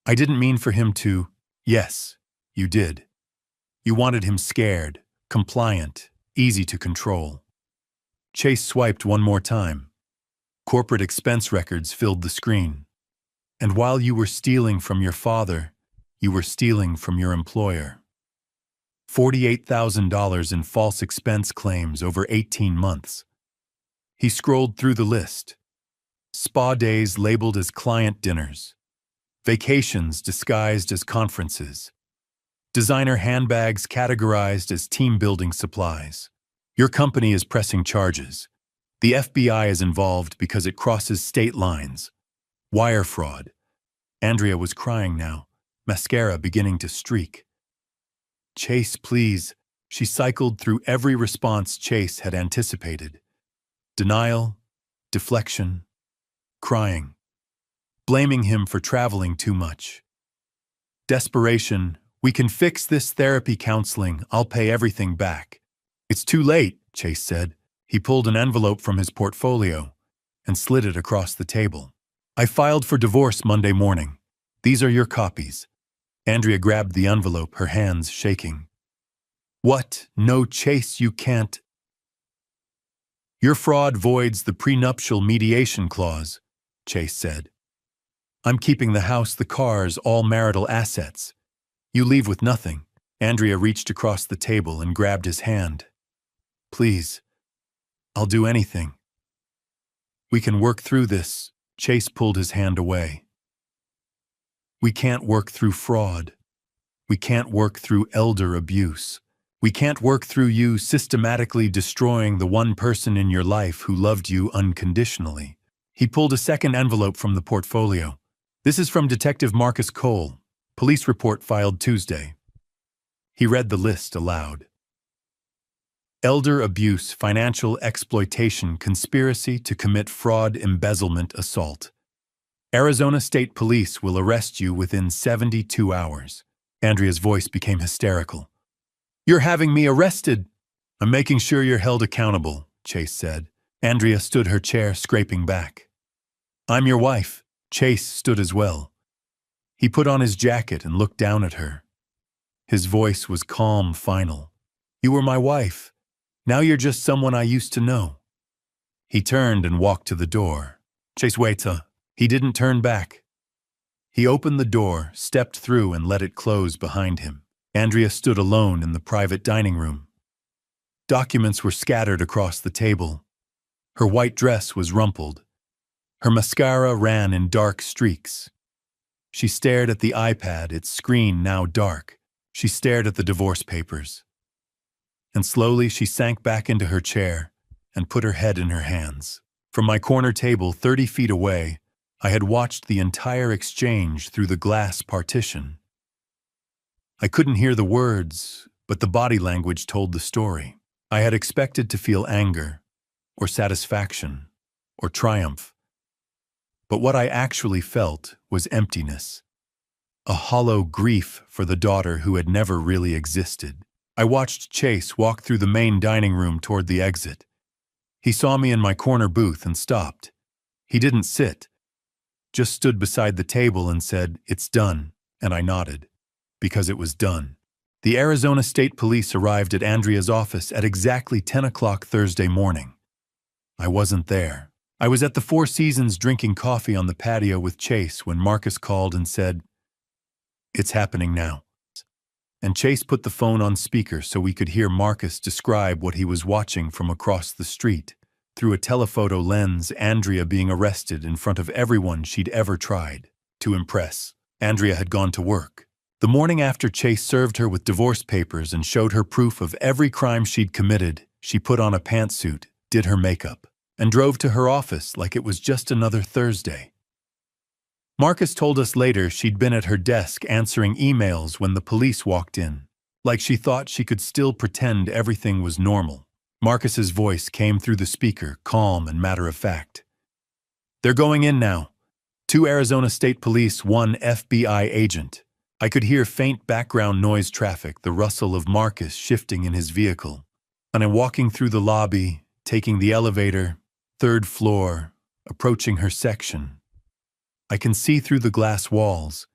I didn't mean for him to. Yes, you did. You wanted him scared, compliant, easy to control. Chase swiped one more time. Corporate expense records filled the screen. And while you were stealing from your father, you were stealing from your employer. $48,000 in false expense claims over 18 months. He scrolled through the list. Spa days labeled as client dinners. Vacations disguised as conferences. Designer handbags categorized as team-building supplies. Your company is pressing charges. The FBI is involved because it crosses state lines. Wire fraud. Andrea was crying now, mascara beginning to streak. Chase, please. She cycled through every response Chase had anticipated. Denial, deflection, crying, blaming him for traveling too much. Desperation, we can fix this, therapy, counseling, I'll pay everything back. It's too late, Chase said. He pulled an envelope from his portfolio and slid it across the table. I filed for divorce Monday morning. These are your copies. Andrea grabbed the envelope, her hands shaking. What? No, Chase, you can't. Your fraud voids the prenuptial mediation clause, Chase said. I'm keeping the house, the cars, all marital assets. You leave with nothing. Andrea reached across the table and grabbed his hand. Please, I'll do anything. We can work through this. Chase pulled his hand away. We can't work through fraud. We can't work through elder abuse. We can't work through you systematically destroying the one person in your life who loved you unconditionally. He pulled a second envelope from the portfolio. This is from Detective Marcus Cole. Police report filed Tuesday. He read the list aloud. Elder abuse, financial exploitation, conspiracy to commit fraud, embezzlement, assault. Arizona State Police will arrest you within 72 hours. Andrea's voice became hysterical. You're having me arrested. I'm making sure you're held accountable, Chase said. Andrea stood her chair, scraping back. I'm your wife. Chase stood as well. He put on his jacket and looked down at her. His voice was calm, final. "You were my wife. Now you're just someone I used to know." He turned and walked to the door. "Chase, wait." He didn't turn back. He opened the door, stepped through, and let it close behind him. Andrea stood alone in the private dining room. Documents were scattered across the table. Her white dress was rumpled. Her mascara ran in dark streaks. She stared at the iPad, its screen now dark. She stared at the divorce papers. And slowly she sank back into her chair and put her head in her hands. From my corner table 30 feet away, I had watched the entire exchange through the glass partition. I couldn't hear the words, but the body language told the story. I had expected to feel anger, or satisfaction, or triumph. But what I actually felt was emptiness. A hollow grief for the daughter who had never really existed. I watched Chase walk through the main dining room toward the exit. He saw me in my corner booth and stopped. He didn't sit, just stood beside the table and said, "It's done," and I nodded, because it was done. The Arizona State Police arrived at Andrea's office at exactly 10 o'clock Thursday morning. I wasn't there. I was at the Four Seasons drinking coffee on the patio with Chase when Marcus called and said, "It's happening now." And Chase put the phone on speaker so we could hear Marcus describe what he was watching from across the street. Through a telephoto lens, Andrea being arrested in front of everyone she'd ever tried to impress. Andrea had gone to work. The morning after Chase served her with divorce papers and showed her proof of every crime she'd committed, she put on a pantsuit, did her makeup, and drove to her office like it was just another Thursday. Marcus told us later she'd been at her desk answering emails when the police walked in, like she thought she could still pretend everything was normal. Marcus's voice came through the speaker, calm and matter-of-fact. "They're going in now. 2 Arizona State Police, 1 FBI agent." I could hear faint background noise traffic, the rustle of Marcus shifting in his vehicle. And I'm walking through the lobby, taking the elevator, 3rd floor, approaching her section. I can see through the glass walls.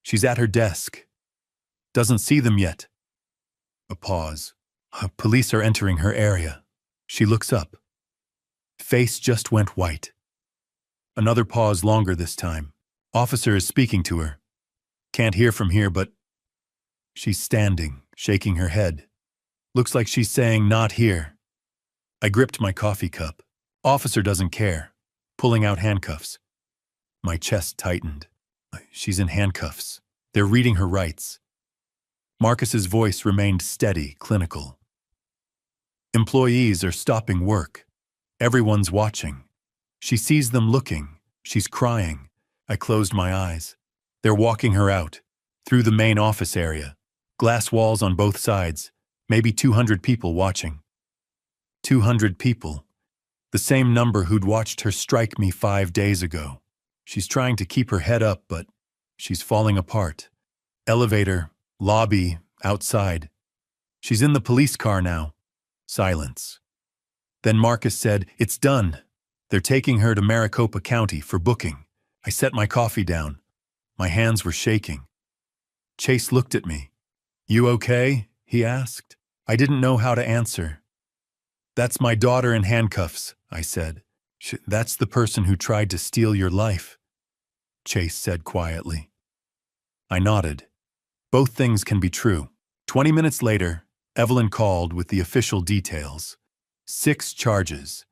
She's at her desk. Doesn't see them yet. A pause. Police are entering her area. She looks up. Face just went white. Another pause, longer this time. Officer is speaking to her. Can't hear from here, but she's standing, shaking her head. Looks like she's saying, "Not here." I gripped my coffee cup. Officer doesn't care. Pulling out handcuffs. My chest tightened. She's in handcuffs. They're reading her rights. Marcus's voice remained steady, clinical. Employees are stopping work. Everyone's watching. She sees them looking. She's crying. I closed my eyes. They're walking her out, through the main office area. Glass walls on both sides. Maybe 200 people watching. 200 people. The same number who'd watched her strike me 5 days ago. She's trying to keep her head up, but she's falling apart. Elevator, lobby, outside. She's in the police car now. Silence. Then Marcus said, "It's done. They're taking her to Maricopa County for booking." I set my coffee down. My hands were shaking. Chase looked at me. "You okay?" he asked. I didn't know how to answer. "That's my daughter in handcuffs," I said. "That's the person who tried to steal your life," Chase said quietly. I nodded. Both things can be true. 20 minutes later, Evelyn called with the official details. 6 charges.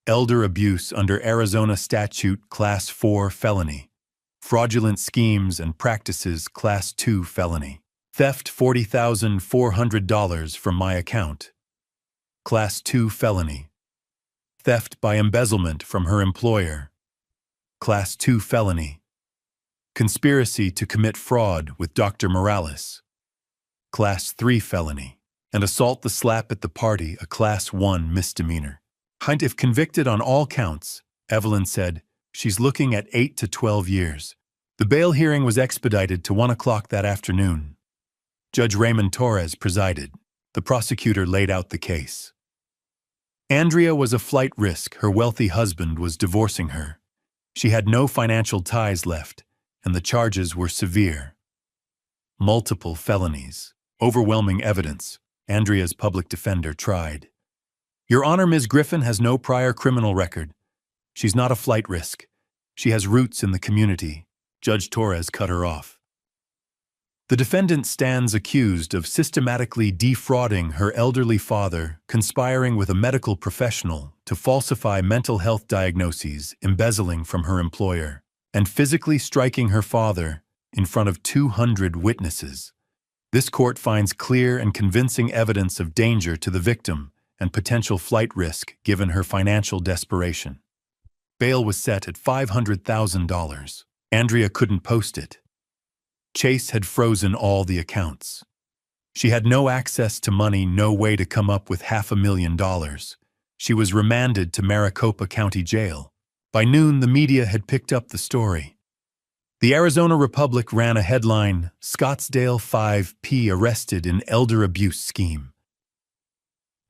Elder abuse under Arizona Statute Class 4 felony. Fraudulent schemes and practices Class 2 felony. Theft $40,400 from my account. Class 2 felony. Theft by embezzlement from her employer. Class 2 felony. Conspiracy to commit fraud with Dr. Morales. Class 3 felony. And assault the slap at the party, a Class 1 misdemeanor. Hunt, if convicted on all counts, Evelyn said, she's looking at 8 to 12 years. The bail hearing was expedited to 1 o'clock that afternoon. Judge Raymond Torres presided. The prosecutor laid out the case. Andrea was a flight risk. Her wealthy husband was divorcing her. She had no financial ties left. and the charges were severe. Multiple felonies, overwhelming evidence. Andrea's public defender tried. "Your Honor, Ms. Griffin has no prior criminal record. She's not a flight risk. She has roots in the community." Judge Torres cut her off. The defendant stands accused of systematically defrauding her elderly father, conspiring with a medical professional to falsify mental health diagnoses, embezzling from her employer, and physically striking her father in front of 200 witnesses. This court finds clear and convincing evidence of danger to the victim and potential flight risk given her financial desperation. Bail was set at $500,000. Andrea couldn't post it. Chase had frozen all the accounts. She had no access to money, no way to come up with $500,000. She was remanded to Maricopa County Jail. By noon, the media had picked up the story. The Arizona Republic ran a headline, "Scottsdale 5P Arrested in Elder Abuse Scheme."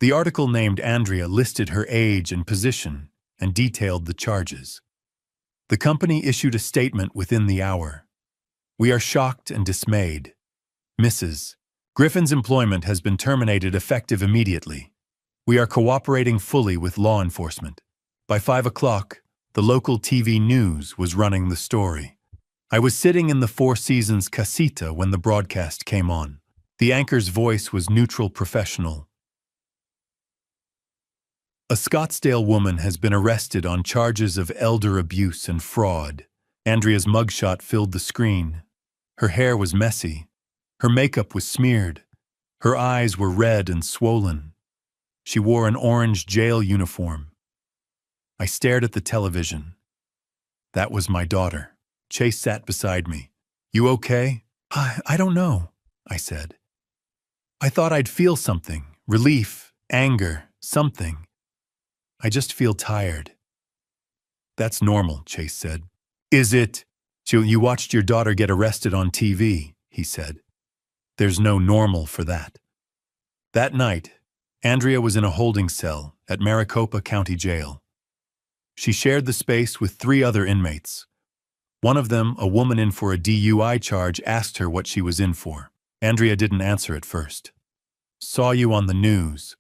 The article named Andrea, listed her age and position, and detailed the charges. The company issued a statement within the hour. "We are shocked and dismayed. Mrs. Griffin's employment has been terminated effective immediately. We are cooperating fully with law enforcement." By 5 o'clock, the local TV news was running the story. I was sitting in the Four Seasons casita when the broadcast came on. The anchor's voice was neutral, professional. "A Scottsdale woman has been arrested on charges of elder abuse and fraud." Andrea's mugshot filled the screen. Her hair was messy. Her makeup was smeared. Her eyes were red and swollen. She wore an orange jail uniform. I stared at the television. That was my daughter. Chase sat beside me. "You okay?" I don't know," I said. "I thought I'd feel something, relief, anger, something. I just feel tired." "That's normal," Chase said. "Is it?" "You watched your daughter get arrested on TV," he said. "There's no normal for that." That night, Andrea was in a holding cell at Maricopa County Jail. She shared the space with 3 other inmates. One of them, a woman in for a DUI charge, asked her what she was in for. Andrea didn't answer at first. "Saw you on the news,"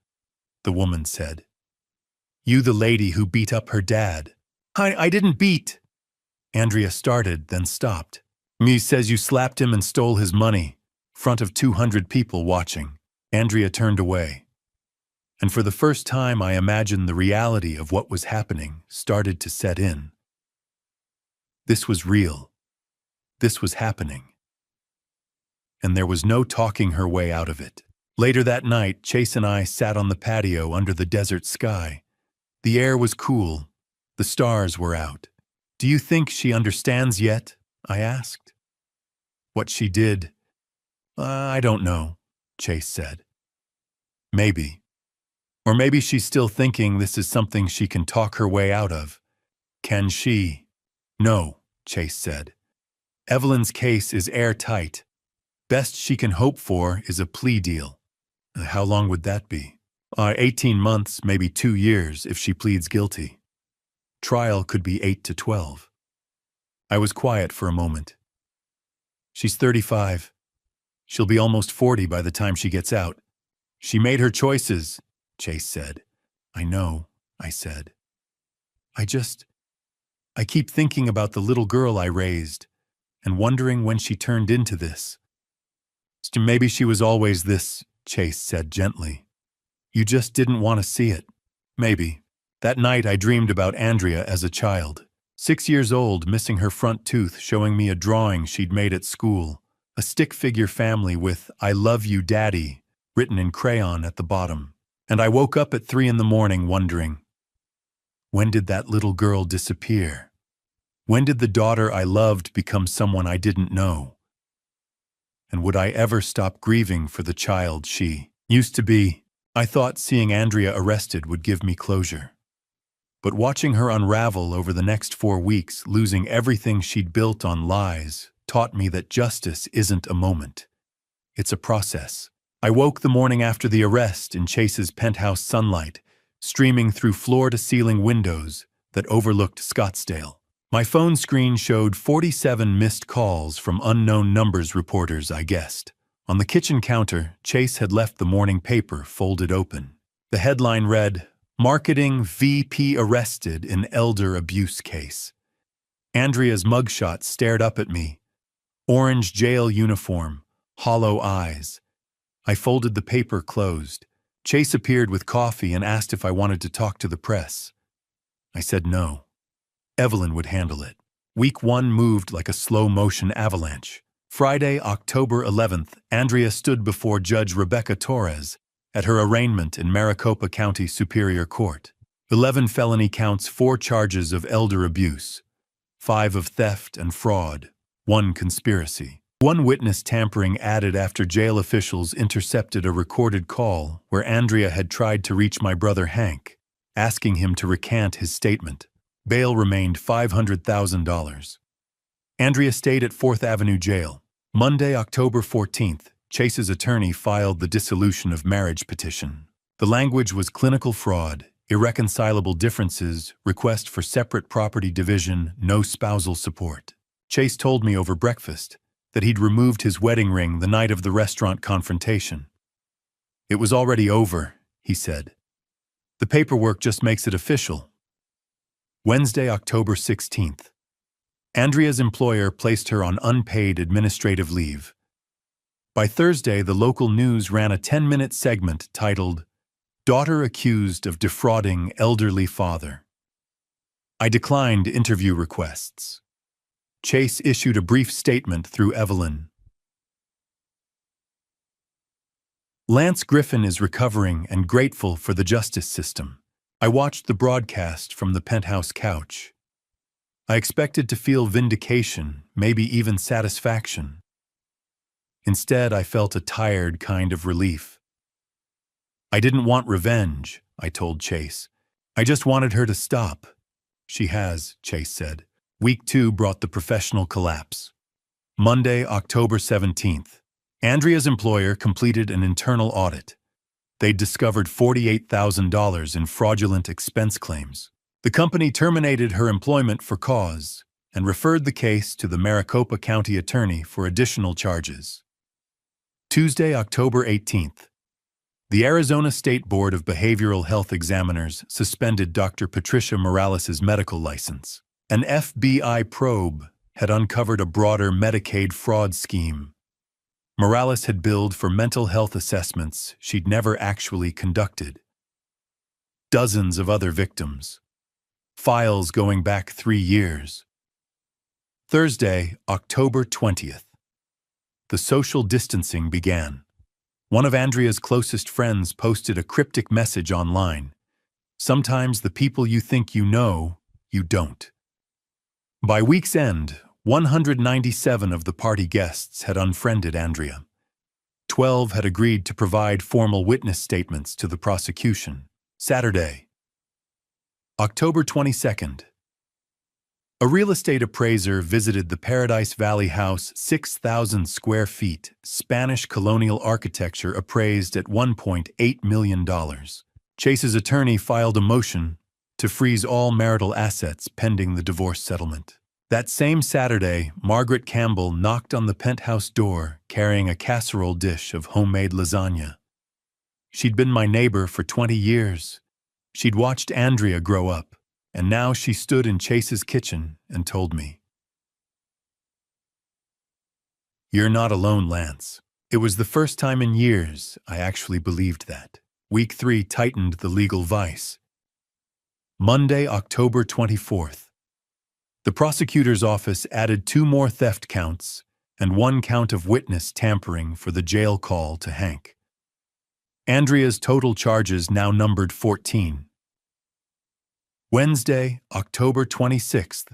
the woman said. "You the lady who beat up her dad." I didn't beat." Andrea started, then stopped. "Me says you slapped him and stole his money, front of 200 people watching." Andrea turned away. And for the first time, I imagined the reality of what was happening started to set in. This was real. This was happening. And there was no talking her way out of it. Later that night, Chase and I sat on the patio under the desert sky. The air was cool. The stars were out. "Do you think she understands yet?" I asked. "What she did? I don't know," Chase said. "Maybe. Or maybe she's still thinking this is something she can talk her way out of. Can she?" "No," Chase said. "Evelyn's case is airtight. Best she can hope for is a plea deal." "How long would that be?" 18 months, maybe 2 years if she pleads guilty. Trial could be 8 to 12. I was quiet for a moment. "She's 35. She'll be almost 40 by the time she gets out." "She made her choices," Chase said. "I know," I said. I keep thinking about the little girl I raised and wondering when she turned into this." "Maybe she was always this," Chase said gently. "You just didn't want to see it." "Maybe." That night I dreamed about Andrea as a child. 6 years old, missing her front tooth, showing me a drawing she'd made at school. A stick figure family with "I love you, Daddy" written in crayon at the bottom. And I woke up at 3 in the morning wondering, when did that little girl disappear? When did the daughter I loved become someone I didn't know? And would I ever stop grieving for the child she used to be? I thought seeing Andrea arrested would give me closure. But watching her unravel over the next 4 weeks, losing everything she'd built on lies, taught me that justice isn't a moment. It's a process. I woke the morning after the arrest in Chase's penthouse sunlight, streaming through floor-to-ceiling windows that overlooked Scottsdale. My phone screen showed 47 missed calls from unknown numbers reporters, I guessed. On the kitchen counter, Chase had left the morning paper folded open. The headline read, "Marketing VP Arrested in Elder Abuse Case." Andrea's mugshot stared up at me. Orange jail uniform, hollow eyes. I folded the paper closed. Chase appeared with coffee and asked if I wanted to talk to the press. I said no. Evelyn would handle it. Week 1 moved like a slow-motion avalanche. Friday, October 11th, Andrea stood before Judge Rebecca Torres at her arraignment in Maricopa County Superior Court. 11 felony counts, 4 charges of elder abuse, 5 of theft and fraud, 1 conspiracy. 1 witness tampering added after jail officials intercepted a recorded call where Andrea had tried to reach my brother Hank, asking him to recant his statement. Bail remained $500,000. Andrea stayed at 4th Avenue Jail. Monday, October 14th, Chase's attorney filed the dissolution of marriage petition. The language was clinical fraud, irreconcilable differences, request for separate property division, no spousal support. Chase told me over breakfast that he'd removed his wedding ring the night of the restaurant confrontation. It was already over, he said. The paperwork just makes it official. Wednesday, October 16th. Andrea's employer placed her on unpaid administrative leave. By Thursday, the local news ran a 10-minute segment titled, "Daughter Accused of Defrauding Elderly Father." I declined interview requests. Chase issued a brief statement through Evelyn. Lance Griffin is recovering and grateful for the justice system. I watched the broadcast from the penthouse couch. I expected to feel vindication, maybe even satisfaction. Instead, I felt a tired kind of relief. I didn't want revenge, I told Chase. I just wanted her to stop. She has, Chase said. Week 2 brought the professional collapse. Monday, October 17th. Andrea's employer completed an internal audit. They'd discovered $48,000 in fraudulent expense claims. The company terminated her employment for cause and referred the case to the Maricopa County attorney for additional charges. Tuesday, October 18th. The Arizona State Board of Behavioral Health Examiners suspended Dr. Patricia Morales' medical license. An FBI probe had uncovered a broader Medicaid fraud scheme. Morales had billed for mental health assessments she'd never actually conducted. Dozens of other victims. Files going back 3 years. Thursday, October 20th. The social distancing began. One of Andrea's closest friends posted a cryptic message online. Sometimes the people you think you know, you don't. By week's end, 197 of the party guests had unfriended Andrea. 12 had agreed to provide formal witness statements to the prosecution. Saturday, October 22nd. A real estate appraiser visited the Paradise Valley House, 6,000 square feet, Spanish colonial architecture appraised at $1.8 million. Chase's attorney filed a motion to freeze all marital assets pending the divorce settlement. That same Saturday, Margaret Campbell knocked on the penthouse door carrying a casserole dish of homemade lasagna. She'd been my neighbor for 20 years. She'd watched Andrea grow up, and now she stood in Chase's kitchen and told me, "You're not alone, Lance." It was the first time in years I actually believed that. Week 3 tightened the legal vice. Monday, October 24th. The prosecutor's office added 2 more theft counts and 1 count of witness tampering for the jail call to Hank. Andrea's total charges now numbered 14. Wednesday, October 26th.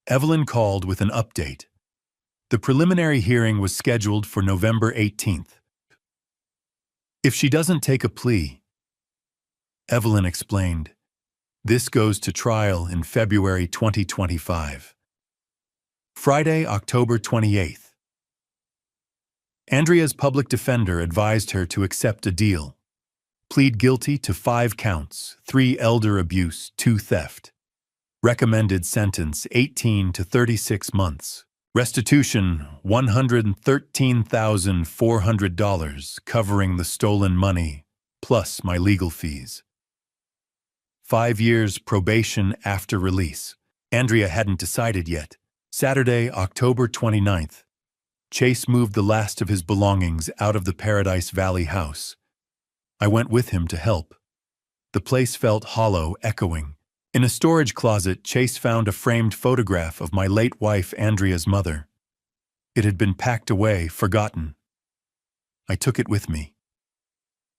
Evelyn called with an update. The preliminary hearing was scheduled for November 18th. If she doesn't take a plea, Evelyn explained, this goes to trial in February 2025. Friday, October 28th. Andrea's public defender advised her to accept a deal. Plead guilty to 5 counts, 3 elder abuse, 2 theft. Recommended sentence 18 to 36 months. Restitution $113,400 covering the stolen money plus my legal fees. 5 years probation after release. Andrea hadn't decided yet. Saturday, October 29th. Chase moved the last of his belongings out of the Paradise Valley house. I went with him to help. The place felt hollow, echoing. In a storage closet, Chase found a framed photograph of my late wife, Andrea's mother. It had been packed away, forgotten. I took it with me.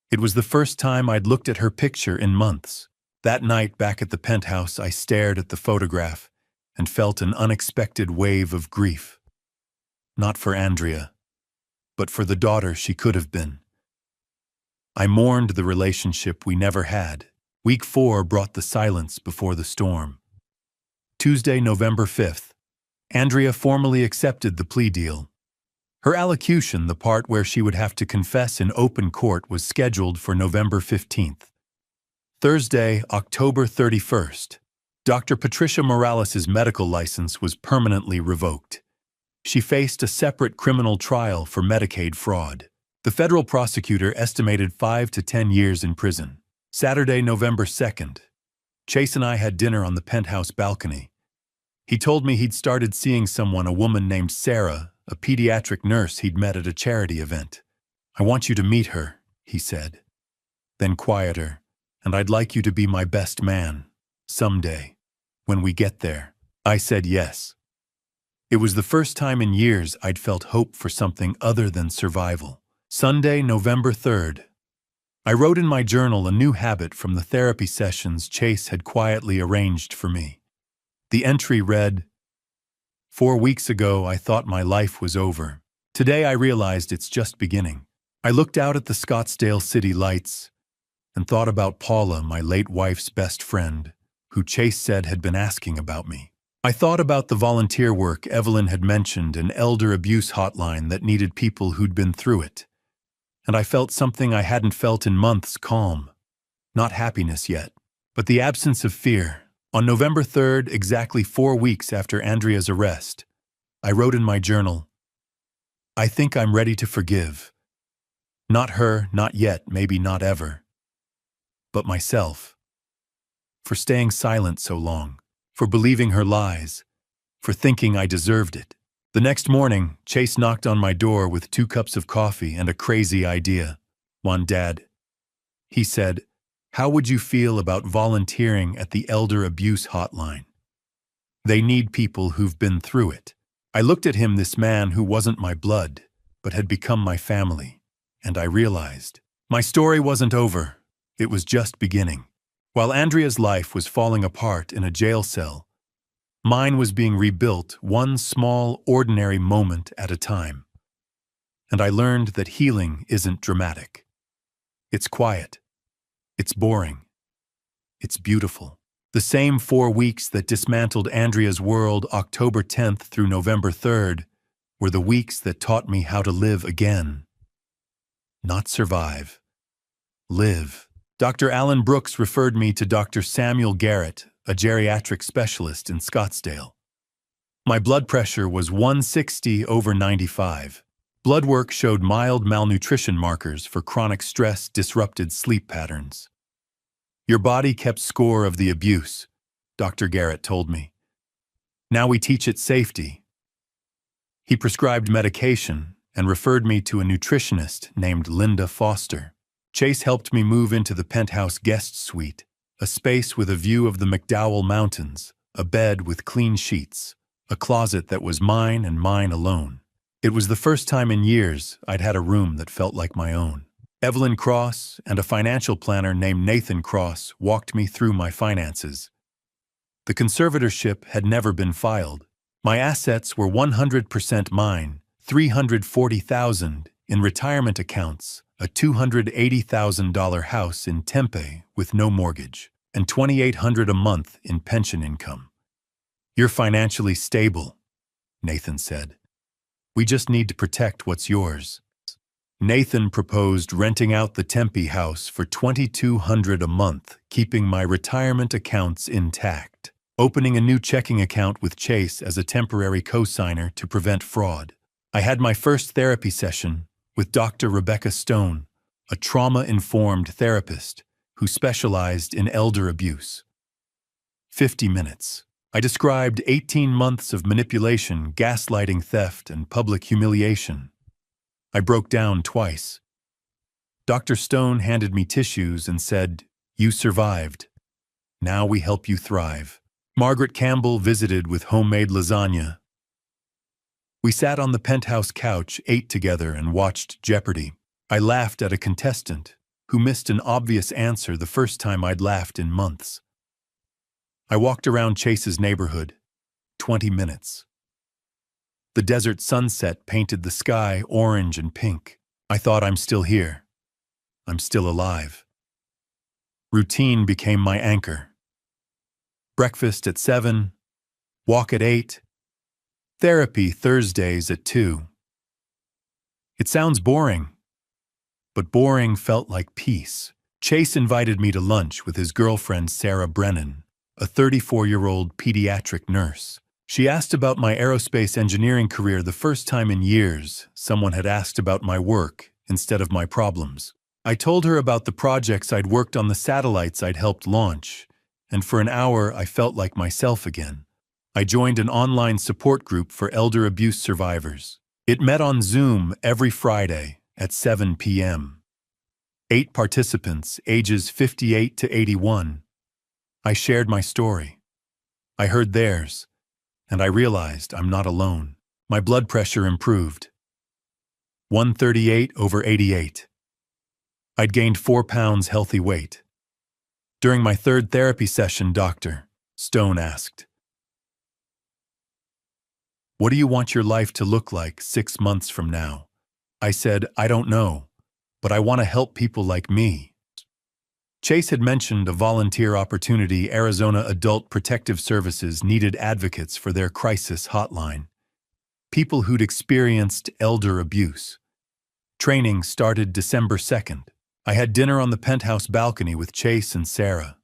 It was the first time I'd looked at her picture in months. That night, back at the penthouse, I stared at the photograph and felt an unexpected wave of grief. Not for Andrea, but for the daughter she could have been. I mourned the relationship we never had. Week 4 brought the silence before the storm. Tuesday, November 5th. Andrea formally accepted the plea deal. Her allocution, the part where she would have to confess in open court, was scheduled for November 15th. Thursday, October 31st. Dr. Patricia Morales' medical license was permanently revoked. She faced a separate criminal trial for Medicaid fraud. The federal prosecutor estimated 5 to 10 years in prison. Saturday, November 2nd. Chase and I had dinner on the penthouse balcony. He told me he'd started seeing someone, a woman named Sarah, a pediatric nurse he'd met at a charity event. "I want you to meet her," he said. Then quieter, "And I'd like you to be my best man, someday, when we get there." I said yes. It was the first time in years I'd felt hope for something other than survival. Sunday, November 3rd. I wrote in my journal a new habit from the therapy sessions Chase had quietly arranged for me. The entry read, "4 weeks ago, I thought my life was over. Today I realized it's just beginning." I looked out at the Scottsdale city lights and thought about Paula, my late wife's best friend, who Chase said had been asking about me. I thought about the volunteer work Evelyn had mentioned, an elder abuse hotline that needed people who'd been through it. And I felt something I hadn't felt in months, calm. Not happiness yet, but the absence of fear. On November 3rd, exactly 4 weeks after Andrea's arrest, I wrote in my journal, "I think I'm ready to forgive. Not her, not yet, maybe not ever. But myself. For staying silent so long, for believing her lies, for thinking I deserved it." The next morning, Chase knocked on my door with 2 cups of coffee and a crazy idea. "One, Dad," he said, "how would you feel about volunteering at the Elder Abuse Hotline? They need people who've been through it." I looked at him, this man who wasn't my blood, but had become my family, and I realized my story wasn't over. It was just beginning. While Andrea's life was falling apart in a jail cell, mine was being rebuilt one small, ordinary moment at a time. And I learned that healing isn't dramatic. It's quiet. It's boring. It's beautiful. The same 4 weeks that dismantled Andrea's world, October 10th through November 3rd, were the weeks that taught me how to live again. Not survive. Live. Dr. Alan Brooks referred me to Dr. Samuel Garrett, a geriatric specialist in Scottsdale. My blood pressure was 160/95. Blood work showed mild malnutrition markers for chronic stress disrupted sleep patterns. "Your body kept score of the abuse," Dr. Garrett told me. "Now we teach it safety." He prescribed medication and referred me to a nutritionist named Linda Foster. Chase helped me move into the penthouse guest suite, a space with a view of the McDowell Mountains, a bed with clean sheets, a closet that was mine and mine alone. It was the first time in years I'd had a room that felt like my own. Evelyn Cross and a financial planner named Nathan Cross walked me through my finances. The conservatorship had never been filed. My assets were 100% mine, $340,000 in retirement accounts, a $280,000 house in Tempe with no mortgage, and $2,800 a month in pension income. "You're financially stable," Nathan said. "We just need to protect what's yours." Nathan proposed renting out the Tempe house for $2,200 a month, keeping my retirement accounts intact. opening a new checking account with Chase as a temporary co-signer to prevent fraud. I had my first therapy session with Dr. Rebecca Stone, a trauma-informed therapist who specialized in elder abuse. 50 minutes. I described 18 months of manipulation, gaslighting, theft, and public humiliation. I broke down twice. Dr. Stone handed me tissues and said, "You survived. Now we help you thrive." Margaret Campbell visited with homemade lasagna. We sat on the penthouse couch, ate together, and watched Jeopardy! I laughed at a contestant who missed an obvious answer the first time I'd laughed in months. I walked around Chase's neighborhood. 20 minutes. The desert sunset painted the sky orange and pink. I thought, I'm still here. I'm still alive. Routine became my anchor. Breakfast at 7, walk at 8, therapy Thursdays at 2. It sounds boring, but boring felt like peace. Chase invited me to lunch with his girlfriend Sarah Brennan, a 34-year-old pediatric nurse. She asked about my aerospace engineering career the first time in years someone had asked about my work instead of my problems. I told her about the projects I'd worked on, the satellites I'd helped launch, and for an hour I felt like myself again. I joined an online support group for elder abuse survivors. It met on Zoom every Friday at 7 p.m. 8 participants, ages 58 to 81. I shared my story. I heard theirs, and I realized I'm not alone. My blood pressure improved. 138/88. I'd gained 4 pounds healthy weight. During my third therapy session, Dr. Stone asked, "What do you want your life to look like 6 months from now?" I said, "I don't know, but I want to help people like me." Chase had mentioned a volunteer opportunity. Arizona Adult Protective Services needed advocates for their crisis hotline. People who'd experienced elder abuse. Training started December 2nd. I had dinner on the penthouse balcony with Chase and Sarah.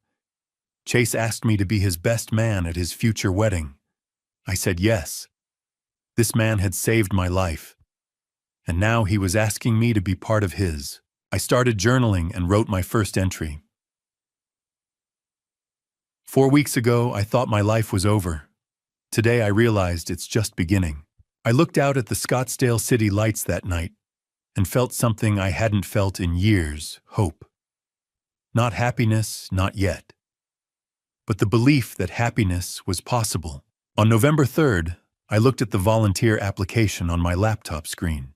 Chase asked me to be his best man at his future wedding. I said yes. This man had saved my life, and now he was asking me to be part of his. I started journaling and wrote my first entry. 4 weeks ago, I thought my life was over. Today, I realized it's just beginning. I looked out at the Scottsdale city lights that night and felt something I hadn't felt in years: hope. Not happiness, not yet, but the belief that happiness was possible. On November 3rd, I looked at the volunteer application on my laptop screen.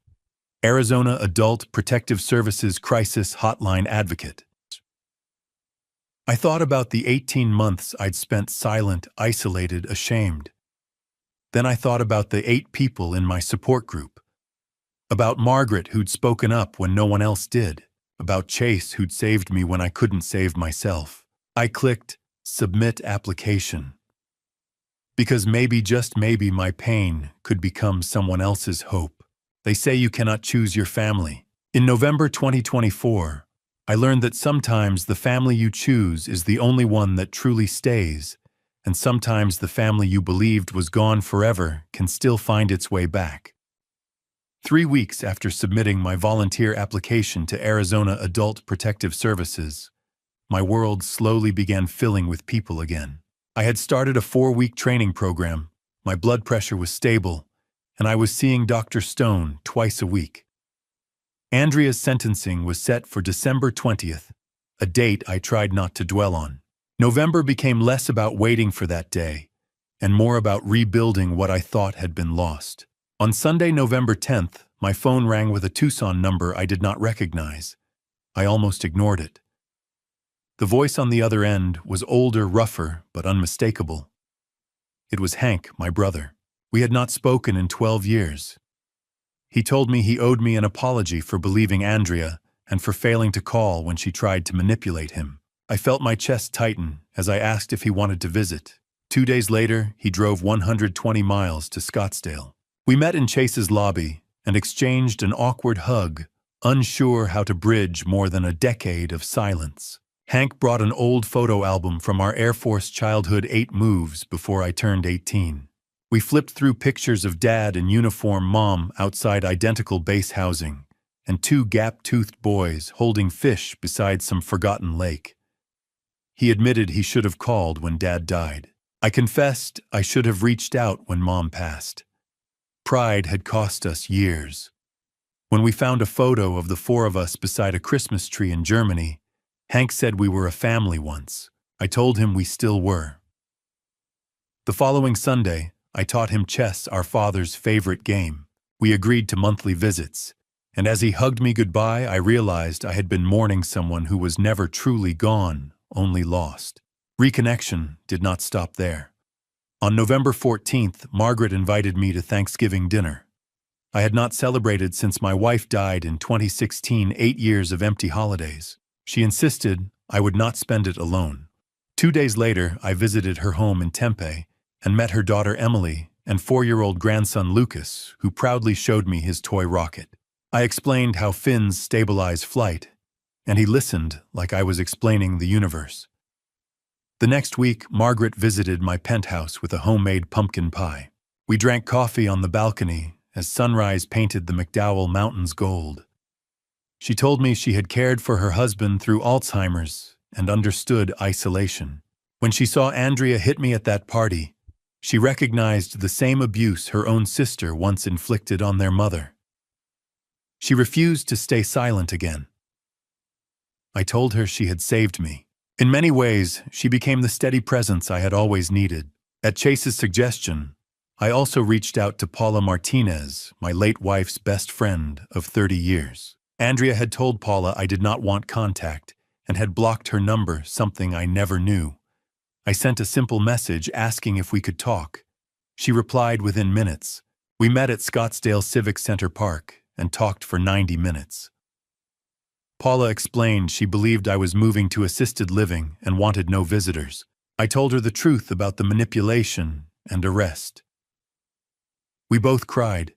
Arizona Adult Protective Services Crisis Hotline Advocate. I thought about the 18 months I'd spent silent, isolated, ashamed. Then I thought about the 8 people in my support group. About Margaret, who'd spoken up when no one else did. About Chase, who'd saved me when I couldn't save myself. I clicked Submit Application. Because maybe, just maybe, my pain could become someone else's hope. They say you cannot choose your family. In November 2024, I learned that sometimes the family you choose is the only one that truly stays, and sometimes the family you believed was gone forever can still find its way back. 3 weeks after submitting my volunteer application to Arizona Adult Protective Services, my world slowly began filling with people again. I had started a 4-week training program, my blood pressure was stable, and I was seeing Dr. Stone twice a week. Andrea's sentencing was set for December 20th, a date I tried not to dwell on. November became less about waiting for that day, and more about rebuilding what I thought had been lost. On Sunday, November 10th, my phone rang with a Tucson number I did not recognize. I almost ignored it. The voice on the other end was older, rougher, but unmistakable. It was Hank, my brother. We had not spoken in 12 years. He told me he owed me an apology for believing Andrea and for failing to call when she tried to manipulate him. I felt my chest tighten as I asked if he wanted to visit. 2 days later, he drove 120 miles to Scottsdale. We met in Chase's lobby and exchanged an awkward hug, unsure how to bridge more than a decade of silence. Hank brought an old photo album from our Air Force childhood 8 moves before I turned 18. We flipped through pictures of Dad in uniform, Mom outside identical base housing, and 2 gap-toothed boys holding fish beside some forgotten lake. He admitted he should have called when Dad died. I confessed I should have reached out when Mom passed. Pride had cost us years. When we found a photo of the 4 of us beside a Christmas tree in Germany, Hank said we were a family once. I told him we still were. The following Sunday, I taught him chess, our father's favorite game. We agreed to monthly visits, and as he hugged me goodbye, I realized I had been mourning someone who was never truly gone, only lost. Reconnection did not stop there. On November 14th, Margaret invited me to Thanksgiving dinner. I had not celebrated since my wife died in 2016, 8 years of empty holidays. She insisted I would not spend it alone. 2 days later, I visited her home in Tempe and met her daughter Emily and 4-year-old grandson Lucas, who proudly showed me his toy rocket. I explained how fins stabilize flight, and he listened like I was explaining the universe. The next week, Margaret visited my penthouse with a homemade pumpkin pie. We drank coffee on the balcony as sunrise painted the McDowell Mountains gold. She told me she had cared for her husband through Alzheimer's and understood isolation. When she saw Andrea hit me at that party, she recognized the same abuse her own sister once inflicted on their mother. She refused to stay silent again. I told her she had saved me. In many ways, she became the steady presence I had always needed. At Chase's suggestion, I also reached out to Paula Martinez, my late wife's best friend of 30 years. Andrea had told Paula I did not want contact and had blocked her number, something I never knew. I sent a simple message asking if we could talk. She replied within minutes. We met at Scottsdale Civic Center Park and talked for 90 minutes. Paula explained she believed I was moving to assisted living and wanted no visitors. I told her the truth about the manipulation and arrest. We both cried.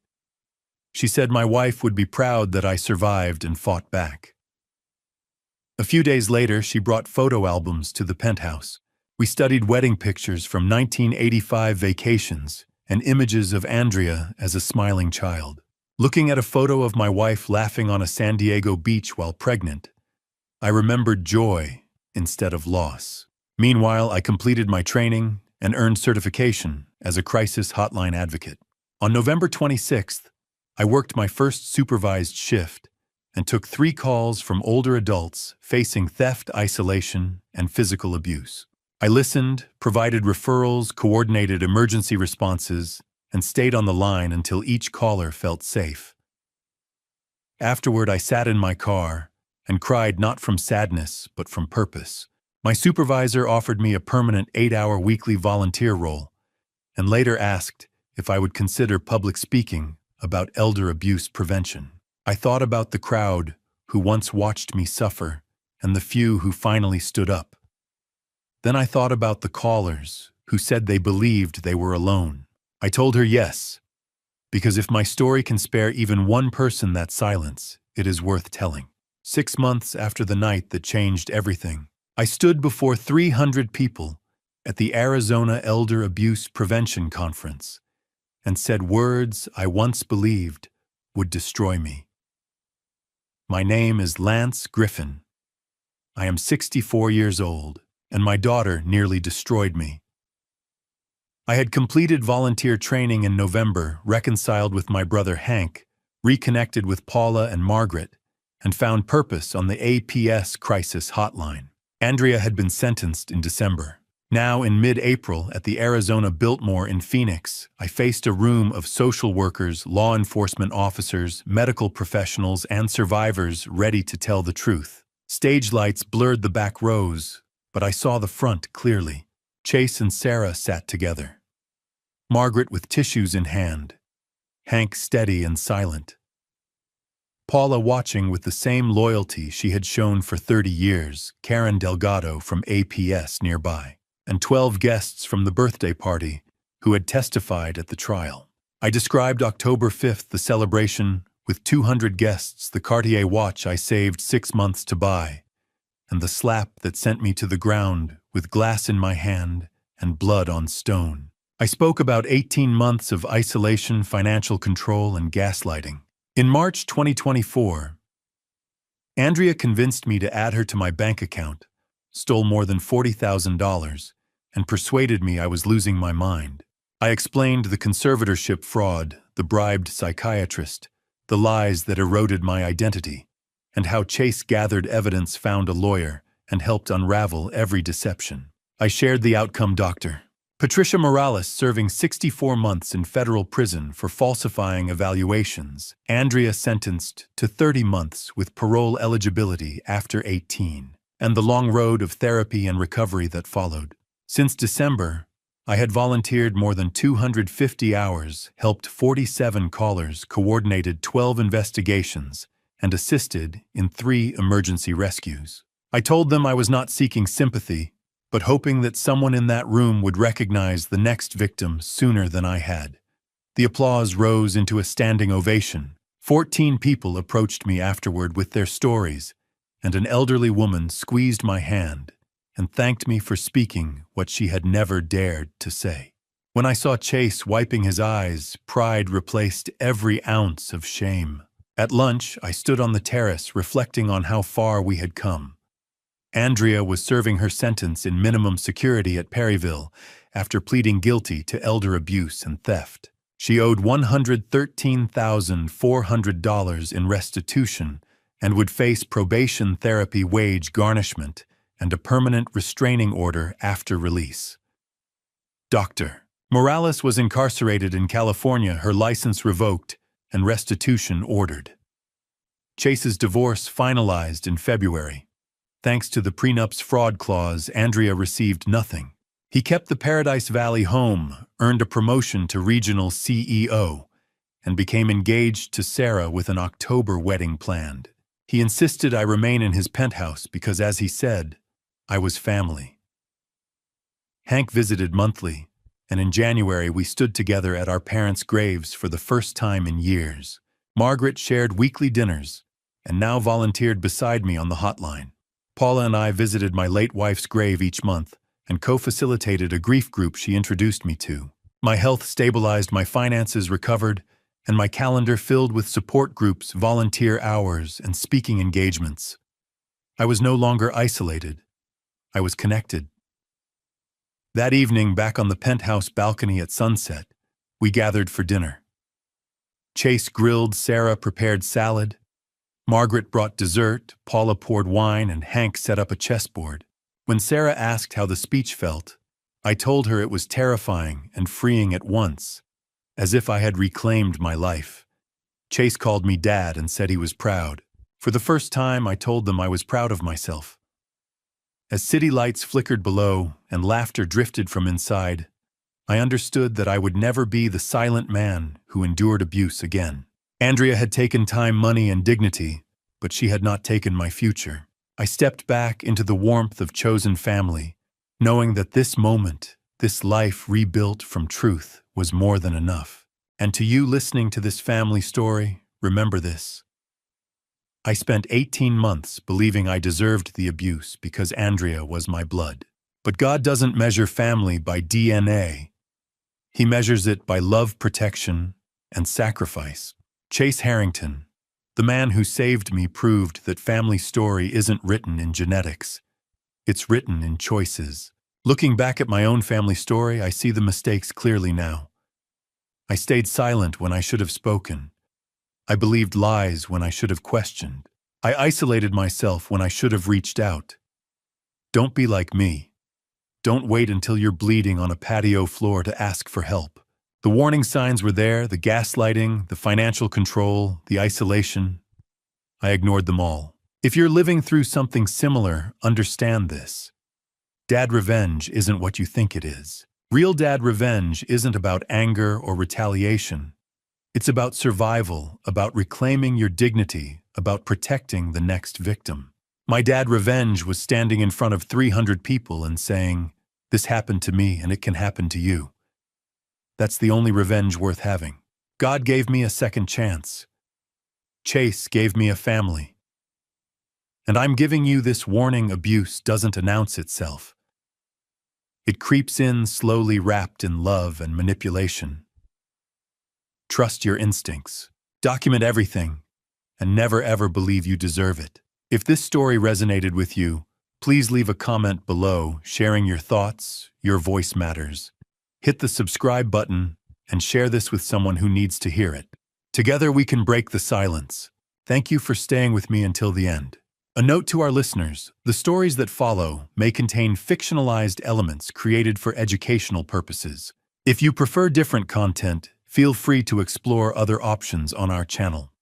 She said my wife would be proud that I survived and fought back. A few days later, she brought photo albums to the penthouse. We studied wedding pictures from 1985 vacations and images of Andrea as a smiling child. Looking at a photo of my wife laughing on a San Diego beach while pregnant, I remembered joy instead of loss. Meanwhile, I completed my training and earned certification as a crisis hotline advocate. On November 26th, I worked my first supervised shift and took 3 calls from older adults facing theft, isolation, and physical abuse. I listened, provided referrals, coordinated emergency responses, and stayed on the line until each caller felt safe. Afterward, I sat in my car and cried not from sadness, but from purpose. My supervisor offered me a permanent 8-hour weekly volunteer role and later asked if I would consider public speaking about elder abuse prevention. I thought about the crowd who once watched me suffer and the few who finally stood up. Then I thought about the callers who said they believed they were alone. I told her yes, because if my story can spare even one person that silence, it is worth telling. 6 months after the night that changed everything, I stood before 300 people at the Arizona Elder Abuse Prevention Conference and said words I once believed would destroy me. My name is Lance Griffin. I am 64 years old, and my daughter nearly destroyed me. I had completed volunteer training in November, reconciled with my brother Hank, reconnected with Paula and Margaret, and found purpose on the APS crisis hotline. Andrea had been sentenced in December. Now, in mid-April, at the Arizona Biltmore in Phoenix, I faced a room of social workers, law enforcement officers, medical professionals, and survivors ready to tell the truth. Stage lights blurred the back rows, but I saw the front clearly. Chase and Sarah sat together. Margaret with tissues in hand, Hank steady and silent. Paula watching with the same loyalty she had shown for 30 years, Karen Delgado from APS nearby, and 12 guests from the birthday party who had testified at the trial. I described October 5th, the celebration, with 200 guests, the Cartier watch I saved 6 months to buy, and the slap that sent me to the ground with glass in my hand and blood on stone. I spoke about 18 months of isolation, financial control, and gaslighting. In March 2024, Andrea convinced me to add her to my bank account, stole more than $40,000, and persuaded me I was losing my mind. I explained the conservatorship fraud, the bribed psychiatrist, the lies that eroded my identity, and how Chase gathered evidence, found a lawyer, and helped unravel every deception. I shared the outcome. Dr. Patricia Morales serving 64 months in federal prison for falsifying evaluations. Andrea sentenced to 30 months with parole eligibility after 18, and the long road of therapy and recovery that followed. Since December, I had volunteered more than 250 hours, helped 47 callers, coordinated 12 investigations, and assisted in 3 emergency rescues. I told them I was not seeking sympathy, but hoping that someone in that room would recognize the next victim sooner than I had. The applause rose into a standing ovation. 14 people approached me afterward with their stories, and an elderly woman squeezed my hand and thanked me for speaking what she had never dared to say. When I saw Chase wiping his eyes, pride replaced every ounce of shame. At lunch, I stood on the terrace reflecting on how far we had come. Andrea was serving her sentence in minimum security at Perryville after pleading guilty to elder abuse and theft. She owed $113,400 in restitution and would face probation therapy, wage garnishment, and a permanent restraining order after release. Dr. Morales was incarcerated in California, her license revoked, and restitution ordered. Chase's divorce finalized in February. Thanks to the prenup's fraud clause, Andrea received nothing. He kept the Paradise Valley home, earned a promotion to regional CEO, and became engaged to Sarah with an October wedding planned. He insisted I remain in his penthouse because, as he said, I was family. Hank visited monthly, and in January we stood together at our parents' graves for the first time in years. Margaret shared weekly dinners, and now volunteered beside me on the hotline. Paula and I visited my late wife's grave each month and co-facilitated a grief group she introduced me to. My health stabilized, my finances recovered, and my calendar filled with support groups, volunteer hours, and speaking engagements. I was no longer isolated. I was connected. That evening, back on the penthouse balcony at sunset, we gathered for dinner. Chase grilled, Sarah prepared salad. Margaret brought dessert, Paula poured wine, and Hank set up a chessboard. When Sarah asked how the speech felt, I told her it was terrifying and freeing at once, as if I had reclaimed my life. Chase called me Dad and said he was proud. For the first time, I told them I was proud of myself. As city lights flickered below and laughter drifted from inside, I understood that I would never be the silent man who endured abuse again. Andrea had taken time, money, and dignity, but she had not taken my future. I stepped back into the warmth of chosen family, knowing that this moment, this life rebuilt from truth, was more than enough. And to you listening to this family story, remember this. I spent 18 months believing I deserved the abuse because Andrea was my blood. But God doesn't measure family by DNA. He measures it by love, protection, and sacrifice. Chase Harrington, the man who saved me, proved that family story isn't written in genetics. It's written in choices. Looking back at my own family story, I see the mistakes clearly now. I stayed silent when I should have spoken. I believed lies when I should have questioned. I isolated myself when I should have reached out. Don't be like me. Don't wait until you're bleeding on a patio floor to ask for help. The warning signs were there, the gaslighting, the financial control, the isolation. I ignored them all. If you're living through something similar, understand this. Dad revenge isn't what you think it is. Real dad revenge isn't about anger or retaliation. It's about survival, about reclaiming your dignity, about protecting the next victim. My dad revenge was standing in front of 300 people and saying, "This happened to me and it can happen to you." That's the only revenge worth having. God gave me a second chance. Chase gave me a family. And I'm giving you this warning: abuse doesn't announce itself. It creeps in slowly, wrapped in love and manipulation. Trust your instincts. Document everything, and never ever believe you deserve it. If this story resonated with you, please leave a comment below, sharing your thoughts. Your voice matters. Hit the subscribe button and share this with someone who needs to hear it. Together we can break the silence. Thank you for staying with me until the end. A note to our listeners: the stories that follow may contain fictionalized elements created for educational purposes. If you prefer different content, feel free to explore other options on our channel.